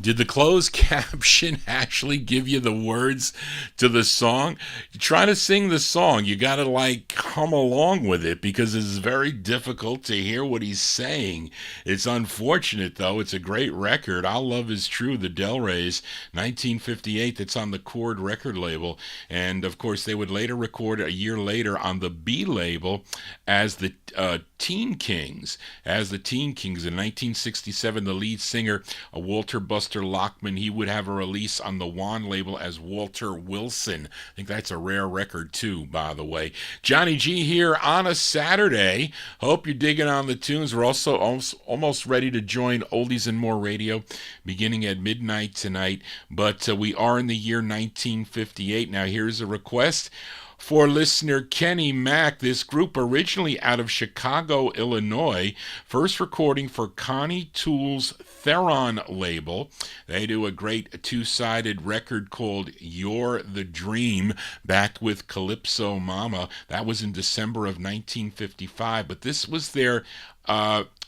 S1: Did the closed caption actually give you the words to the song? You try to sing the song, you gotta like hum along with it because it's very difficult to hear what he's saying. It's unfortunate though. It's a great record. Our Love Is True, the Del Rays, 1958. That's on the Chord record label, and of course they would later record a year later on the B label as the Teen Kings. As the Teen Kings in 1967, the lead singer Walter Buster Lockman, he would have a release on the Juan label as Walter Wilson. I think that's a rare record too, by the way. Johnny G here on a Saturday. Hope you're digging on the tunes. We're also almost ready to join Oldies and More Radio beginning at midnight tonight, but we are in the year 1958. Now here's a request for listener Kenny Mack. This group, originally out of Chicago, Illinois, first recording for Connie Toole's Theron label. They do a great two-sided record called You're the Dream, backed with Calypso Mama. That was in December of 1955, but this was their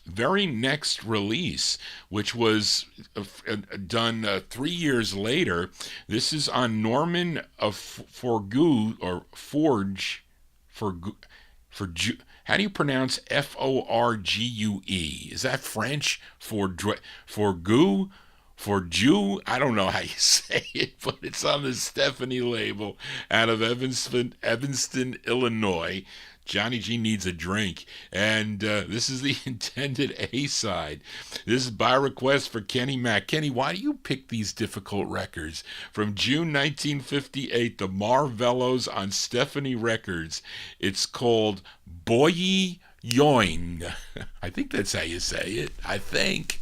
S1: very next release, which was done 3 years later. This is on Norman of Forgue, or Forge, Forgue. How do you pronounce Forgue? Is that French? Forgue? Forgue? I don't know how you say it, but it's on the Stephanie label out of Evanston, Illinois. Johnny G needs a drink, and this is the intended A-side. This is by request for Kenny Mack. Kenny, why do you pick these difficult records? From June 1958, the Marvellos on Stephanie Records. It's called Boyie Yoing. I think that's how you say it. I think.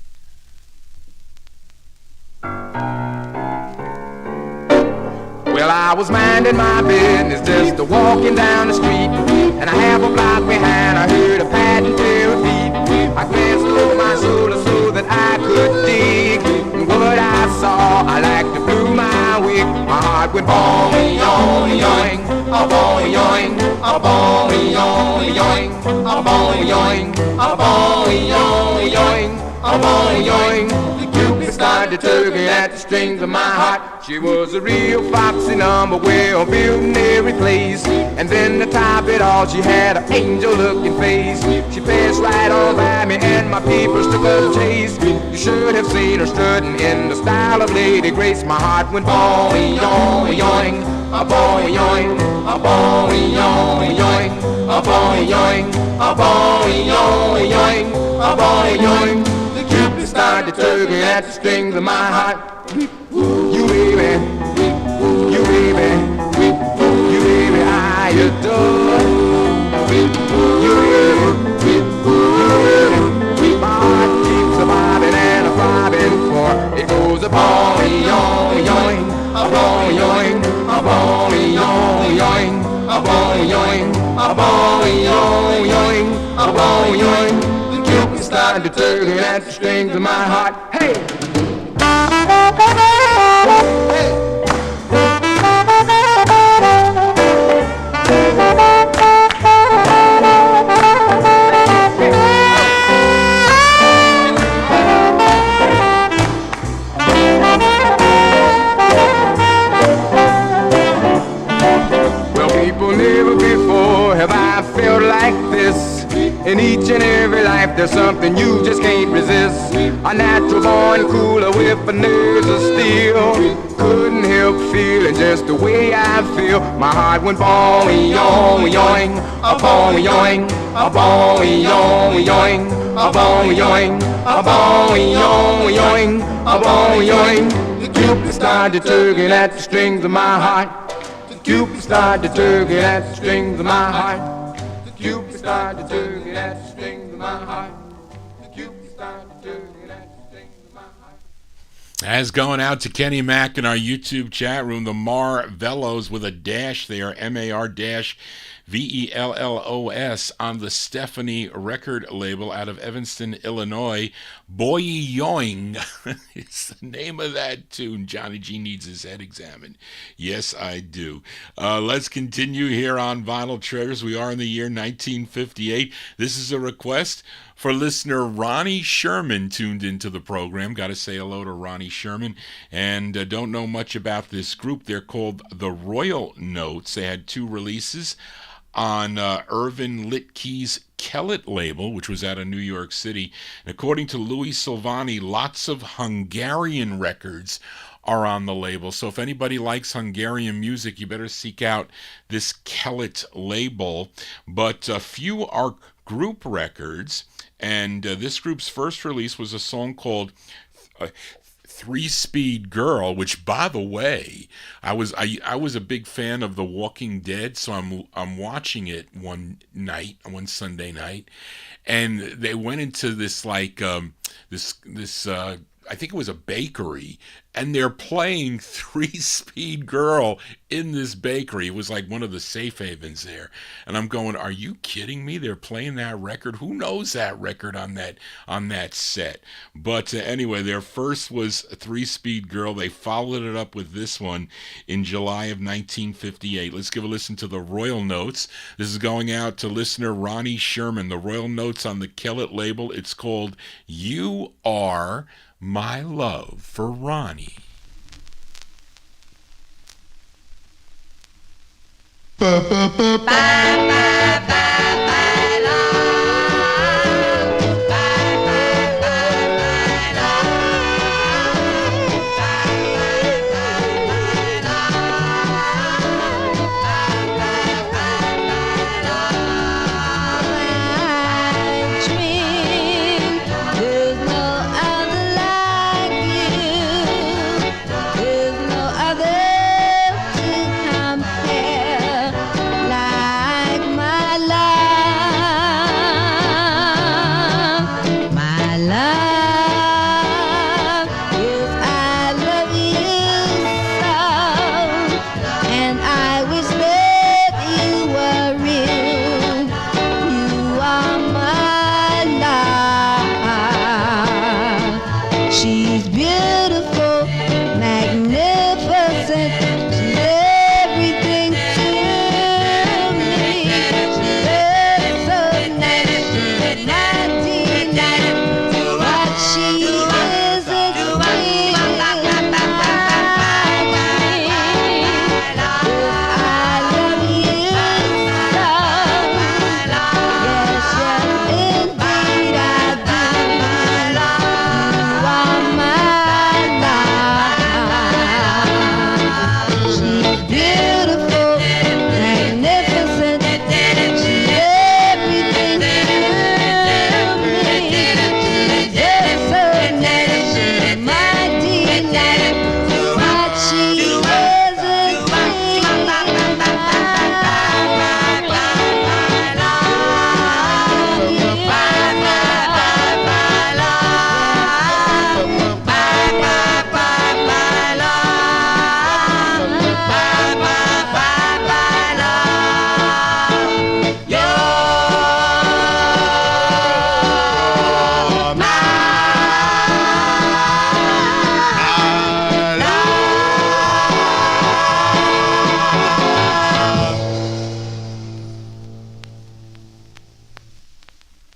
S2: Well, I was minding my business, just walking down the street, and a half a block behind I heard a patent pair of feet. I glanced over my shoulder so that I could dig, and what I saw, I like to blew my wig. My heart went boing, yoing, yoing, a boing, yoing, a boing, yoing, yoing, a boing, yoing, a boing, yoing, yoing, a boing, yoing. Cupid started tugging at the strings of my heart. She was a real foxy number, well built in every place. And then to top it all, she had an angel-looking face. She passed right on by me, and my peepers took a chase. You should have seen her strutting in the style of Lady Grace. My heart went boing, yoing, yoing, a boing, yoing, a boing, yoing, yoing, a boing, yoing, a boing, yoing, yoing, a boing, yoing. Cupid started tugging at the strings of my heart. You baby, you baby, you baby, I adore. You baby, my heart keeps a bobbing and a throbbing for. It goes a boing, yoing, yoing, a boing, yoing, a boing, yoing, yoing, a boing, yoing, a boing, yoing, yoing, a boing, yoing. Cupid started tugging at the strings of my heart. Hey! Hey! Well, people, never before have I felt like this. In each and every life there's something you just can't resist. A natural born cooler with a nerves of steel. Couldn't help feeling just the way I feel. My heart went boing, yoing, yoing, a boing, yoing, a boing, yoing, yoing, a boing, yoing, a boing, yoing, yoing, a boing, yoing. The Cupid started tugging at the strings of my heart. The Cupid started tugging at the strings of my heart. Cupid started tugging at the strings of my heart. The Cupid started tugging at the strings of my heart.
S1: As going out to Kenny Mack in our YouTube chat room, the Marvellos with a dash there, MAR-VELLOS, on the Stephanie record label out of Evanston, Illinois. Boyie Yoing is the name of that tune. Johnny G needs his head examined. Yes, I do. Let's continue here on Vinyl Treasures. We are in the year 1958. This is a request for listener Ronnie Sherman, tuned into the program. Got to say hello to Ronnie Sherman. And don't know much about this group. They're called the Royal Notes. They had two releases on Irvin Litkey's Kellett label, which was out of New York City. And according to Louis Silvani, lots of Hungarian records are on the label. So if anybody likes Hungarian music, you better seek out this Kellett label. But few are group records. And this group's first release was a song called Three-Speed Girl, which, by the way, I was a big fan of The Walking Dead, so I'm watching it one Sunday night, and they went into this like this I think it was a bakery, and they're playing Three Speed Girl in this bakery. It was like one of the safe havens there. And I'm going, are you kidding me? They're playing that record? Who knows that record on that set? But anyway, their first was Three Speed Girl. They followed it up with this one in July of 1958. Let's give a listen to the Royal Notes. This is going out to listener Ronnie Sherman. The Royal Notes on the Kellett label. It's called You Are My Love for Ronnie.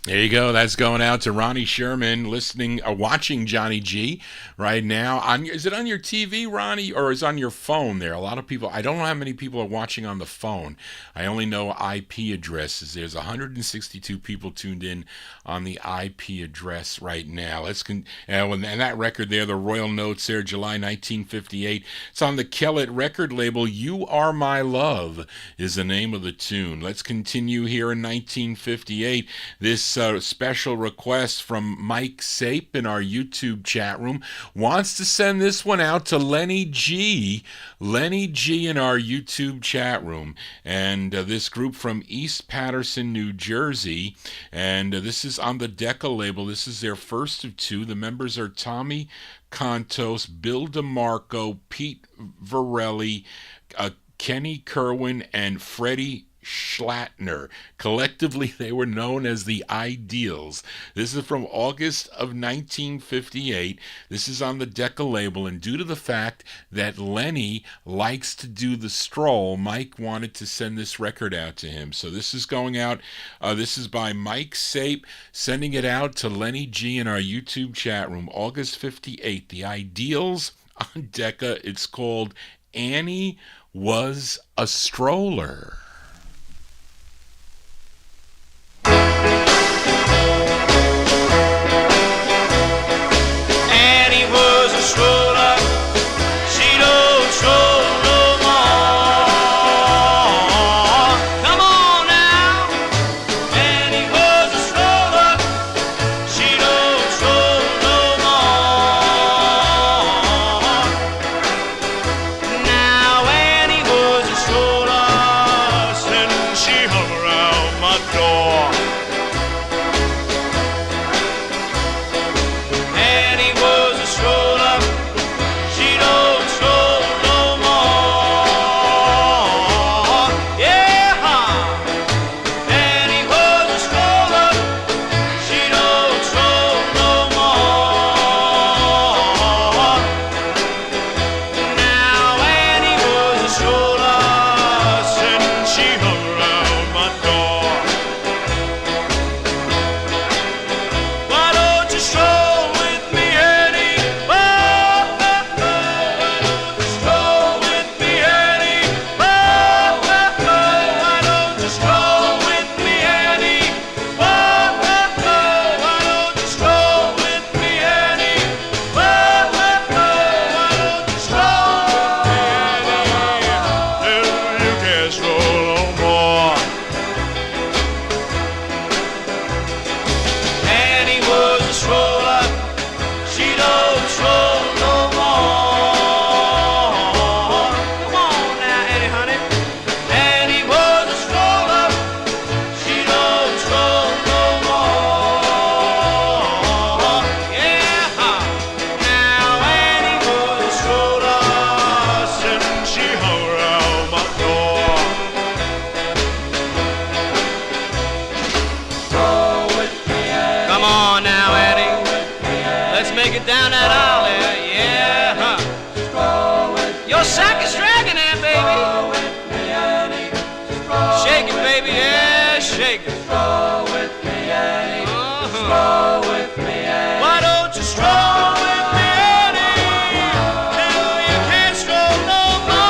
S1: There you go. That's going out to Ronnie Sherman, watching Johnny G right now. Is it on your TV, Ronnie, or is it on your phone there? A lot of people, I don't know how many people are watching on the phone. I only know IP addresses. There's 162 people tuned in on the IP address right now. And that record there, the Royal Notes there, July 1958. It's on the Kellett record label. You Are My Love is the name of the tune. Let's continue here in 1958. This special request from Mike Sape in our YouTube chat room wants to send this one out to Lenny G. Lenny G in our YouTube chat room. And this group from East Patterson, New Jersey. And this is on the Decca label. This is their first of two. The members are Tommy Contos, Bill DeMarco, Pete Varelli, Kenny Kerwin, and Freddie Schlattner. Collectively, they were known as the Ideals. This is from August of 1958. This is on the Decca label, and due to the fact that Lenny likes to do the stroll, Mike wanted to send this record out to him. So this is going out. This is by Mike Sape, sending it out to Lenny G in our YouTube chat room. August 58. The Ideals on Decca. It's called Annie Was a Stroller.
S9: Annie was a stroller, she don't stroll no more. Come on now. Annie was a stroller, she don't stroll no more. Now Annie was a stroller, Shake it down that aisle there, yeah. Huh. Your sack is dragging there, baby. Shake it, baby, yeah, shake it. Stroll with me, Annie. Stroll with me, Annie. Why don't you stroll with me, Annie? Till you can't stroll no more.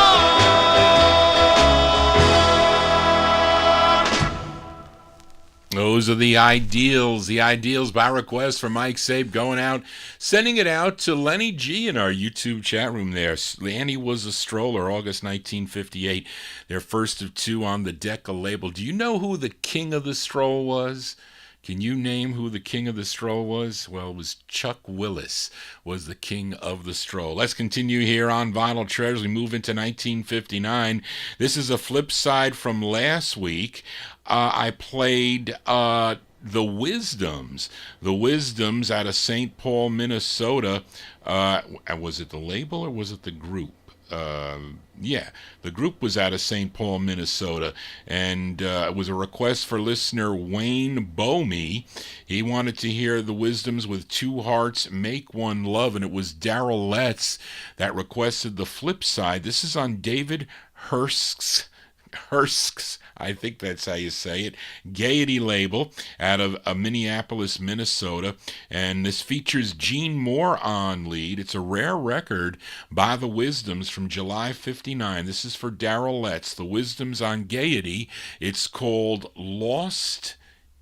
S1: Those are the Ideals by request from Mike Sabe, going out, sending it out to Lenny G in our YouTube chat room there. Annie Was a Stroller, August 1958, their first of two on the Decca label. Do you know who the king of the stroll was? Can you name who the king of the stroll was? Well, it was Chuck Willis was the king of the stroll. Let's continue here on Vinyl Treasures. We move into 1959. This is a flip side from last week. I played The Wisdoms. The Wisdoms out of St. Paul, Minnesota. Was it the label or was it the group? Yeah, the group was out of St. Paul, Minnesota, and it was a request for listener Wayne Bomey. He wanted to hear The Wisdoms with Two Hearts Make One Love, and it was Darrell Letts that requested the flip side. This is on David Hursk's, I think that's how you say it, Gaiety label out of Minneapolis, Minnesota. And this features Gene Moore on lead. It's a rare record by The Wisdoms from July 59. This is for Darrell Letts, The Wisdoms on Gaiety. It's called Lost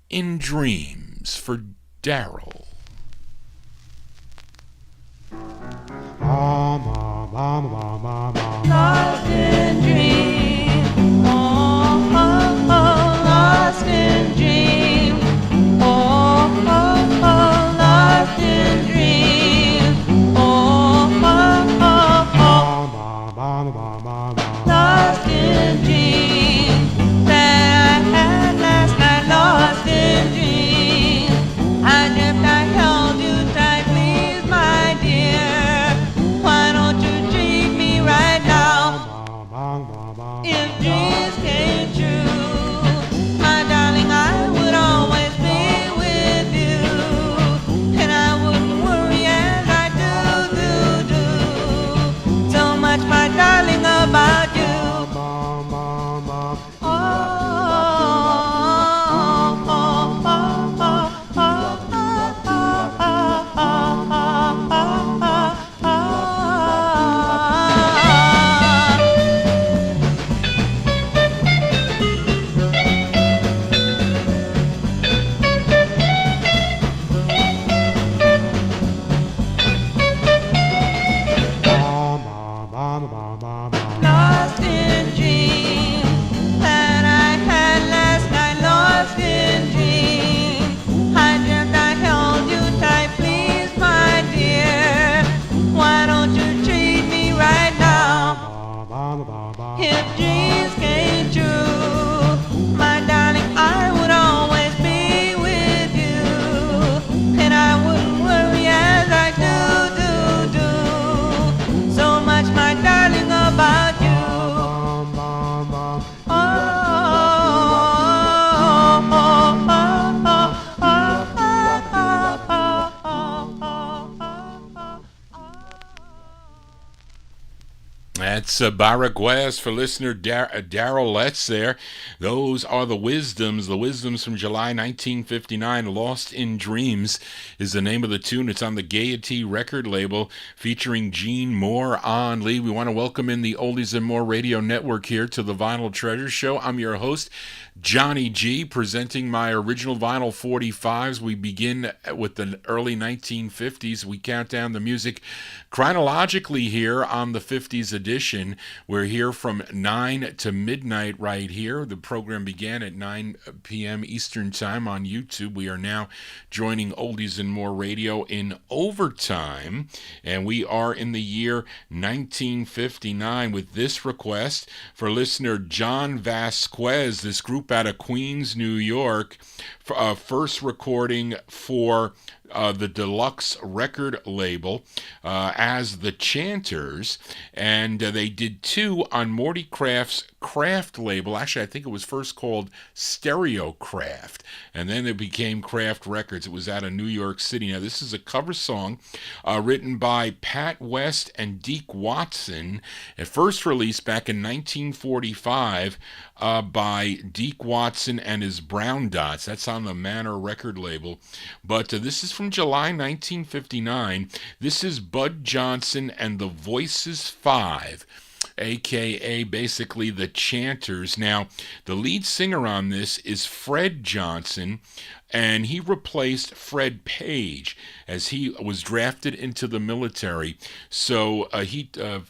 S1: in Dreams for Darrell.
S10: Lost in dreams, oh, oh, oh, lost in dreams, oh, oh, oh, lost in dreams, oh, oh, oh, oh, lost in dreams, that I had last night, lost in dreams, I dreamt I held you tight, please, my dear, why don't you treat me right now? If dreams came true, my darling, I would always be with you, and I wouldn't worry as I do. So much, my darling, about you. Oh, oh, oh, oh, oh, oh, oh, oh, oh, oh, oh, lost in dreams that I had last night, lost in dreams. I dreamt I held you tight, please, my dear. Why don't you treat me right now? If dreams came true, my darling, I would always be with you, and I wouldn't worry as I do. So much, my darling, about you. Oh, oh, oh, oh, oh,
S1: That's by request for listener Darrell Letts there. Those are The Wisdoms from July 1959. Lost in Dreams is the name of the tune. It's on the Gaiety record label featuring Gene Moore on lead. We want to welcome in the Oldies and More Radio Network here to the Vinyl Treasure Show. I'm your host, Johnny G, presenting my original vinyl 45s. We begin with the early 1950s. We count down the music chronologically here on the 50s edition. We're here from 9 to midnight right here. The program began at 9 p.m. Eastern Time on YouTube. We are now joining Oldies and More Radio in overtime, and we are in the year 1959 with this request for listener John Vasquez, this group out of Queens, New York, first recording for the Deluxe record label as the Chanters, and they did two on Morty Kraft's Kraft label. Actually, I think it was first called Stereo Kraft, and then it became Kraft Records. It was out of New York City. Now, this is a cover song written by Pat West and Deke Watson, at first released back in 1945 by Deke Watson and his Brown Dots. That's on the Manor record label. But this is from July 1959. This is Bud Johnson and the Voices 5, aka basically the Chanters. Now, the lead singer on this is Fred Johnson, and he replaced Fred Page as he was drafted into the military. So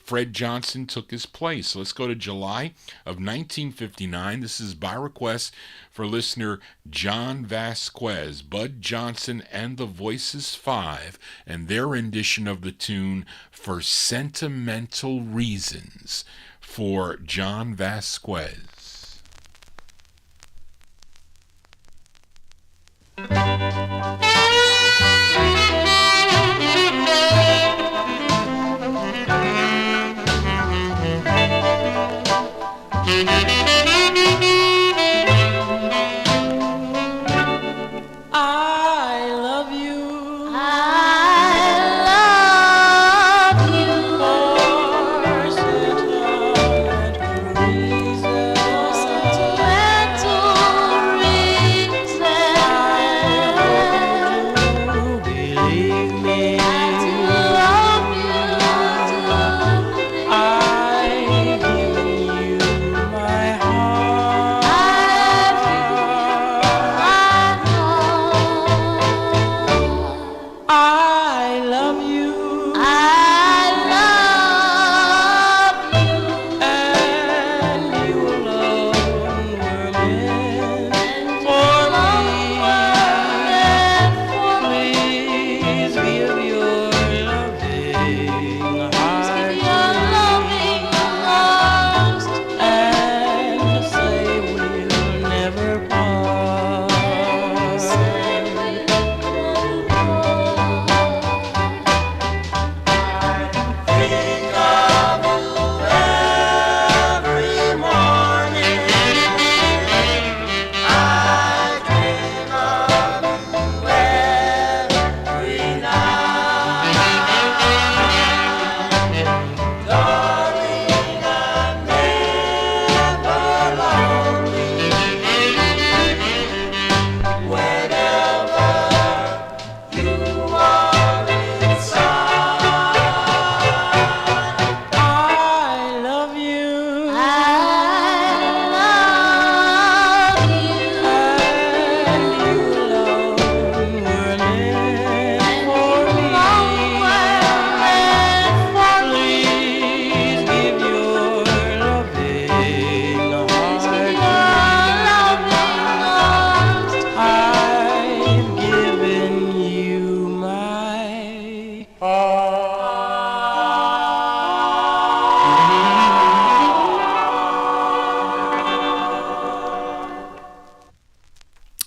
S1: Fred Johnson took his place. So let's go to July of 1959. This is by request for listener John Vasquez, Bud Johnson and the Voices 5, and their rendition of the tune For Sentimental Reasons for John Vasquez.
S6: I love you. For sentimental reasons. Believe me. I've given you my heart. I love you. And you alone were meant for me. Please give your loving heart and say we'll never part. I love you. And you alone were meant for me. Please give your loving heart. I've given you my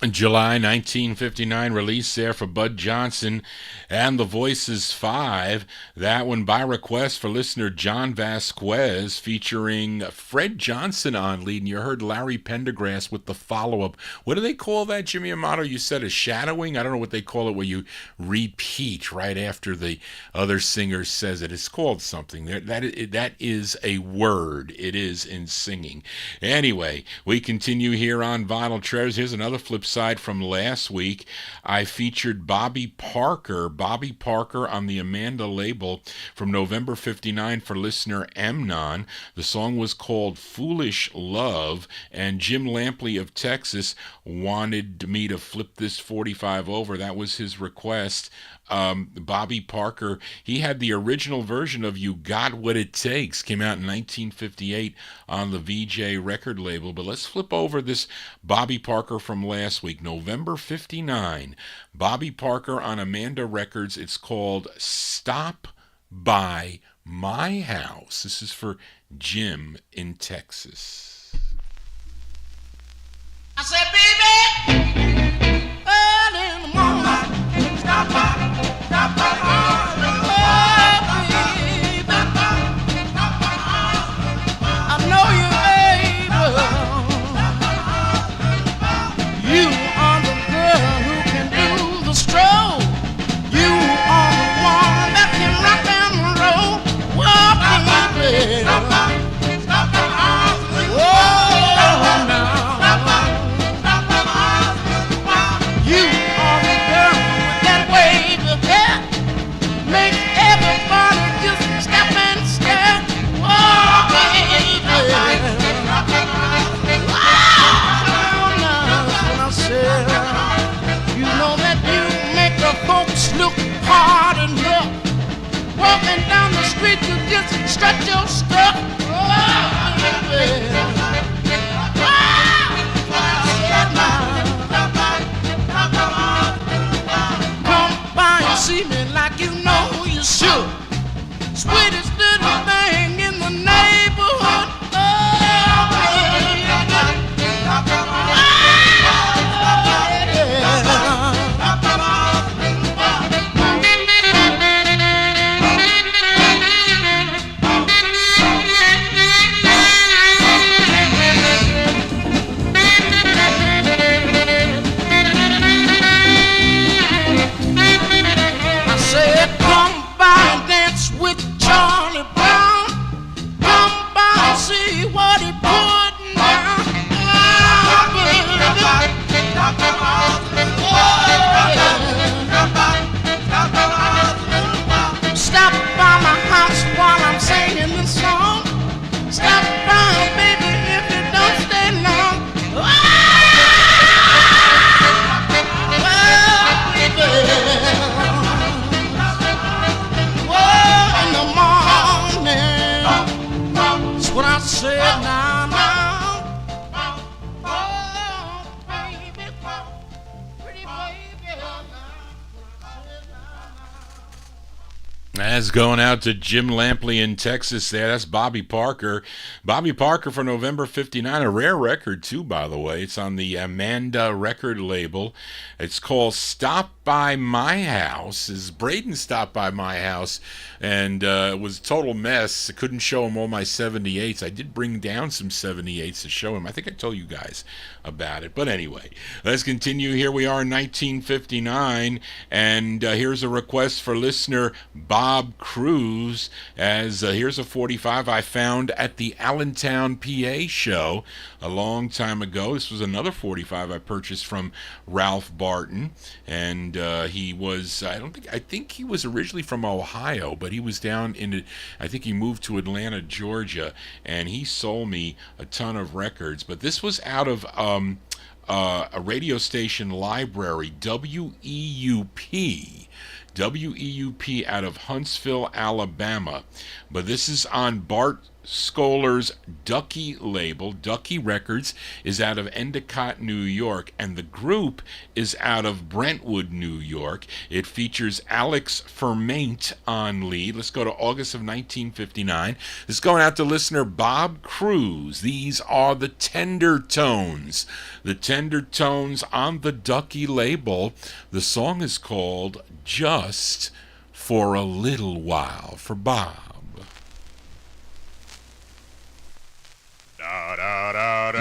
S1: July 1959 release there for Bud Johnson and the Voices 5. That one by request for listener John Vasquez, featuring Fred Johnson on lead. And you heard Larry Pendergrass with the follow-up. What do they call that, Jimmy Amato? You said a shadowing? I don't know what they call it, where you repeat right after the other singer says it. It's called something. That is a word. It is in singing. Anyway, we continue here on Vinyl Treasures. Here's another flip side from last week. I featured Bobby Parker on the Amanda label from November 59 for listener Amnon. The song was called Foolish Love, and Jim Lampley of Texas wanted me to flip this 45 over. That was his request. Bobby Parker, he had the original version of You Got What It Takes, came out in 1958 on the VJ record label. But let's flip over this Bobby Parker from last week, November 59. Bobby Parker on Amanda Records. It's called Stop By My House. This is for Jim in Texas.
S10: I said, baby, early in the morning, stop by my house. Oh, baby, I know you ain't
S1: That's going out to Jim Lampley in Texas there. That's Bobby Parker. Bobby Parker for November 59. A rare record, too, by the way. It's on the Amanda record label. It's called Stop By My House. As Braden stopped by my house, and it was a total mess. I couldn't show him all my 78s. I did bring down some 78s to show him. I think I told you guys about it. But anyway, let's continue. Here we are in 1959, and here's a request for listener Bob Cruz, as here's a 45 I found at the Allentown, PA show a long time ago. This was another 45 I purchased from Ralph Barton, and he was, I think he was originally from Ohio, but he was down in, I think he moved to Atlanta, Georgia, and he sold me a ton of records. But this was out of a radio station library, WEUP out of Huntsville, Alabama. But this is on Bart Scholar's Ducky label. Ducky Records is out of Endicott, New York, and the group is out of Brentwood, New York. It features Alex Fermaint on lead. Let's go to August of 1959. This is going out to listener Bob Cruz. These are the Tender Tones. The Tender Tones on the Ducky label. The song is called Just for a Little While, for Bob.
S2: Da da da da.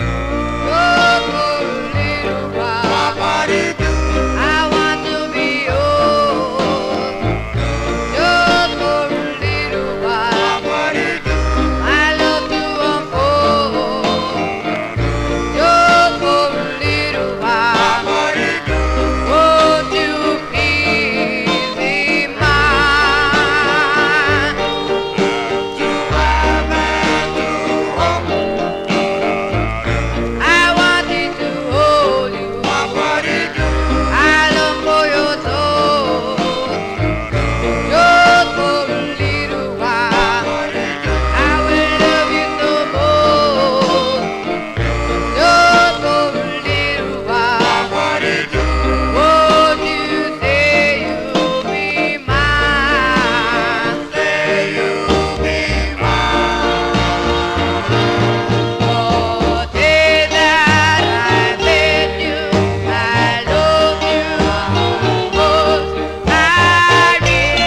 S3: Just for a little while. I want to be yours. Just for a little while. My love to unfold. Just for a little while. Won't you please be mine? To have and to hold. I wanted to hold you. I long for your soul. Just for a little while. I will love you no more. Just for a little while. Won't you say you'll be mine? Say you'll be mine. Oh, say that I let you, I love you most. I really,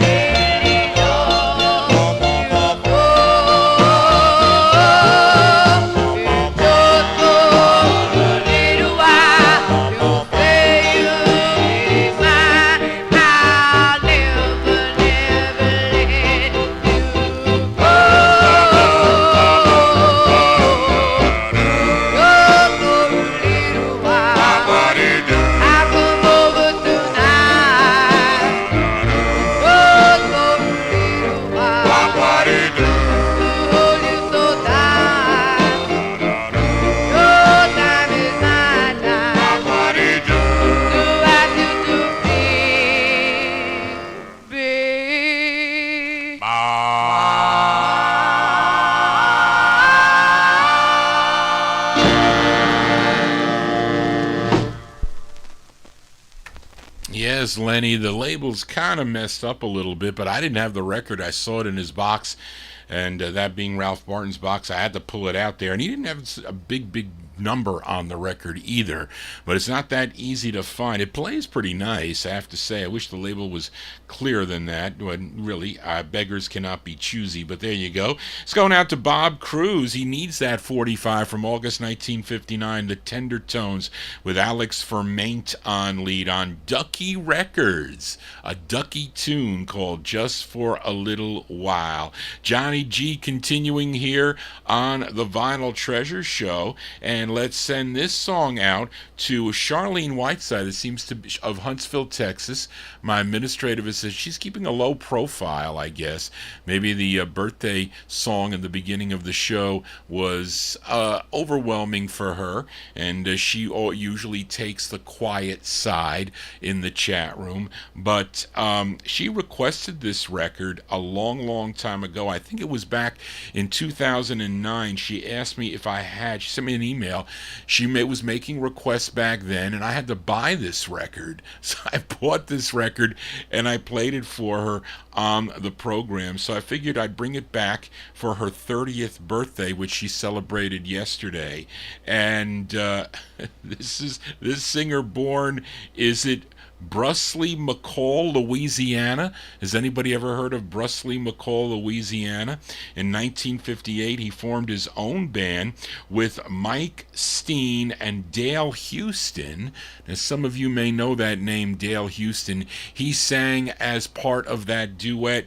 S3: really love you. Just for a little while, you say you'll be mine. I'll never, never let you go. Just for a little while, I'll come over tonight. Just for a little while, to hold you so tight. Your time is my time, to ask you to please be
S1: Yes, Lenny, the label's kind of messed up a little bit, but I didn't have the record. I saw it in his box, and that being Ralph Barton's box, I had to pull it out there. And he didn't have a big number on the record either, but it's not that easy to find. It plays pretty nice, I have to say. I wish the label was clearer than that. When really, beggars cannot be choosy, but there you go. It's going out to Bob Cruz. He needs that 45 from August 1959, The Tender Tones, with Alex Fermaint on lead on Ducky Records, a Ducky tune called Just for a Little While. Johnny G continuing here on the Vinyl Treasure Show, and let's send this song out to Charlene Whiteside, it seems to be of Huntsville, Texas. My administrative assistant, she's keeping a low profile, I guess. Maybe the birthday song in the beginning of the show was overwhelming for her, and she usually takes the quiet side in the chat room. But she requested this record a long time ago. I think it was back in 2009. She asked me if I had, she sent me an email email. She was making requests back then, and I had to buy this record. So I bought this record, and I played it for her on the program. So I figured I'd bring it back for her 30th birthday, which she celebrated yesterday. And this singer born, is it Brusley McCall, Louisiana? Has anybody ever heard of Brusley McCall, Louisiana? In 1958, he formed his own band with Mike Steen and Dale Houston. Now, some of you may know that name, Dale Houston. He sang as part of that duet,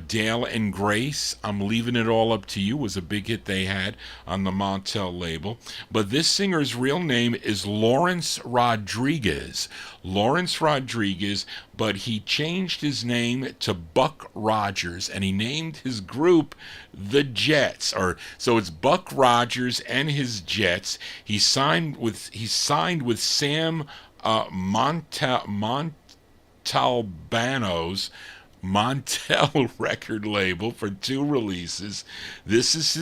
S1: Dale and Grace. I'm Leaving It All Up to You was a big hit they had on the Montel label. But this singer's real name is Lawrence Rodriguez. Lawrence Rodriguez, but he changed his name to Buck Rogers, and he named his group the Jets. So it's Buck Rogers and his Jets. He signed with Sam Montalbano's Montel record label for 2 releases. This is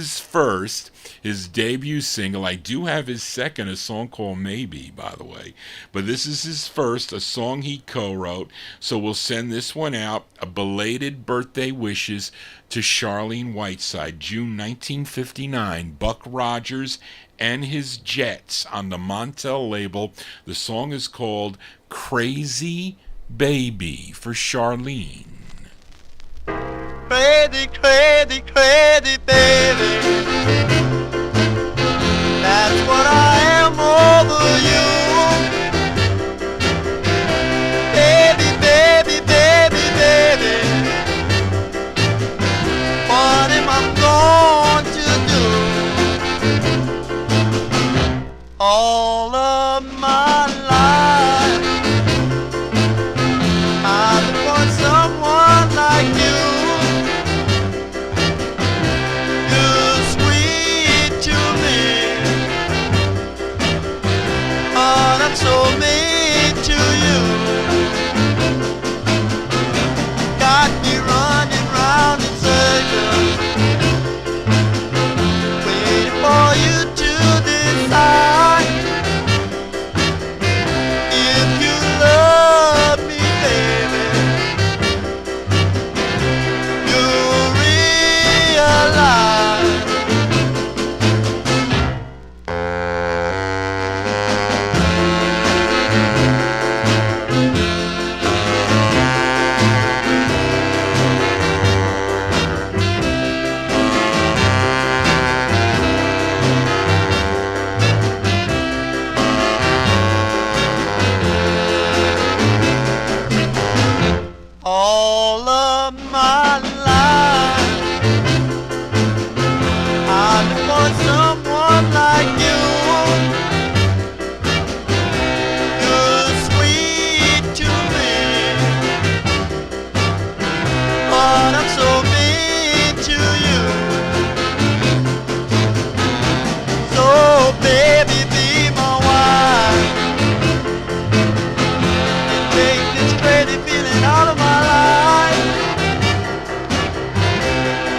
S1: his debut single. I do have his second, a song called Maybe, by the way. But this is his first, a song he co-wrote. So we'll send this one out, a belated birthday wishes to Charlene Whiteside, June 1959, Buck Rogers and his Jets on the Montel label. The song is called Crazy Baby for Charlene.
S5: Crazy, crazy, crazy baby. That's what I am over you. Baby, baby, baby, baby. What am I going to do? All of my life I've been wanting someone like you. So mean to you. Got me running round in circles, waiting for you to decide if you love me, baby. You'll realize all of my life I've been wanting someone like you. You're sweet to me, but I'm so mean to you. So baby, be my wife and take this crazy feeling out of my life.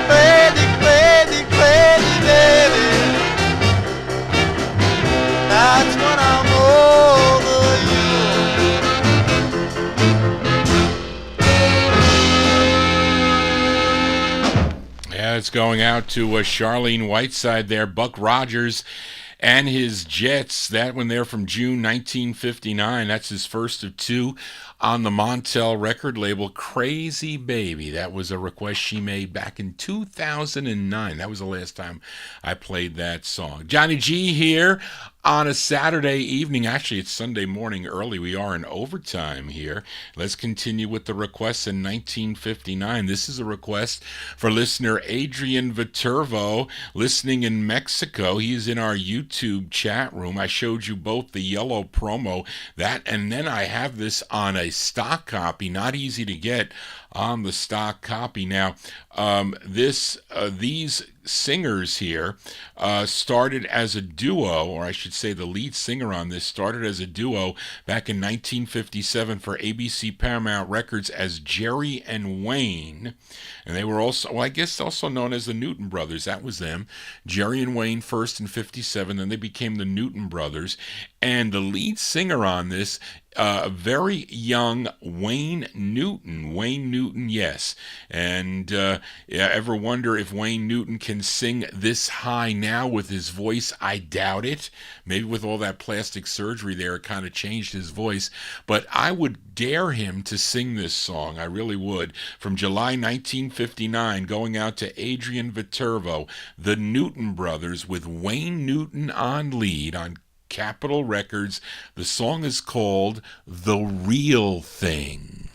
S5: Crazy, crazy, crazy baby. That's when I'm over you.
S1: Yeah, it's going out to Charlene Whiteside there, Buck Rogers and his Jets. That one there from June 1959. That's his first of 2 on the Montel record label. Crazy Baby. That was a request she made back in 2009. That was the last time I played that song. Johnny G here on a Saturday evening. Actually, it's Sunday morning early. We are in overtime here. Let's continue with the requests in 1959. This is a request for listener Adrian Viterbo, listening in Mexico. He's in our YouTube chat room. I showed you both the yellow promo, that, and then I have this on a stock copy. Not easy to get on the stock copy. Now, these singers here started as a duo, or I should say the lead singer on this started as a duo back in 1957 for ABC Paramount Records as Jerry and Wayne. And they were also, well, I guess also known as the Newton Brothers. That was them. Jerry and Wayne first in 57, then they became the Newton Brothers. And the lead singer on this, a very young Wayne Newton. Wayne Newton, yes. And ever wonder if Wayne Newton can sing this high now with his voice? I doubt it. Maybe with all that plastic surgery there, it kind of changed his voice. But I would dare him to sing this song. I really would. From July 1959, going out to Adrian Viterbo, the Newton Brothers with Wayne Newton on lead on Capitol Records. The song is called The Real Thing.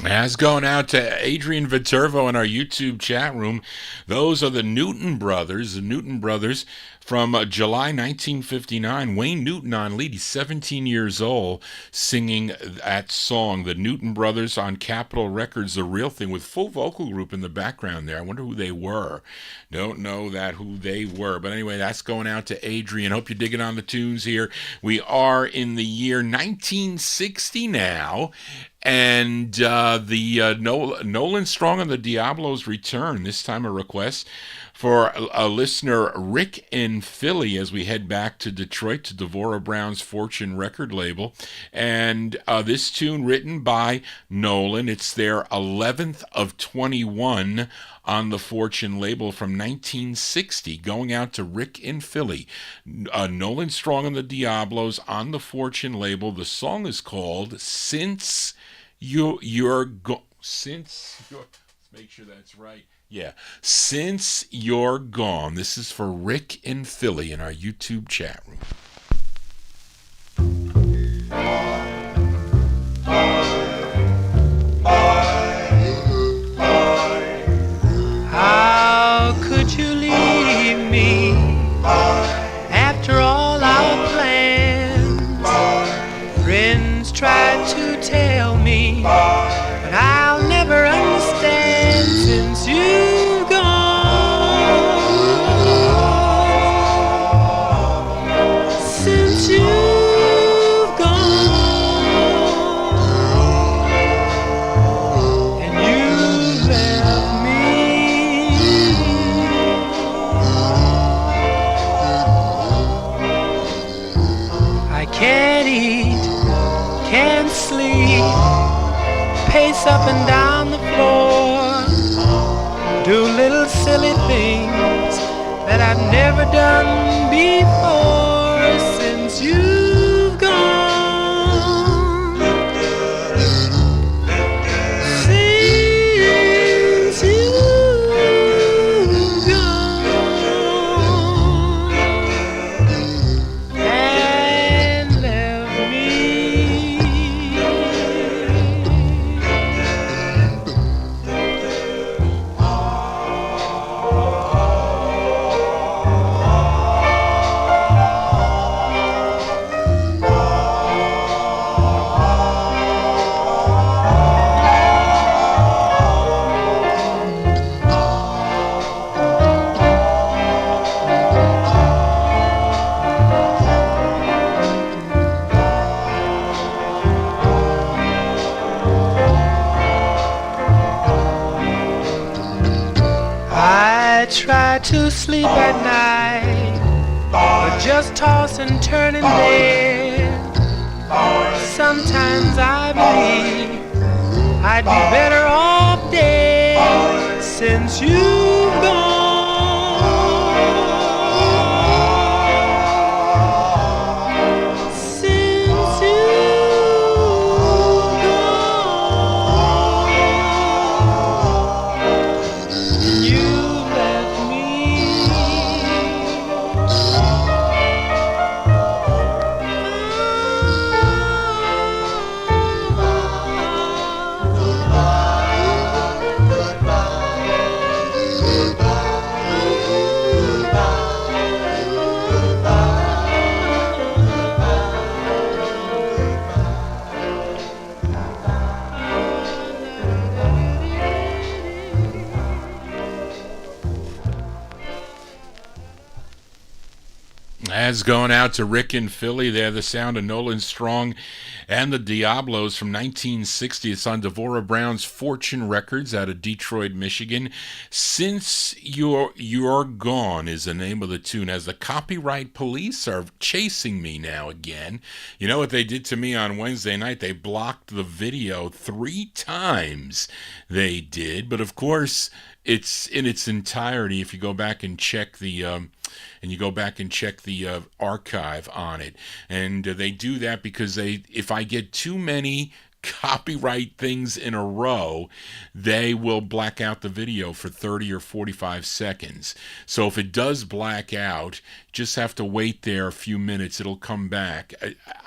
S1: As going out to Adrian Viterbo in our YouTube chat room. Those are the Newton Brothers. The Newton Brothers from July 1959. Wayne Newton on lead. He's 17 years old, singing that song. The Newton Brothers on Capitol Records, The Real Thing, with full vocal group in the background there. I wonder who they were. Don't know who they were. But anyway, that's going out to Adrian. Hope you're digging on the tunes here. We are in the year 1960 now. And Nolan Strong and the Diablos return. This time a request for a listener, Rick in Philly, as we head back to Detroit to Devorah Brown's Fortune record label. And this tune written by Nolan. It's their 11th of 21 on the Fortune label from 1960, going out to Rick in Philly. Nolan Strong and the Diablos on the Fortune label. The song is called Since You're Gone. Let's make sure that's right. Yeah, Since You're Gone. This is for Rick in Philly in our YouTube chat room.
S6: How could you leave me after all our plans? Friends tried to tell me, but I'll never understand since you've gone. dance up and down the floor, do little silly things that I've never done before since you've gone. Since you've gone and left me. I try to sleep at night, but just toss and turn in bed. Sometimes I believe I'd be better off dead since you've gone. Since you've gone, you left me.
S1: That's going out to Rick in Philly there, the sound of Nolan Strong and the Diablos from 1960. It's on Devorah Brown's Fortune Records out of Detroit, Michigan. Since You're Gone is the name of the tune, as the copyright police are chasing me now again. You know what they did to me on Wednesday night? They blocked the video 3 times. They did, but of course it's in its entirety if you go back and check the archive on it. And they do that because if I get too many copyright things in a row, they will black out the video for 30 or 45 seconds. So if it does black out, just have to wait there a few minutes. It'll come back.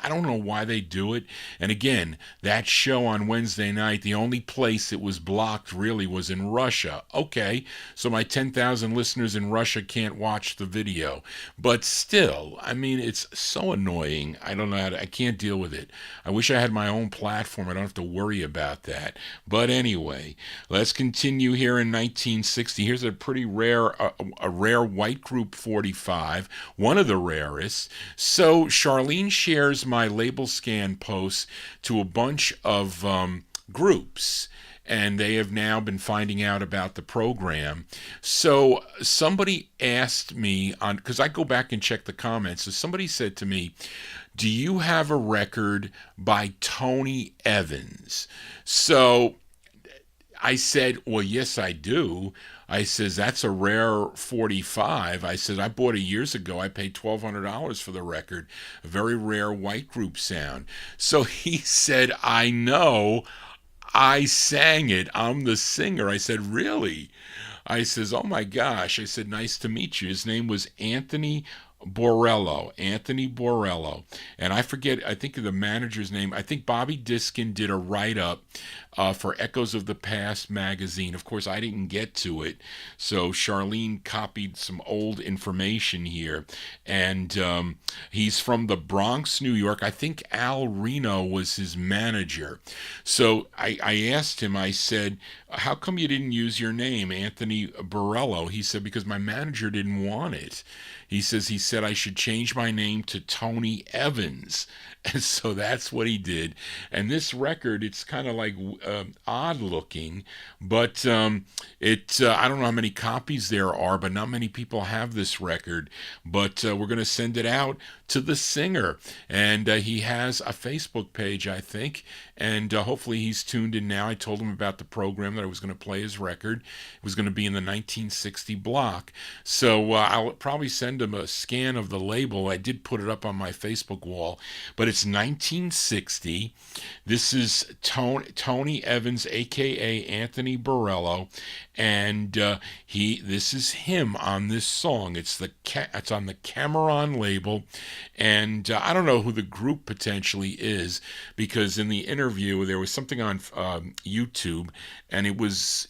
S1: I don't know why they do it. And again, that show on Wednesday night, the only place it was blocked really was in Russia. Okay, so my 10,000 listeners in Russia can't watch the video. But still, I mean, it's so annoying. I don't know I can't deal with it. I wish I had my own platform. I don't have to worry about that. But anyway, let's continue here in 1960. Here's a pretty rare, a rare white group 45. One of the rarest. So Charlene shares my label scan posts to a bunch of groups, and they have now been finding out about the program. So somebody asked me, because I go back and check the comments, so somebody said to me, do you have a record by Tony Evans? So I said, well, yes, I do. I says, that's a rare 45. I said, I bought it years ago. I paid $1,200 for the record. A very rare white group sound. So he said, I know. I sang it. I'm the singer. I said, really? I says, oh my gosh. I said, nice to meet you. His name was Anthony Borello. And I forget, I think of the manager's name. I think Bobby Diskin did a write-up for Echoes of the Past magazine. Of course, I didn't get to it, so Charlene copied some old information here. And he's from the Bronx, New York. I think Al Reno was his manager. So I asked him, I said, how come you didn't use your name, Anthony Borello? He said, because my manager didn't want it. He says said I should change my name to Tony Evans. And so that's what he did. And this record, it's kind of like odd looking, but I don't know how many copies there are, but not many people have this record. But we're going to send it out to the singer. And he has a Facebook page, I think. And hopefully he's tuned in now. I told him about the program that I was going to play his record. It was going to be in the 1960 block. So I'll probably send him a scan of the label. I did put it up on my Facebook wall. But it's 1960. This is Tony Evans, a.k.a. Anthony Borello. And this is him on this song. It's on the Cameron label. And I don't know who the group potentially is, because in the interview there was something on YouTube, and it was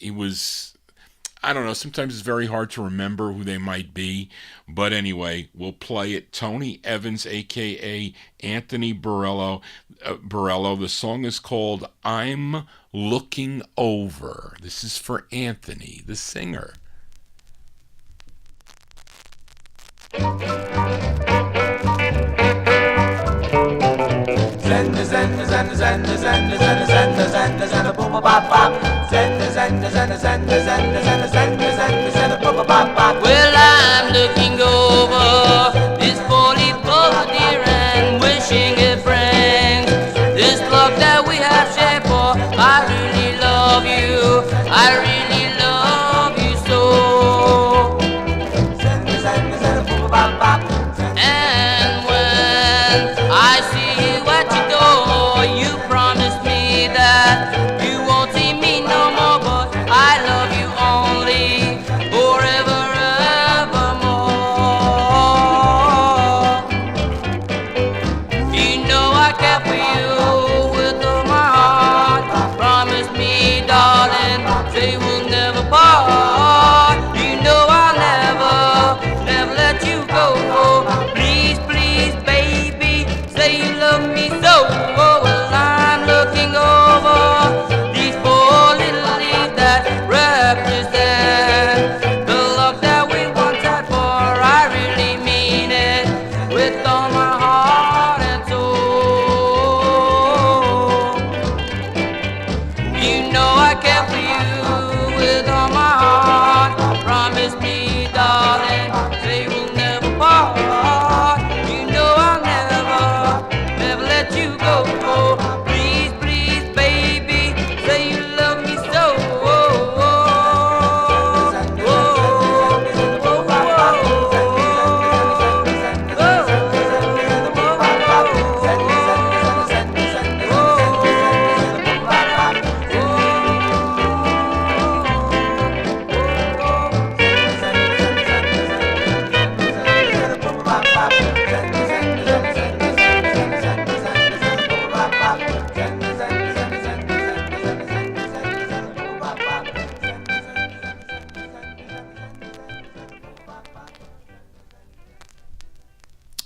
S1: I don't know, sometimes it's very hard to remember who they might be, but anyway, we'll play it. Tony Evans, a.k.a. Anthony Borello. The song is called I'm Looking Over. This is for Anthony, the singer.
S4: Well, I'm looking over this 44 dear and wishing it brings this love that we have shared for. I really love you. I really love you so. And when I see you at your door, you promise me that you won't see me no more, but I love you only forever, evermore. You know I care for you with all my heart. Promise me, darling, say we'll never part. You know I'll never let you go. Please, please, baby, say you love me so. Oh, well, I'm looking over these four little leaves that represent the love that we once had, for I really mean it with all my heart and soul. You know I care for you with all my heart. Promise me, darling, say we'll never part. You know I'll never let you go. Please, please, baby, say you love me so.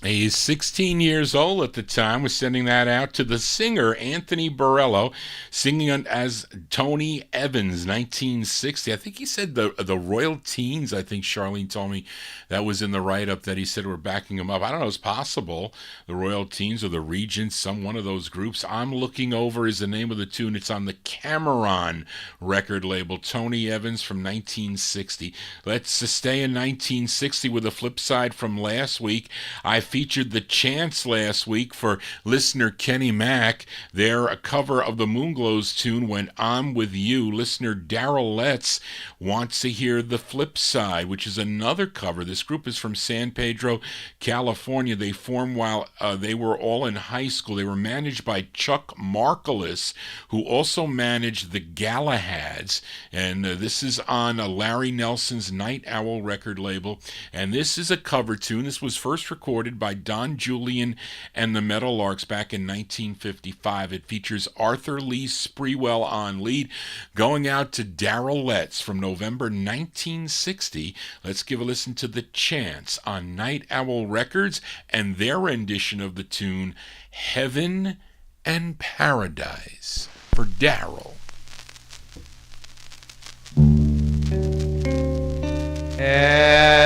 S1: He's 16 years old at the time. Was sending that out to the singer Anthony Borello, singing as Tony Evans, 1960. I think he said the Royal Teens. I think Charlene told me that was in the write-up that he said were backing him up. I don't know. It's possible. The Royal Teens or the Regents, one of those groups. I'm Looking Over is the name of the tune. It's on the Cameron record label. Tony Evans from 1960. Let's stay in 1960 with a flip side from last week. I featured The Chance last week for listener Kenny Mack. They're a cover of the Moonglows tune When I'm With You. Listener Daryl Letts wants to hear the flip side, which is another cover. This group is from San Pedro, California. They formed while they were all in high school. They were managed by Chuck Markoulis, who also managed the Galahads. And this is on Larry Nelson's Night Owl record label. And this is a cover tune. This was first recorded by Don Julian and the Meadowlarks back in 1955. It features Arthur Lee Sprewell on lead, going out to Daryl Letts from November 1960. Let's give a listen to The Chance on Night Owl Records and their rendition of the tune Heaven and Paradise for Daryl.
S6: Heaven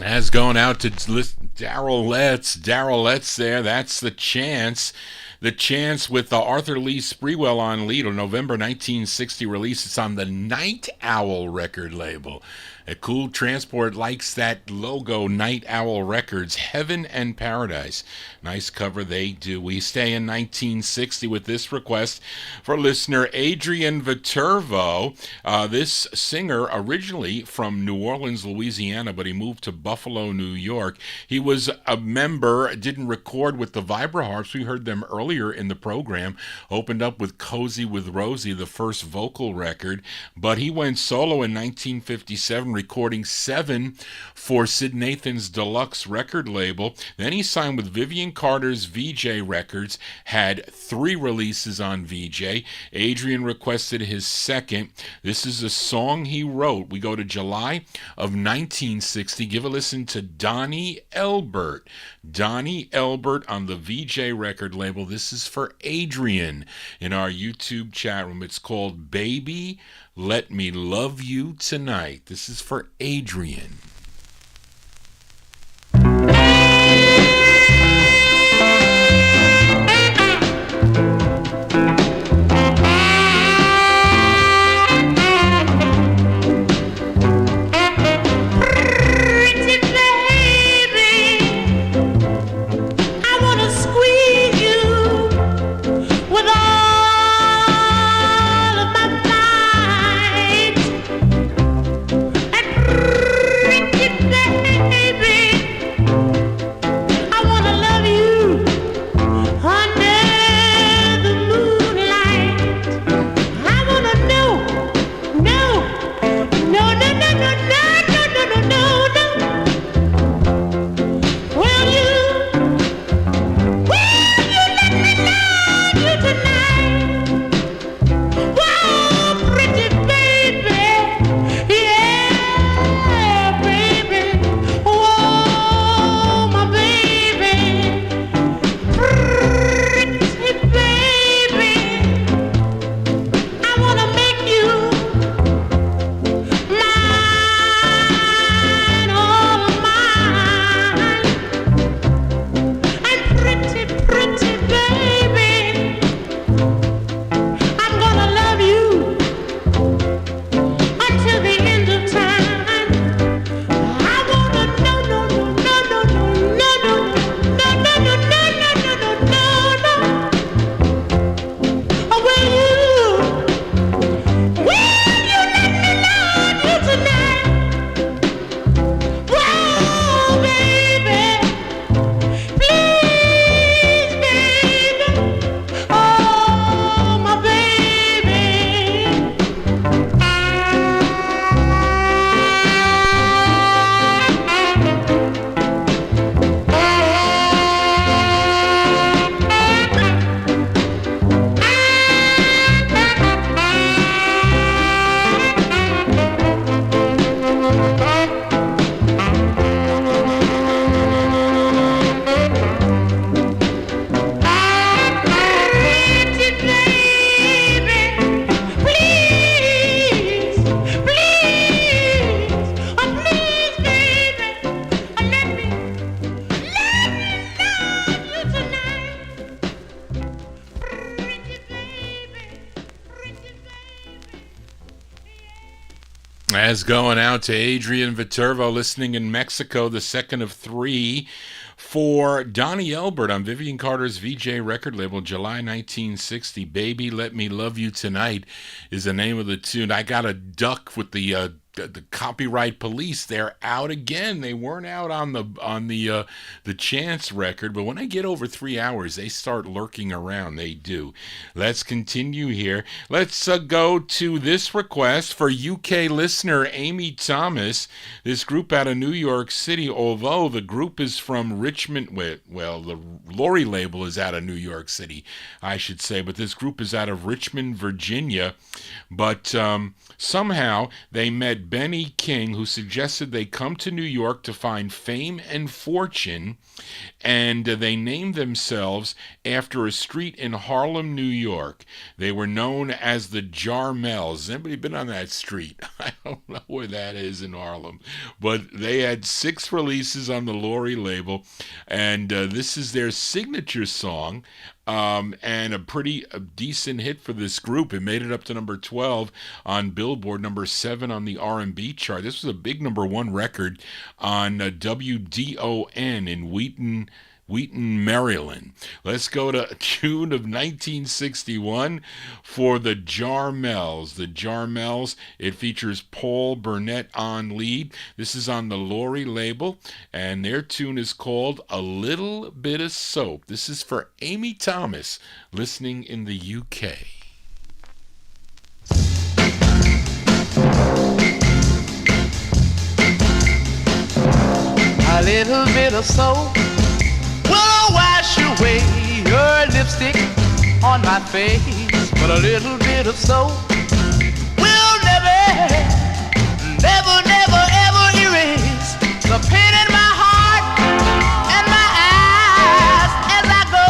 S1: As going out to Daryl Letts there. That's The Chance. The Chance with Arthur Lee Sprewell on lead, on November 1960 release. It's on the Night Owl record label. A Cool Transport likes that logo, Night Owl Records, Heaven and Paradise. Nice cover they do. We stay in 1960 with this request for listener Adrian Viterbo. This singer originally from New Orleans, Louisiana, but he moved to Buffalo, New York. He was a member, didn't record with the Vibraharps. We heard them earlier in the program. Opened up with Cozy with Rosie, the first vocal record. But he went solo in 1957, recording 7 for Sid Nathan's Deluxe record label. Then he signed with Vivian Carter's VJ Records, had 3 releases on VJ. Adrian requested his second. This is a song he wrote. We go to July of 1960. Give a listen to Donnie Elbert. Donnie Elbert on the VJ record label. This is for Adrian in our YouTube chat room. It's called Baby, Let Me Love You Tonight. This is for Adrian. As going out to Adrian Viterbo, listening in Mexico, the second of 3 for Donnie Elbert on Vivian Carter's VJ record label, July 1960. Baby, Let Me Love You Tonight is the name of the tune. I got a duck with the copyright police. They're out again. They weren't out on the Chance record, but when I get over 3 hours, they start lurking around. They do. Let's continue here. Let's go to this request for UK listener Amy Thomas. This group out of New York City, although the group is from Richmond, well, the Lori label is out of New York City, I should say, but this group is out of Richmond, Virginia. But somehow they met met Benny King, who suggested they come to New York to find fame and fortune, and they named themselves after a street in Harlem, New York. They were known as the Jarmels. Has anybody been on that street? I don't know where that is in Harlem, but they had 6 releases on the Laurie label, and this is their signature song. And a pretty decent hit for this group. It made it up to number 12 on Billboard, number 7 on the R&B chart. This was a big number 1 record on WDON in Wheaton, Maryland. Let's go to June of 1961 for the Jarmels. The Jarmels, it features Paul Burnett on lead. This is on the Laurie label, and their tune is called A Little Bit of Soap. This is for Amy Thomas, listening in the UK.
S2: A little bit of soap will wash away your lipstick on my face, but a little bit of soap will never, never, never, ever erase the pain in my heart and my eyes as I go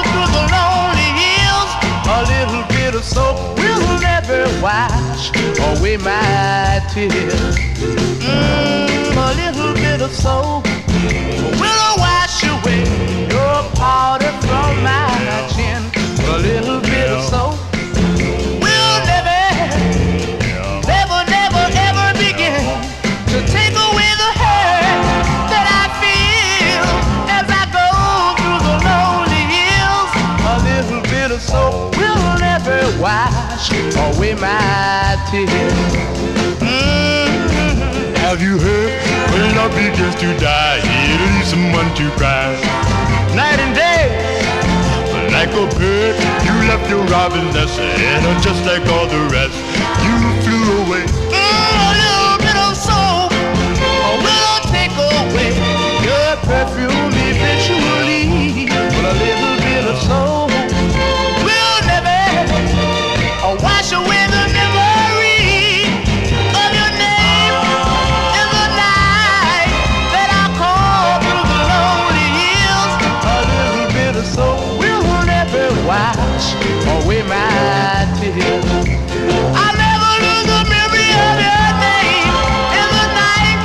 S2: through the lonely hills. A little bit of soap will never wash away my tears. A little bit of soap will wash away your powder from my chin. A little bit of soap will never, never, never, ever begin to take away the hurt that I feel as I go through the lonely hills. A little bit of soap will never wash away my tears.
S11: Have you heard? When love begins to die, it leaves someone to cry. Night and day, like a bird, you left your robin nest, and just like all the rest, you flew away.
S2: A little bit of soap will take away your perfume eventually. But a little bit of soap will never wash away the memory of your name in the night that I call through the lonely hills. A little bit of soap will never wash away my tears. I'll never lose the memory of your name in the night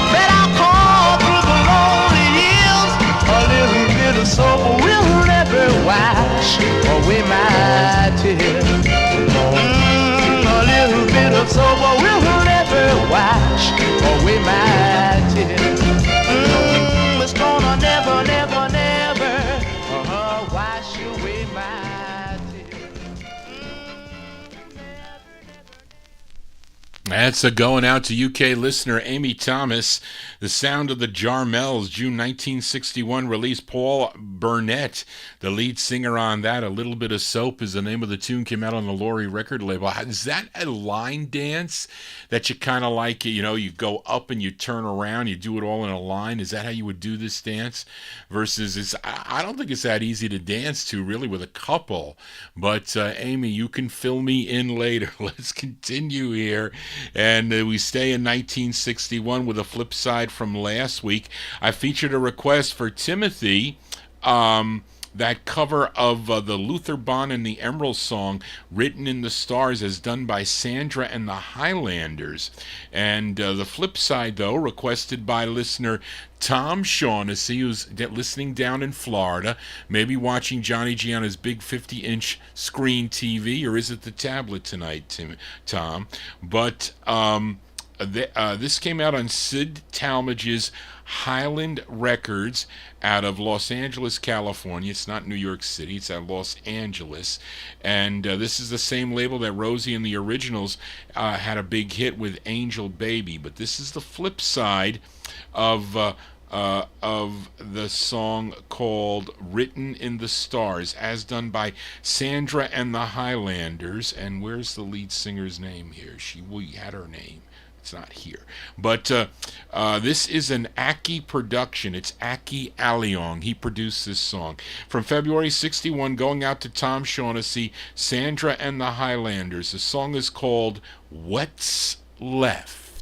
S2: that I call through the lonely hills. A little bit of soap will never wash away my tears. A little bit of soap will never wash away my tears. It's gonna never, never, never wash away my tears.
S1: That's a going out to UK listener Amy Thomas. The sound of the Jarmels, June 1961 release. Paul Burnett, the lead singer on that. A Little Bit of Soap is the name of the tune, came out on the Laurie record label. Is that a line dance that you kind of like? You know, you go up and you turn around, you do it all in a line. Is that how you would do this dance? Versus, I don't think it's that easy to dance to, really, with a couple. But, Amy, you can fill me in later. Let's continue here. And we stay in 1961 with a flip side from last week. I featured a request for Timothy, that cover of the Luther Bond and the Emerald song, Written in the Stars, as done by Sandra and the Highlanders. And the flip side, though, requested by listener Tom Shaughnessy, who's listening down in Florida, maybe watching Johnny G on his big 50-inch screen TV, or is it the tablet tonight, Tom? But this came out on Sid Talmadge's Highland Records out of Los Angeles, California. It's not New York City, it's out Los Angeles. And this is the same label that Rosie and the Originals had a big hit with Angel Baby. But this is the flip side of the song called Written in the Stars, as done by Sandra and the Highlanders. And where's the lead singer's name here? We had her name. It's not here. But this is an Aki production. It's Aki Aliong. He produced this song. From February 61, going out to Tom Shaughnessy, Sandra and the Highlanders. The song is called What's Left.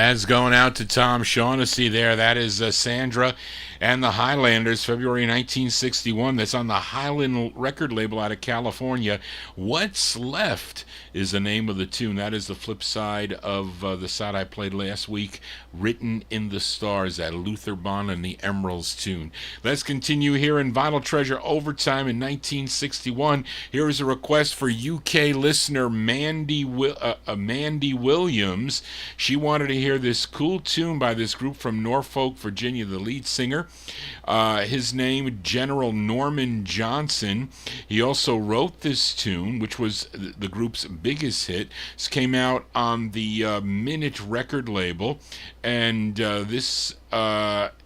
S1: That's going out to Tom Shaughnessy there. That is Sandra and the Highlanders, February 1961. That's on the Highland record label out of California. What's Left is the name of the tune. That is the flip side of the side I played last week, Written in the Stars, that Luther Bond and the Emeralds tune. Let's continue here in Vinyl Treasure Overtime in 1961. Here is a request for UK listener Mandy Williams. She wanted to hear this cool tune by this group from Norfolk, Virginia. The lead singer, his name General Norman Johnson. He also wrote this tune, which was the group's biggest hit. This came out on the Minute record label, and this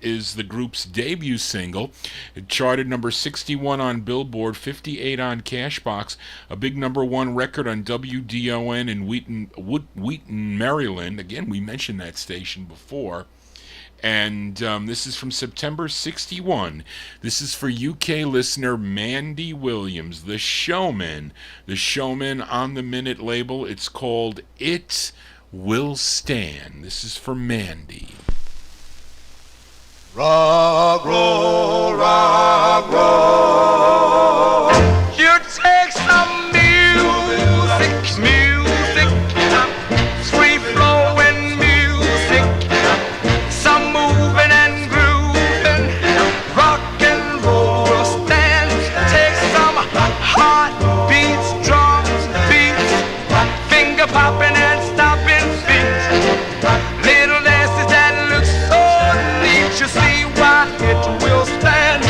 S1: is the group's debut single. It charted number 61 on Billboard, 58 on Cashbox, a big number one record on WDON in Wheaton, Maryland. Again, we mentioned that station before. And this is from September 61. This is for UK listener Mandy Williams, The Showman. The Showman on the Minute label. It's called It Will Stand. This is for Mandy.
S2: Rock, roll, rock, roll. You take some music, free flowing music, some moving and grooving, rock and roll will stand. Take some heartbeats, drums, beats, finger popping and stomping feet, little dances that look so neat. You see why it will stand.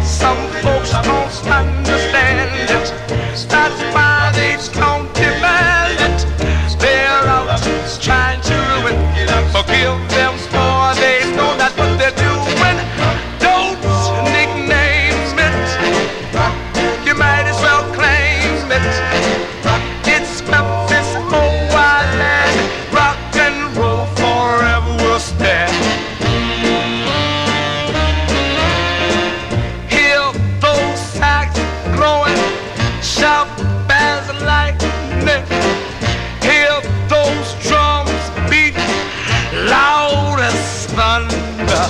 S2: Some folks don't understand it. That's why they don't demand it. They're out trying to ruin. Forgive them for they know that's what they're doing. Don't nickname it. You might as well claim it. It's Memphis, oh land. Rock and roll forever will stand. Hear those sax blowing, sharp as lightning. Hear those drums beat, loud as thunder.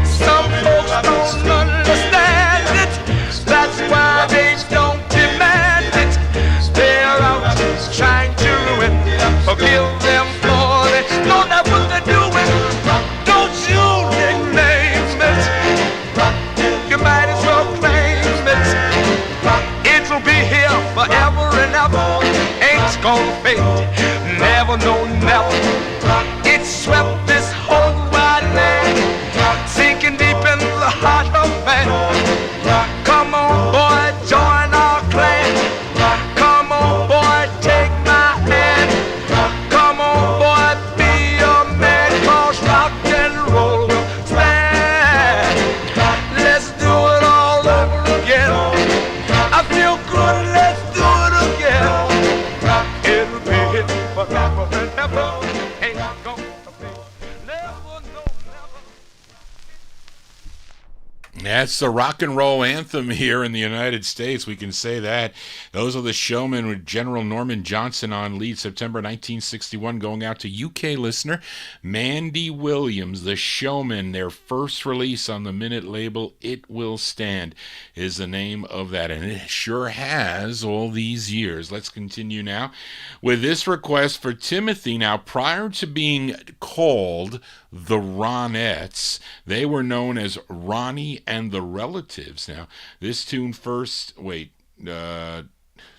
S2: Some folks don't understand it. That's why they don't demand it. They're out trying to ruin. Forgive them for they know that's what they're doing. Don't you nickname it. You might as well claim it. It will be here forever and ever. Ain't gonna fade. Never, no, never. It swept this whole wide land, sinking deep in the heart of man. Come on, boy, join our clan. Come on, boy, take my hand. Come on, boy, be a man, 'cause rock and roll will stand. Let's do it all over again. I feel good, let's do it again. It'll be here forever and ever. Ain't gonna be never, no, never.
S1: That's the rock and roll anthem here in the United States. We can say that. Those are the Showmen with General Norman Johnson on lead, September 1961, going out to UK listener Mandy Williams. The Showmen, their first release on the Minute label, It Will Stand, is the name of that. And it sure has all these years. Let's continue now with this request for Timothy. Now, prior to being called the Ronettes, they were known as Ronnie and the Relatives. Now, this tune first,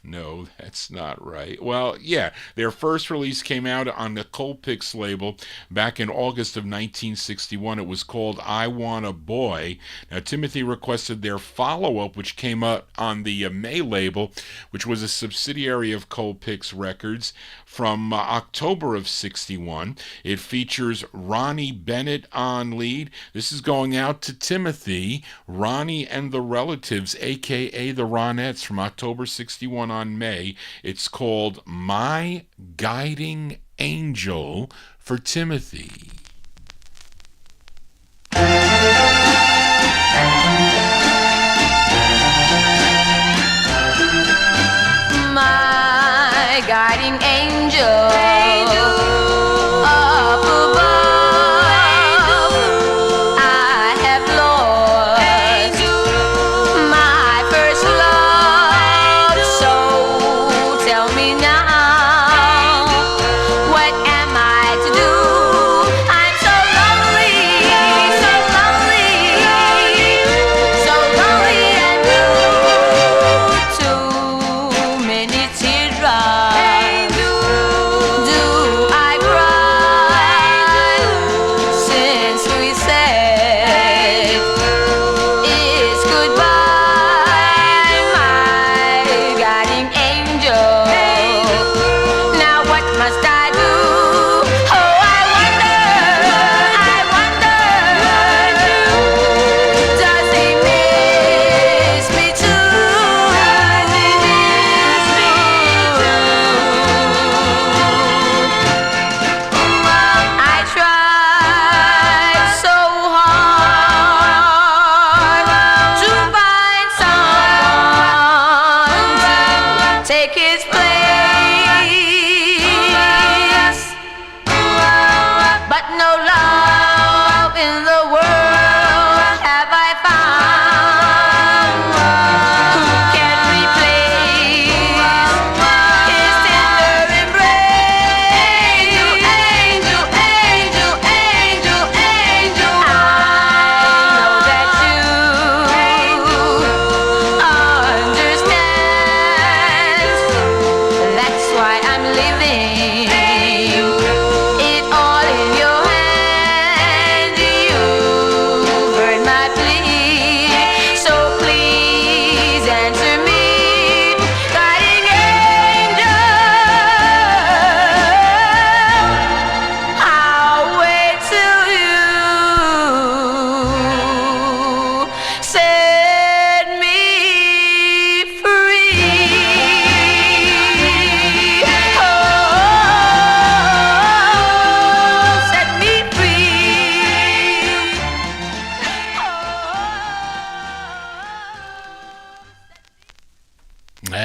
S1: no, that's not right. Well, yeah, their first release came out on the Colpix label back in August of 1961. It was called I Want a Boy. Now, Timothy requested their follow-up, which came out on the May label, which was a subsidiary of Colpix Records, from October of 61. It features Ronnie Bennett on lead. This is going out to Timothy, Ronnie and the Relatives, a.k.a. the Ronettes, from October 61 on May. It's called My Guiding Angel for Timothy.
S12: My guiding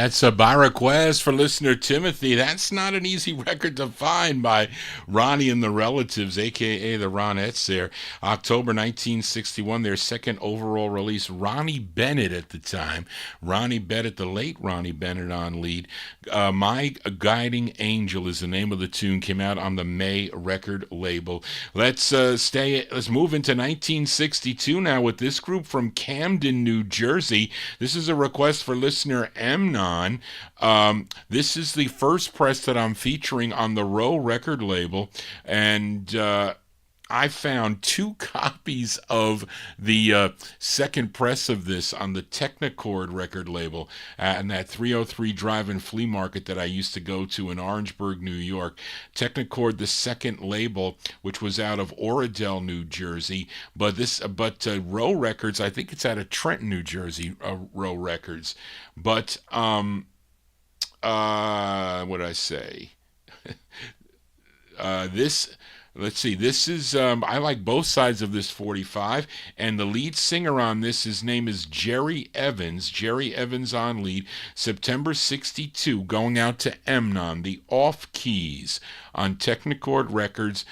S1: That's a by request for listener Timothy. That's not an easy record to find by Ronnie and the Relatives, a.k.a. the Ronettes there. October 1961, their second overall release. Ronnie Bennett at the time. Ronnie Bennett, the late Ronnie Bennett on lead. My Guiding Angel is the name of the tune. Came out on the May record label. Let's move into 1962 now with this group from Camden, New Jersey. This is a request for listener Amnon. This is the first press that I'm featuring on the Row record label, and I found 2 copies of the second press of this on the Technicord record label and that 303 Drive-In Flea Market that I used to go to in Orangeburg, New York. Technicord, the second label, which was out of Oradell, New Jersey, but Row Records, I think it's out of Trenton, New Jersey, Row Records. But what did I say? Let's see, this is, I like both sides of this 45, and the lead singer on this, his name is Jerry Evans. Jerry Evans on lead, September 62, going out to Amnon, the Off Keys on Technicord Records.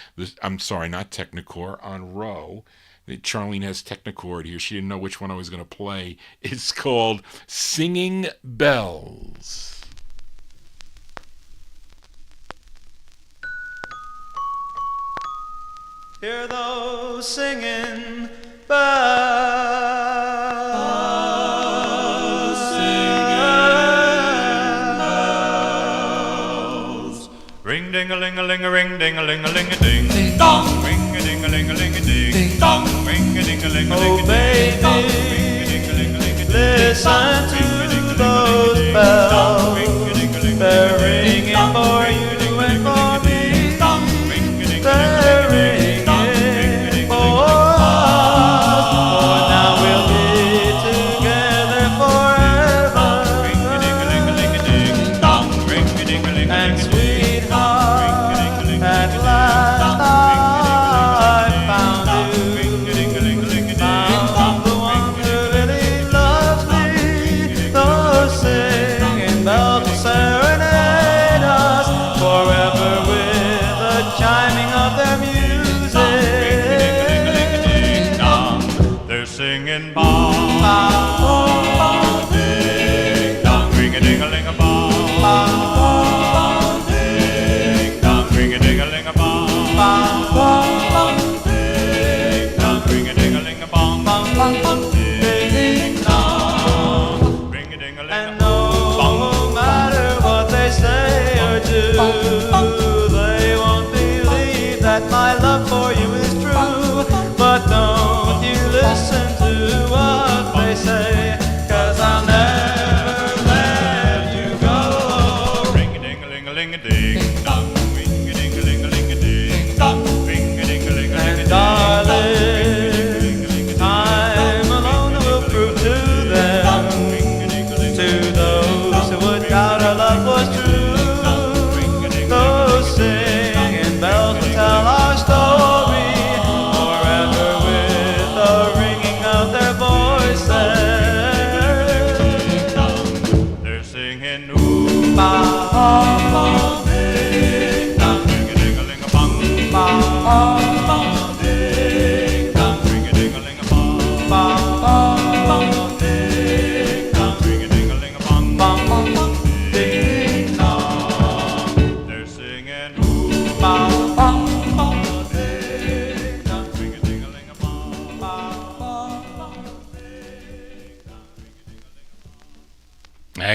S1: I'm sorry, not Technicord, on Row. Charlene has Technicord here. She didn't know which one I was going to play. It's called Singing Bells.
S6: Hear those singing bells, singing bells. Ring ding a ling a ling a ring ding a ling a ling a ding dong. Ring a ding a ling a ling a ding dong. Ring a ding a ling a ling a ding dong. Listen to those bells. They're ringing for you and for me. They're ringing.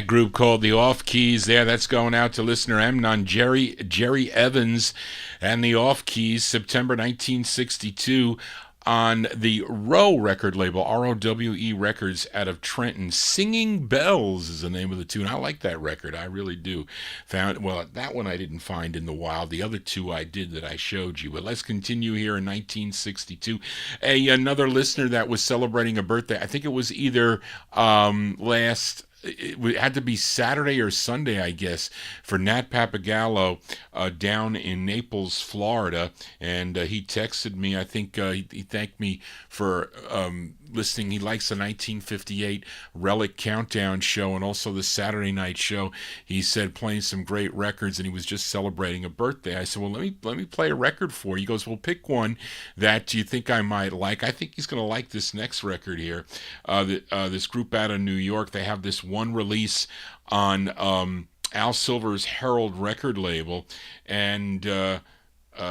S1: Group called the Off Keys there. That's going out to listener Amnon, Jerry Evans and the Off Keys, September 1962 on the Row record label, ROWE Records out of Trenton. Singing Bells is the name of the tune. I like that record. I really do. That one I didn't find in the wild. The other 2 I did that I showed you. But let's continue here in 1962. Another listener that was celebrating a birthday. I think it was either last it had to be Saturday or Sunday, I guess, for Nat Papagallo down in Naples, Florida, and he texted me. I think he thanked me for listening. He likes the 1958 Relic Countdown show and also the Saturday night show. He said playing some great records, and he was just celebrating a birthday. I said, well, let me play a record for you. He goes, well, pick one that you think I might like. I think he's going to like this next record here. This group out of New York, they have this one release on Al Silver's Herald record label, and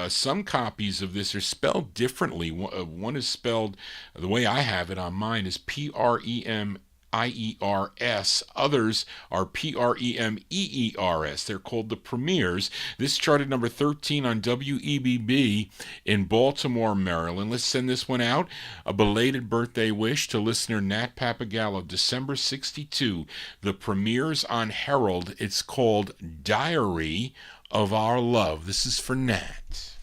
S1: some copies of this are spelled differently. One is spelled, the way I have it on mine, is Premiers. Others are Premeers. They're called the Premiers. This charted number 13 on WEBB in Baltimore, Maryland. Let's send this one out. A belated birthday wish to listener Nat Papagallo, December 62. The Premiers on Herald. It's called Diary of Our Love. This is for Nat.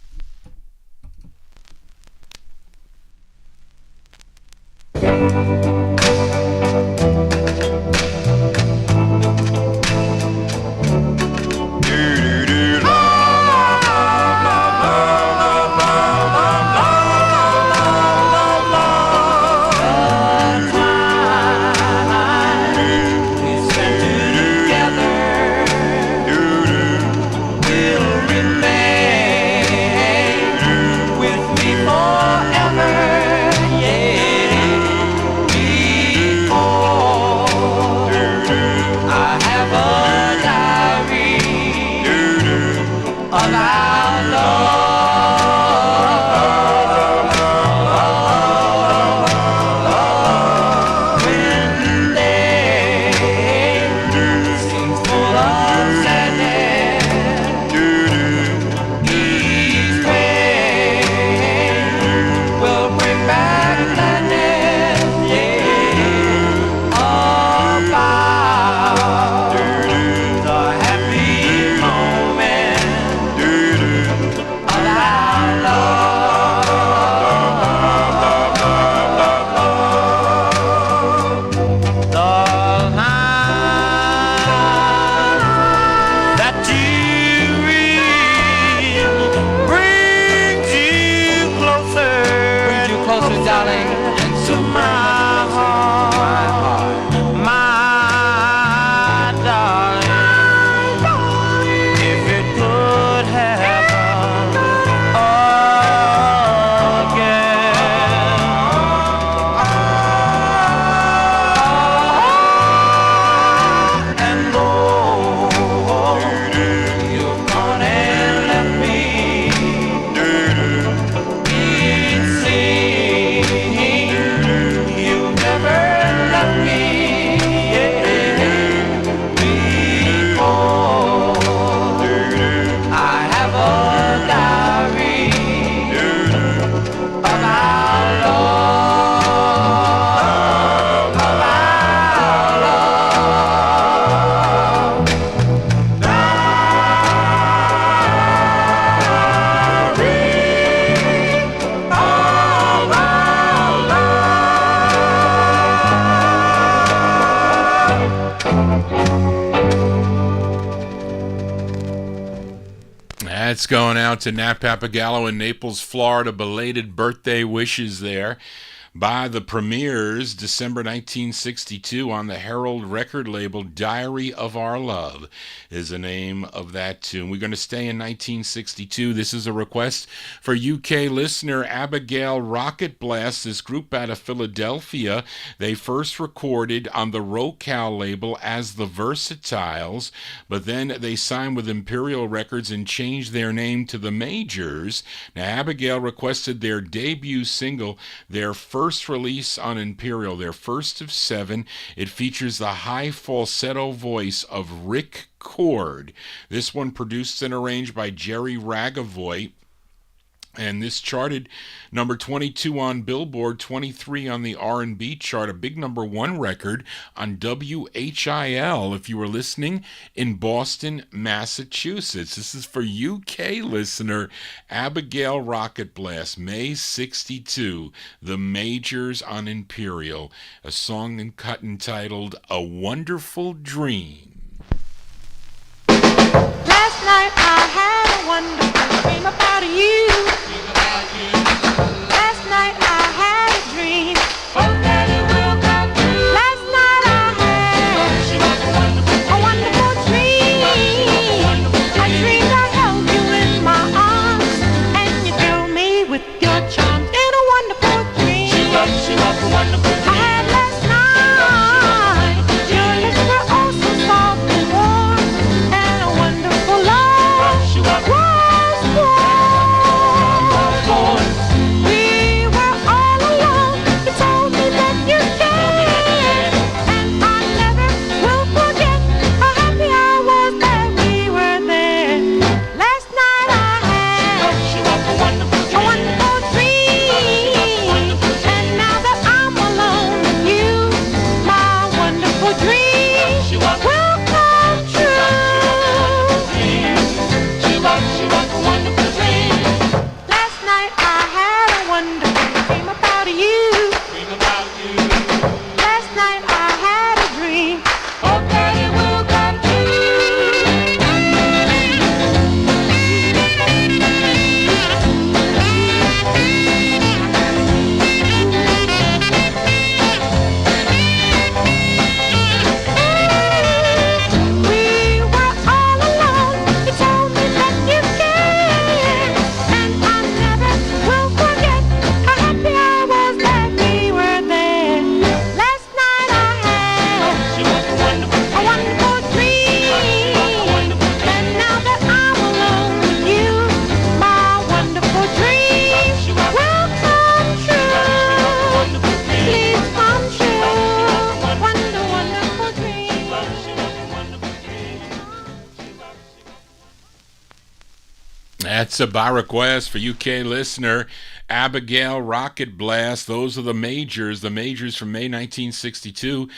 S1: That's going out to Nat Papagallo in Naples, Florida. Belated birthday wishes there. By the Premiers, December 1962, on the Herald record label. Diary of Our Love is the name of that tune. We're going to stay in 1962. This is a request for UK listener Abigail Rocket Blast, this group out of Philadelphia. They first recorded on the Rocal label as the Versatiles, but then they signed with Imperial Records and changed their name to the Majors. Now, Abigail requested their debut single, their first release on Imperial, their first of 7. It features the high falsetto voice of Rick Cord. This one produced and arranged by Jerry Ragavoy. And this charted number 22 on Billboard, 23 on the R&B chart, a big number one record on WHIL if you were listening in Boston, Massachusetts. This is for UK listener Abigail Rocket Blast, May 62, The Majors on Imperial, a song cut entitled A Wonderful Dream.
S10: Last night I had a wonderful dream about you. Last night I had a dream. Hope that it will come true. Last night I had a wonderful dream. I dreamed I held you in my arms, and you filled me with your charms in a wonderful dream. She was a wonderful dream. I had last night. Your lips were oh so soft and warm, and a wonderful love was born. We were all alone. You told me that you cared, and I never will forget how happy I was that we were there. Last night I had a wonderful dream, and now that I'm alone with you, my wonderful dream will come true. She was a wonderful dream. Last night I had a wonderful dream about you. Last night I had a dream. Hope that it will come We were all alone. You told me that you cared, and I never will forget how happy I was that we were there. Last night I had a wonderful dream, and now that I'm alone with you, my wonderful dream will come true. Please come true. Wonderful dream.
S1: That's a by request for UK listener Abigail Rocket Blast. Those are the majors from May 1962,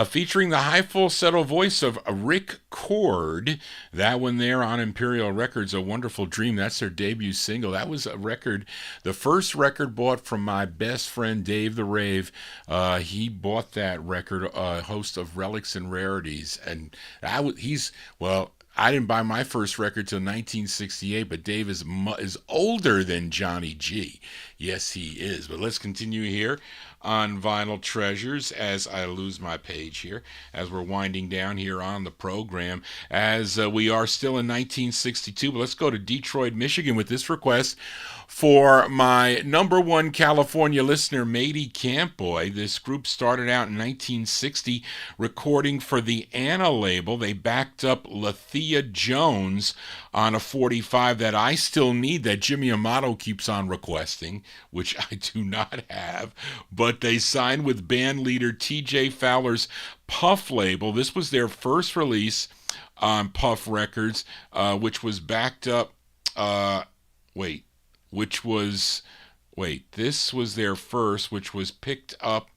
S1: featuring the high falsetto voice of Rick Cord. That one there on Imperial Records, A Wonderful Dream. That's their debut single. That was a record, the first record bought from my best friend Dave the Rave. He bought that record, host of Relics and Rarities, and I didn't buy my first record till 1968, but Dave is older than Johnny G. Yes, he is. But let's continue here on Vinyl Treasures as I lose my page here, as we're winding down here on the program, as we are still in 1962. But let's go to Detroit, Michigan with this request for my number one California listener, Matey Campboy. This group started out in 1960 recording for the Anna label. They backed up Lethea Jones on a 45 that I still need, that Jimmy Amato keeps on requesting, which I do not have. But they signed with band leader TJ Fowler's Puff label. This was their first release on Puff Records, which was backed up, this was their first, which was picked up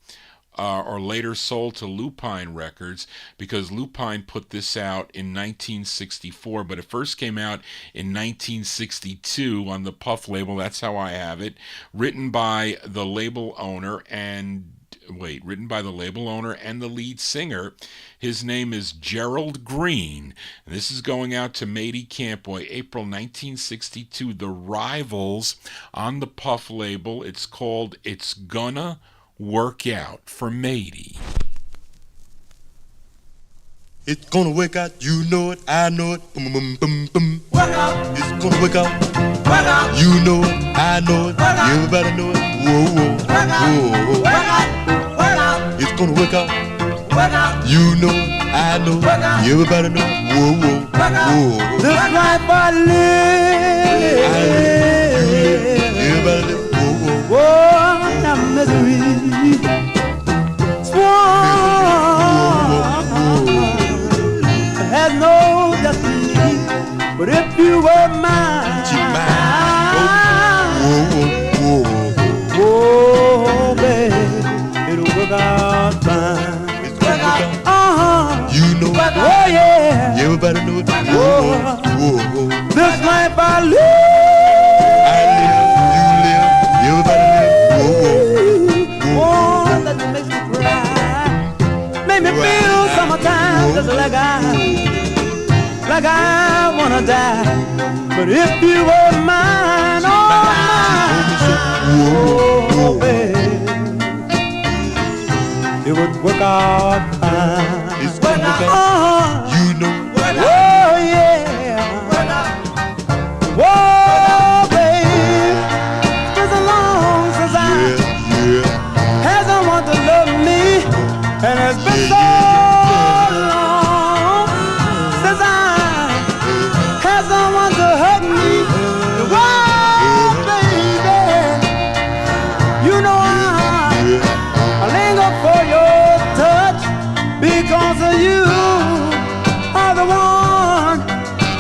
S1: or later sold to Lupine Records, because Lupine put this out in 1964, but it first came out in 1962 on the Puff label. That's how I have it. Written by the label owner and the lead singer. His name is Gerald Green. And this is going out to Matey Campboy, April 1962. The Rivals on the Puff label. It's called It's Gonna Work Out for Matey.
S12: It's gonna work out, you know it, I know it, boom, boom, boom, boom. Work out. It's gonna work out, you know it, I know it, everybody know it, whoa, whoa, whoa. It's gonna work out, you know it, I know it, everybody know it, whoa, whoa, whoa.
S5: Look like Bartley.
S12: Everybody know it, whoa, whoa.
S5: Whoa, the misery. Has no destiny, but if you were mine, die. But if you were mine, oh baby, it would work out fine.
S12: It's gonna work out. You know.
S5: Oh yeah. Whoa, babe, it's been so long since I had someone to love me, and it's been so long since I had someone to hug me. Whoa, baby, you know I linger for your touch because of you are the one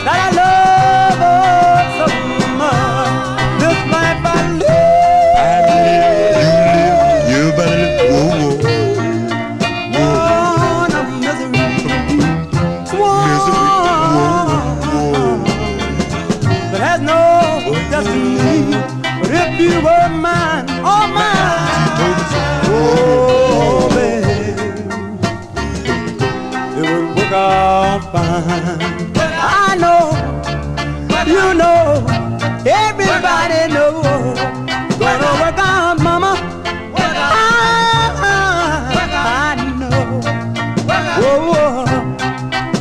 S5: that I love. You were mine, oh mine, oh babe, it would work out fine. I know, you know, everybody knows, gonna work out, mama. I know, oh,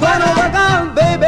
S5: gonna work out, baby.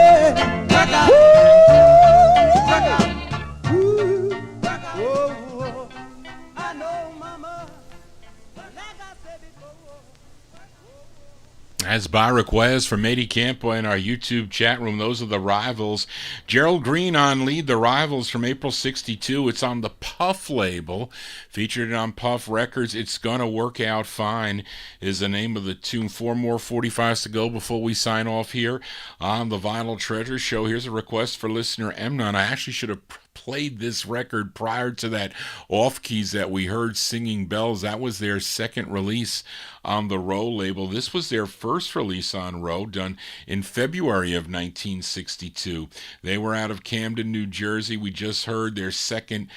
S1: As by request from Matey Campo in our YouTube chat room, those are the Rivals. Gerald Green on lead, the Rivals from April 62. It's on the Puff label, featured on Puff Records. It's Gonna Work Out Fine is the name of the tune. 4 more 45s to go before we sign off here on the Vinyl Treasure Show. Here's a request for listener Emnon. I actually should have played this record prior to that Off Keys that we heard, Singing Bells. That was their second release on the Row label. This was their first release on Row, done in February of 1962. They were out of Camden, New Jersey. We just heard their second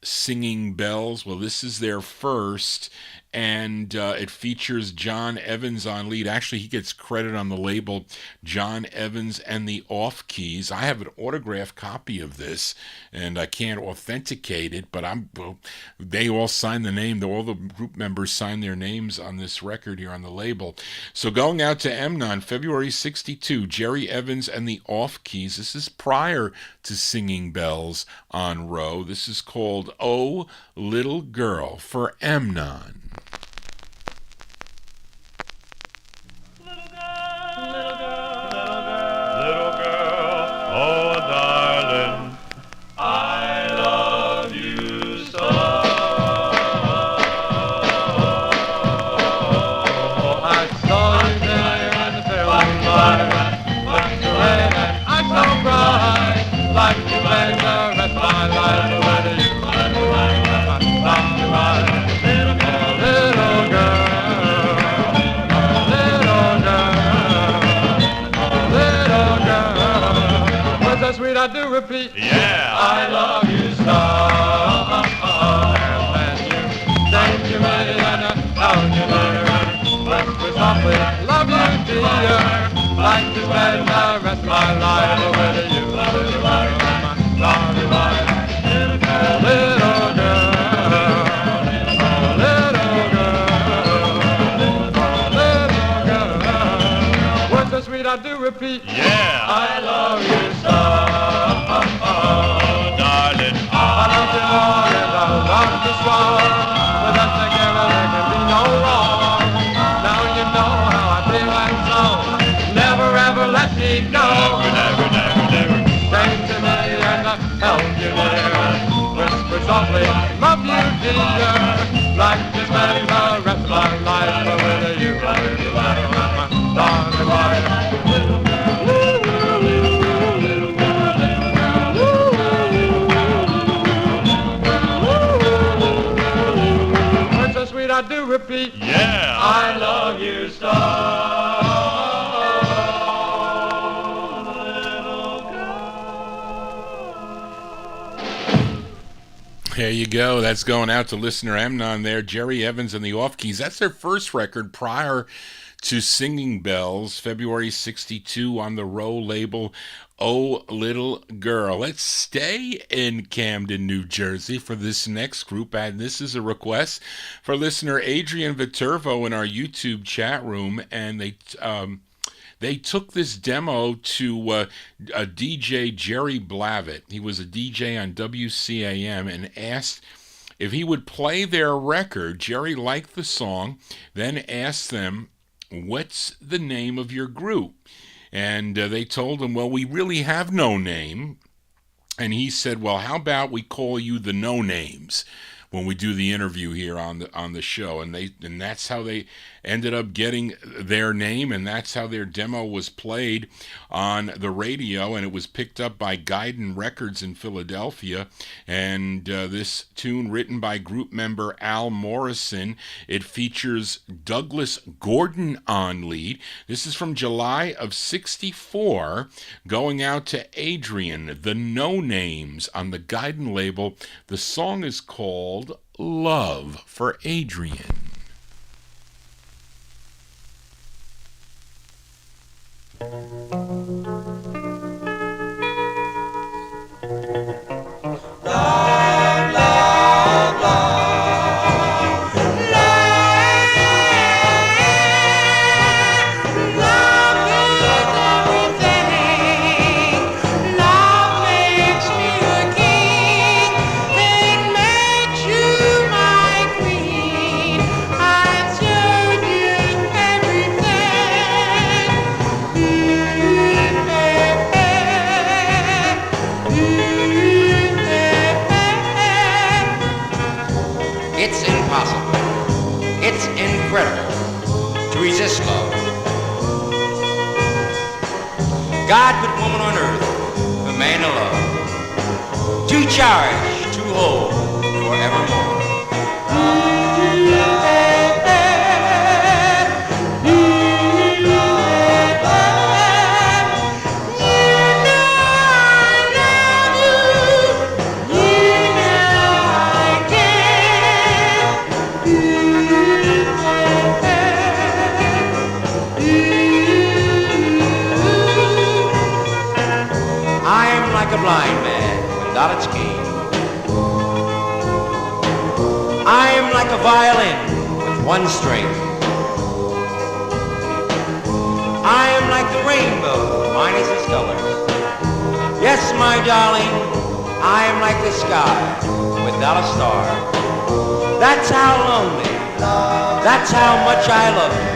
S1: Singing Bells. Well, this is their first, and it features John Evans on lead. Actually, he gets credit on the label, John Evans and the Off Keys. I have an autographed copy of this, and I can't authenticate it, but they all signed the name. All the group members signed their names on this record here on the label. So going out to Emnon, February 62, Jerry Evans and the Off Keys. This is prior to Singing Bells on Row. This is called Oh Little Girl for Emnon.
S2: I do repeat, yeah, I love you so. And you thank you, me, and I love you, dear. Let's be softly, love you, dear. Like to spend the rest of my life with you, little girl, my darling wife. Little girl, little girl, little girl, little girl. Words so sweet, I do repeat, yeah, I love you so.
S6: Darling,
S2: I love you more and I love you strong. With us together there can be no wrong. Now you know how I feel and so. Never ever let me go.
S6: never, never, never.
S2: Stay to me and I help you dear. Whisper softly, love you dear. Like to spend the rest of my life with you. My darling wife. I do repeat,
S6: yeah,
S2: I love you so.
S1: There you go. That's going out to listener Emnon there. Jerry Evans and the Off Keys. That's their first record prior to Singing Bells, February 62 on the Row label, Oh Little Girl. Let's stay in Camden, New Jersey for this next group, and this is a request for listener Adrian Viterbo in our YouTube chat room, and they took this demo to a DJ, Jerry Blavitt. He was a DJ on WCAM, and asked if he would play their record. Jerry liked the song, then asked them, what's the name of your group? And they told him, well, we really have no name. And he said, well, how about we call you the No Names when we do the interview here on the show? And that's how they ended up getting their name, and that's how their demo was played on the radio, and it was picked up by Guidon Records in Philadelphia. And this tune, written by group member Al Morrison, it features Douglas Gordon on lead. This is from July of '64, going out to Adrian, the No Names, on the Guidon label. The song is called Love, for Adrian.
S9: God put woman on earth, a man to love, to cherish, to hold forevermore. A blind man without its key. I am like a violin with one string. I am like the rainbow minus its colors. Yes, my darling, I am like the sky without a star. That's how lonely, that's how much I love you.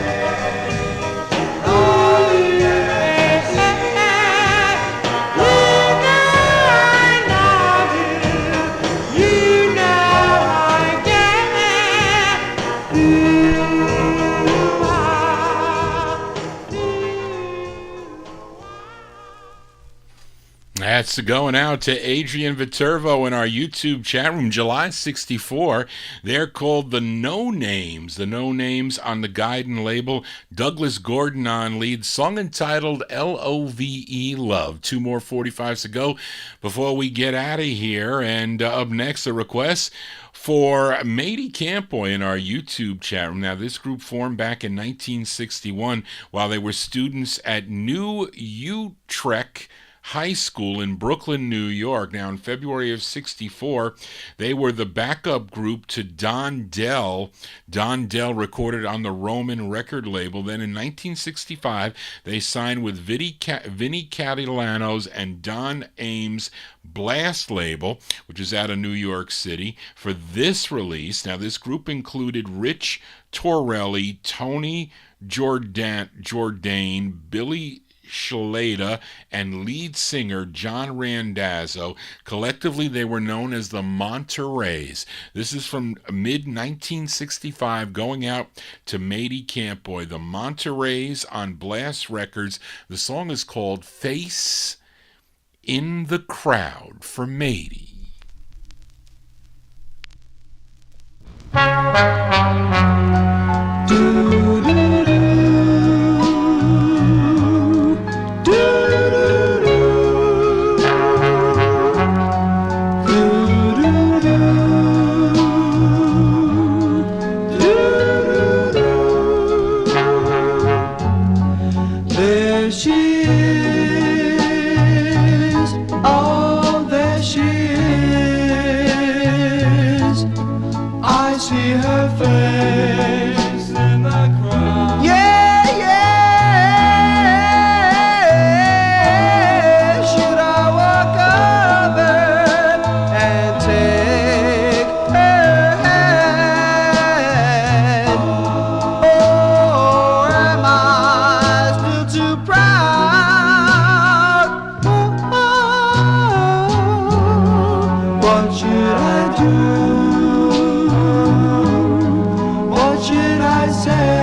S1: That's going out to Adrian Viterbo in our YouTube chat room, July '64. They're called the No Names. The No Names on the Guidon label. Douglas Gordon on lead. Song entitled Love. Love. Two more 45s to go before we get out of here. And up next, a request for Matey Campoy in our YouTube chat room. Now, this group formed back in 1961 while they were students at New Utrecht High School in Brooklyn, New York. Now, in February of '64, they were the backup group to Don Dell. Don Dell recorded on the Roman record label. Then in 1965, they signed with Vinny Catalano's and Don Ames' Blast label, which is out of New York City, for this release. Now, this group included Rich Torelli, Tony Jourdain, Billy Shalada, and lead singer John Randazzo. Collectively, they were known as the Monterey's. This is from mid-1965, going out to Matey Campoy. The Monterey's on Blast Records. The song is called Face in the Crowd, for Matey.
S5: her face in the crowd. Yeah, yeah. Should I walk over and take her hand? Or am I still too proud? What should I do? What should I say?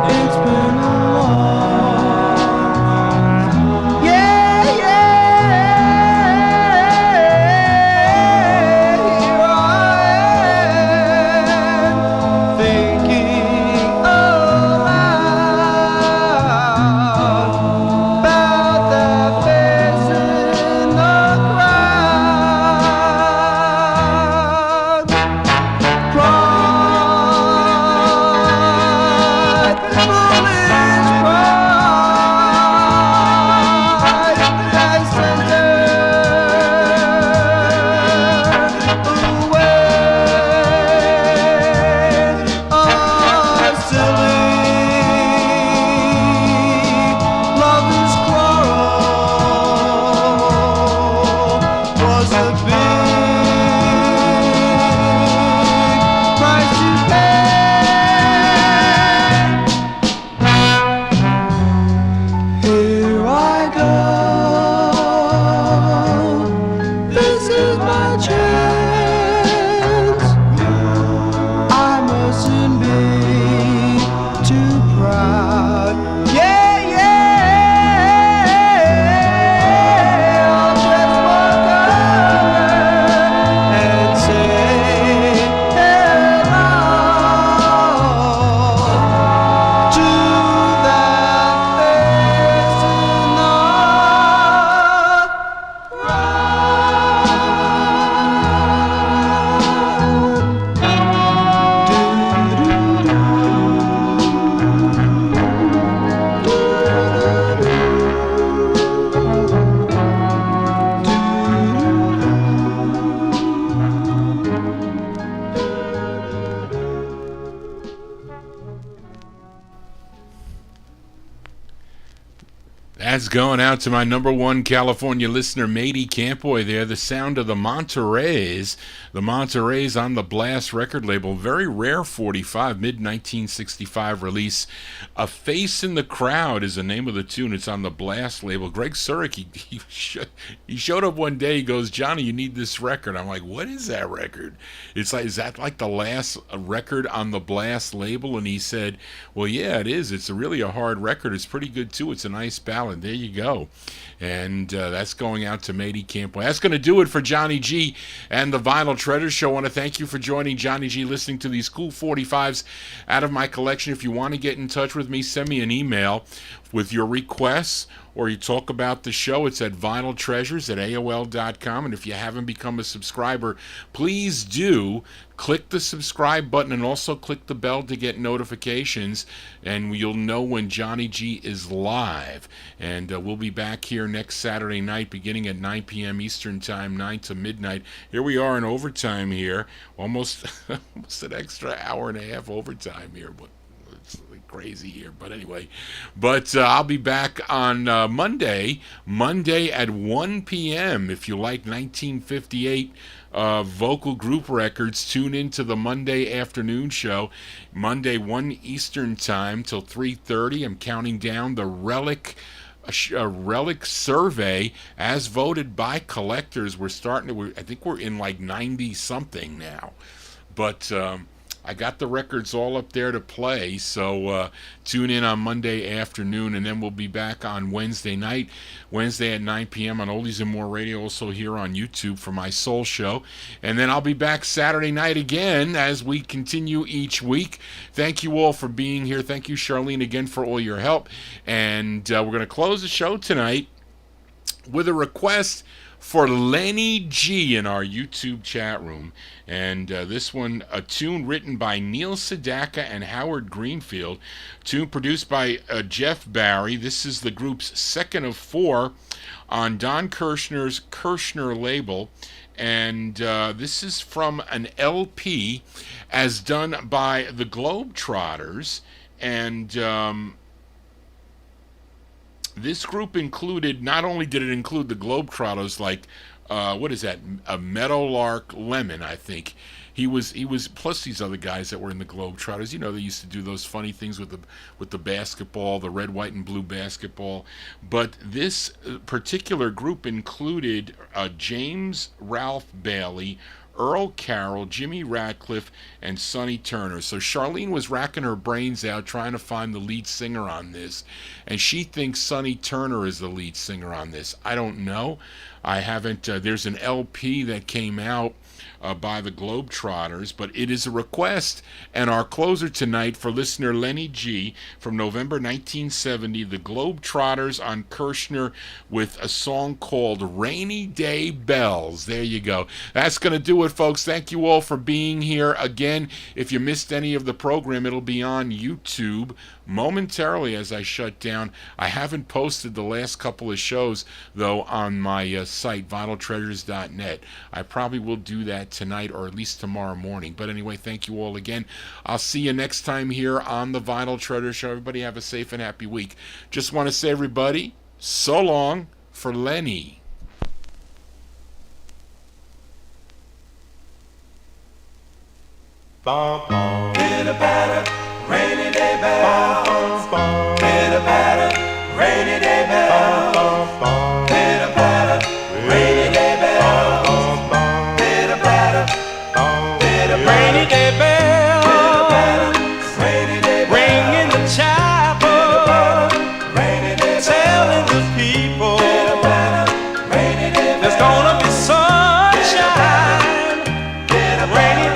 S5: It's been a long yeah, yeah. Here I am, thinking aloud about that face in the crowd. Pride, foolish pride, has centered away our silly lovers' quarrel was a big price to pay. Here I go. This is my chance. I mustn't be too proud. Yeah, yeah. I'll just walk over and say hello to that face in the
S1: That's going out to my number one California listener, Matey Campoy there. The sound of the Monterey's. The Monterey's on the Blast record label. Very rare 45, mid-1965 release. A Face in the Crowd is the name of the tune. It's on the Blast label. Greg Surik, he showed up one day. He goes, Johnny, you need this record. I'm like, what is that record? It's like, is that like the last record on the Blast label? And he said, well, yeah, it is. It's really a hard record. It's pretty good, too. It's a nice ballad. There you go. And that's going out to Matey Campoy. That's going to do it for Johnny G and the Vinyl Treasure Show. I want to thank you for joining Johnny G, listening to these cool 45s out of my collection. If you want to get in touch with me, send me an email with your requests, or you talk about the show. It's at vinyltreasures@aol.com. And if you haven't become a subscriber, please do click the subscribe button and also click the bell to get notifications, and you'll know when Johnny G is live. And we'll be back here next Saturday night beginning at 9 p.m. Eastern Time, 9 to midnight. Here we are in overtime here, almost an extra hour and a half overtime here, but it's crazy here. But anyway, I'll be back on Monday at 1 p.m. If you like 1958 vocal group records, tune into the Monday afternoon show, Monday 1 Eastern Time till 3:30. I'm counting down the Relic survey as voted by collectors. I think we're in like 90 something now, but I got the records all up there to play, so tune in on Monday afternoon, and then we'll be back on Wednesday night, Wednesday at 9 p.m. on Oldies and More Radio, also here on YouTube for my Soul Show. And then I'll be back Saturday night again as we continue each week. Thank you all for being here. Thank you, Charlene, again for all your help. And we're going to close the show tonight with a request for Lenny G in our YouTube chat room. And this one, a tune written by Neil Sedaka and Howard Greenfield, tune produced by Jeff Barry. This is the group's second of four on Don Kirshner's Kirshner label, And this is from an LP as done by the Globetrotters. And this group included, not only did it include the Globetrotters, like, what is that, a Meadowlark Lemon, I think. He was plus these other guys that were in the Globetrotters. You know, they used to do those funny things with the basketball, the red, white, and blue basketball. But this particular group included James Ralph Bailey, Earl Carroll, Jimmy Ratcliffe, and Sonny Turner. So Charlene was racking her brains out trying to find the lead singer on this, and she thinks Sonny Turner is the lead singer on this. I don't know. I haven't. There's an LP that came out by the Globetrotters, but it is a request. And our closer tonight for listener Lenny G from November 1970, the Globetrotters on Kirshner with a song called Rainy Day Bells. There you go. That's going to do it, folks. Thank you all for being here. Again, if you missed any of the program, it'll be on YouTube momentarily as I shut down. I haven't posted the last couple of shows, though, on my site, vinyltreasures.net. I probably will do that tonight or at least tomorrow morning. But anyway, thank you all again. I'll see you next time here on the Vinyl Treasure Show. Everybody have a safe and happy week. Just want to say, everybody, so long for Lenny.
S3: Pitter-patter, rainy day bells. Pitter-patter, rainy day bells. Pitter-patter, rainy day bells. Pitter-patter, pitter-patter,
S11: Rainy day bell,
S3: rainy day
S11: ring in the chapel,
S3: rainy day
S11: telling the people
S3: rainy day
S11: there's gonna be sunshine. Rainy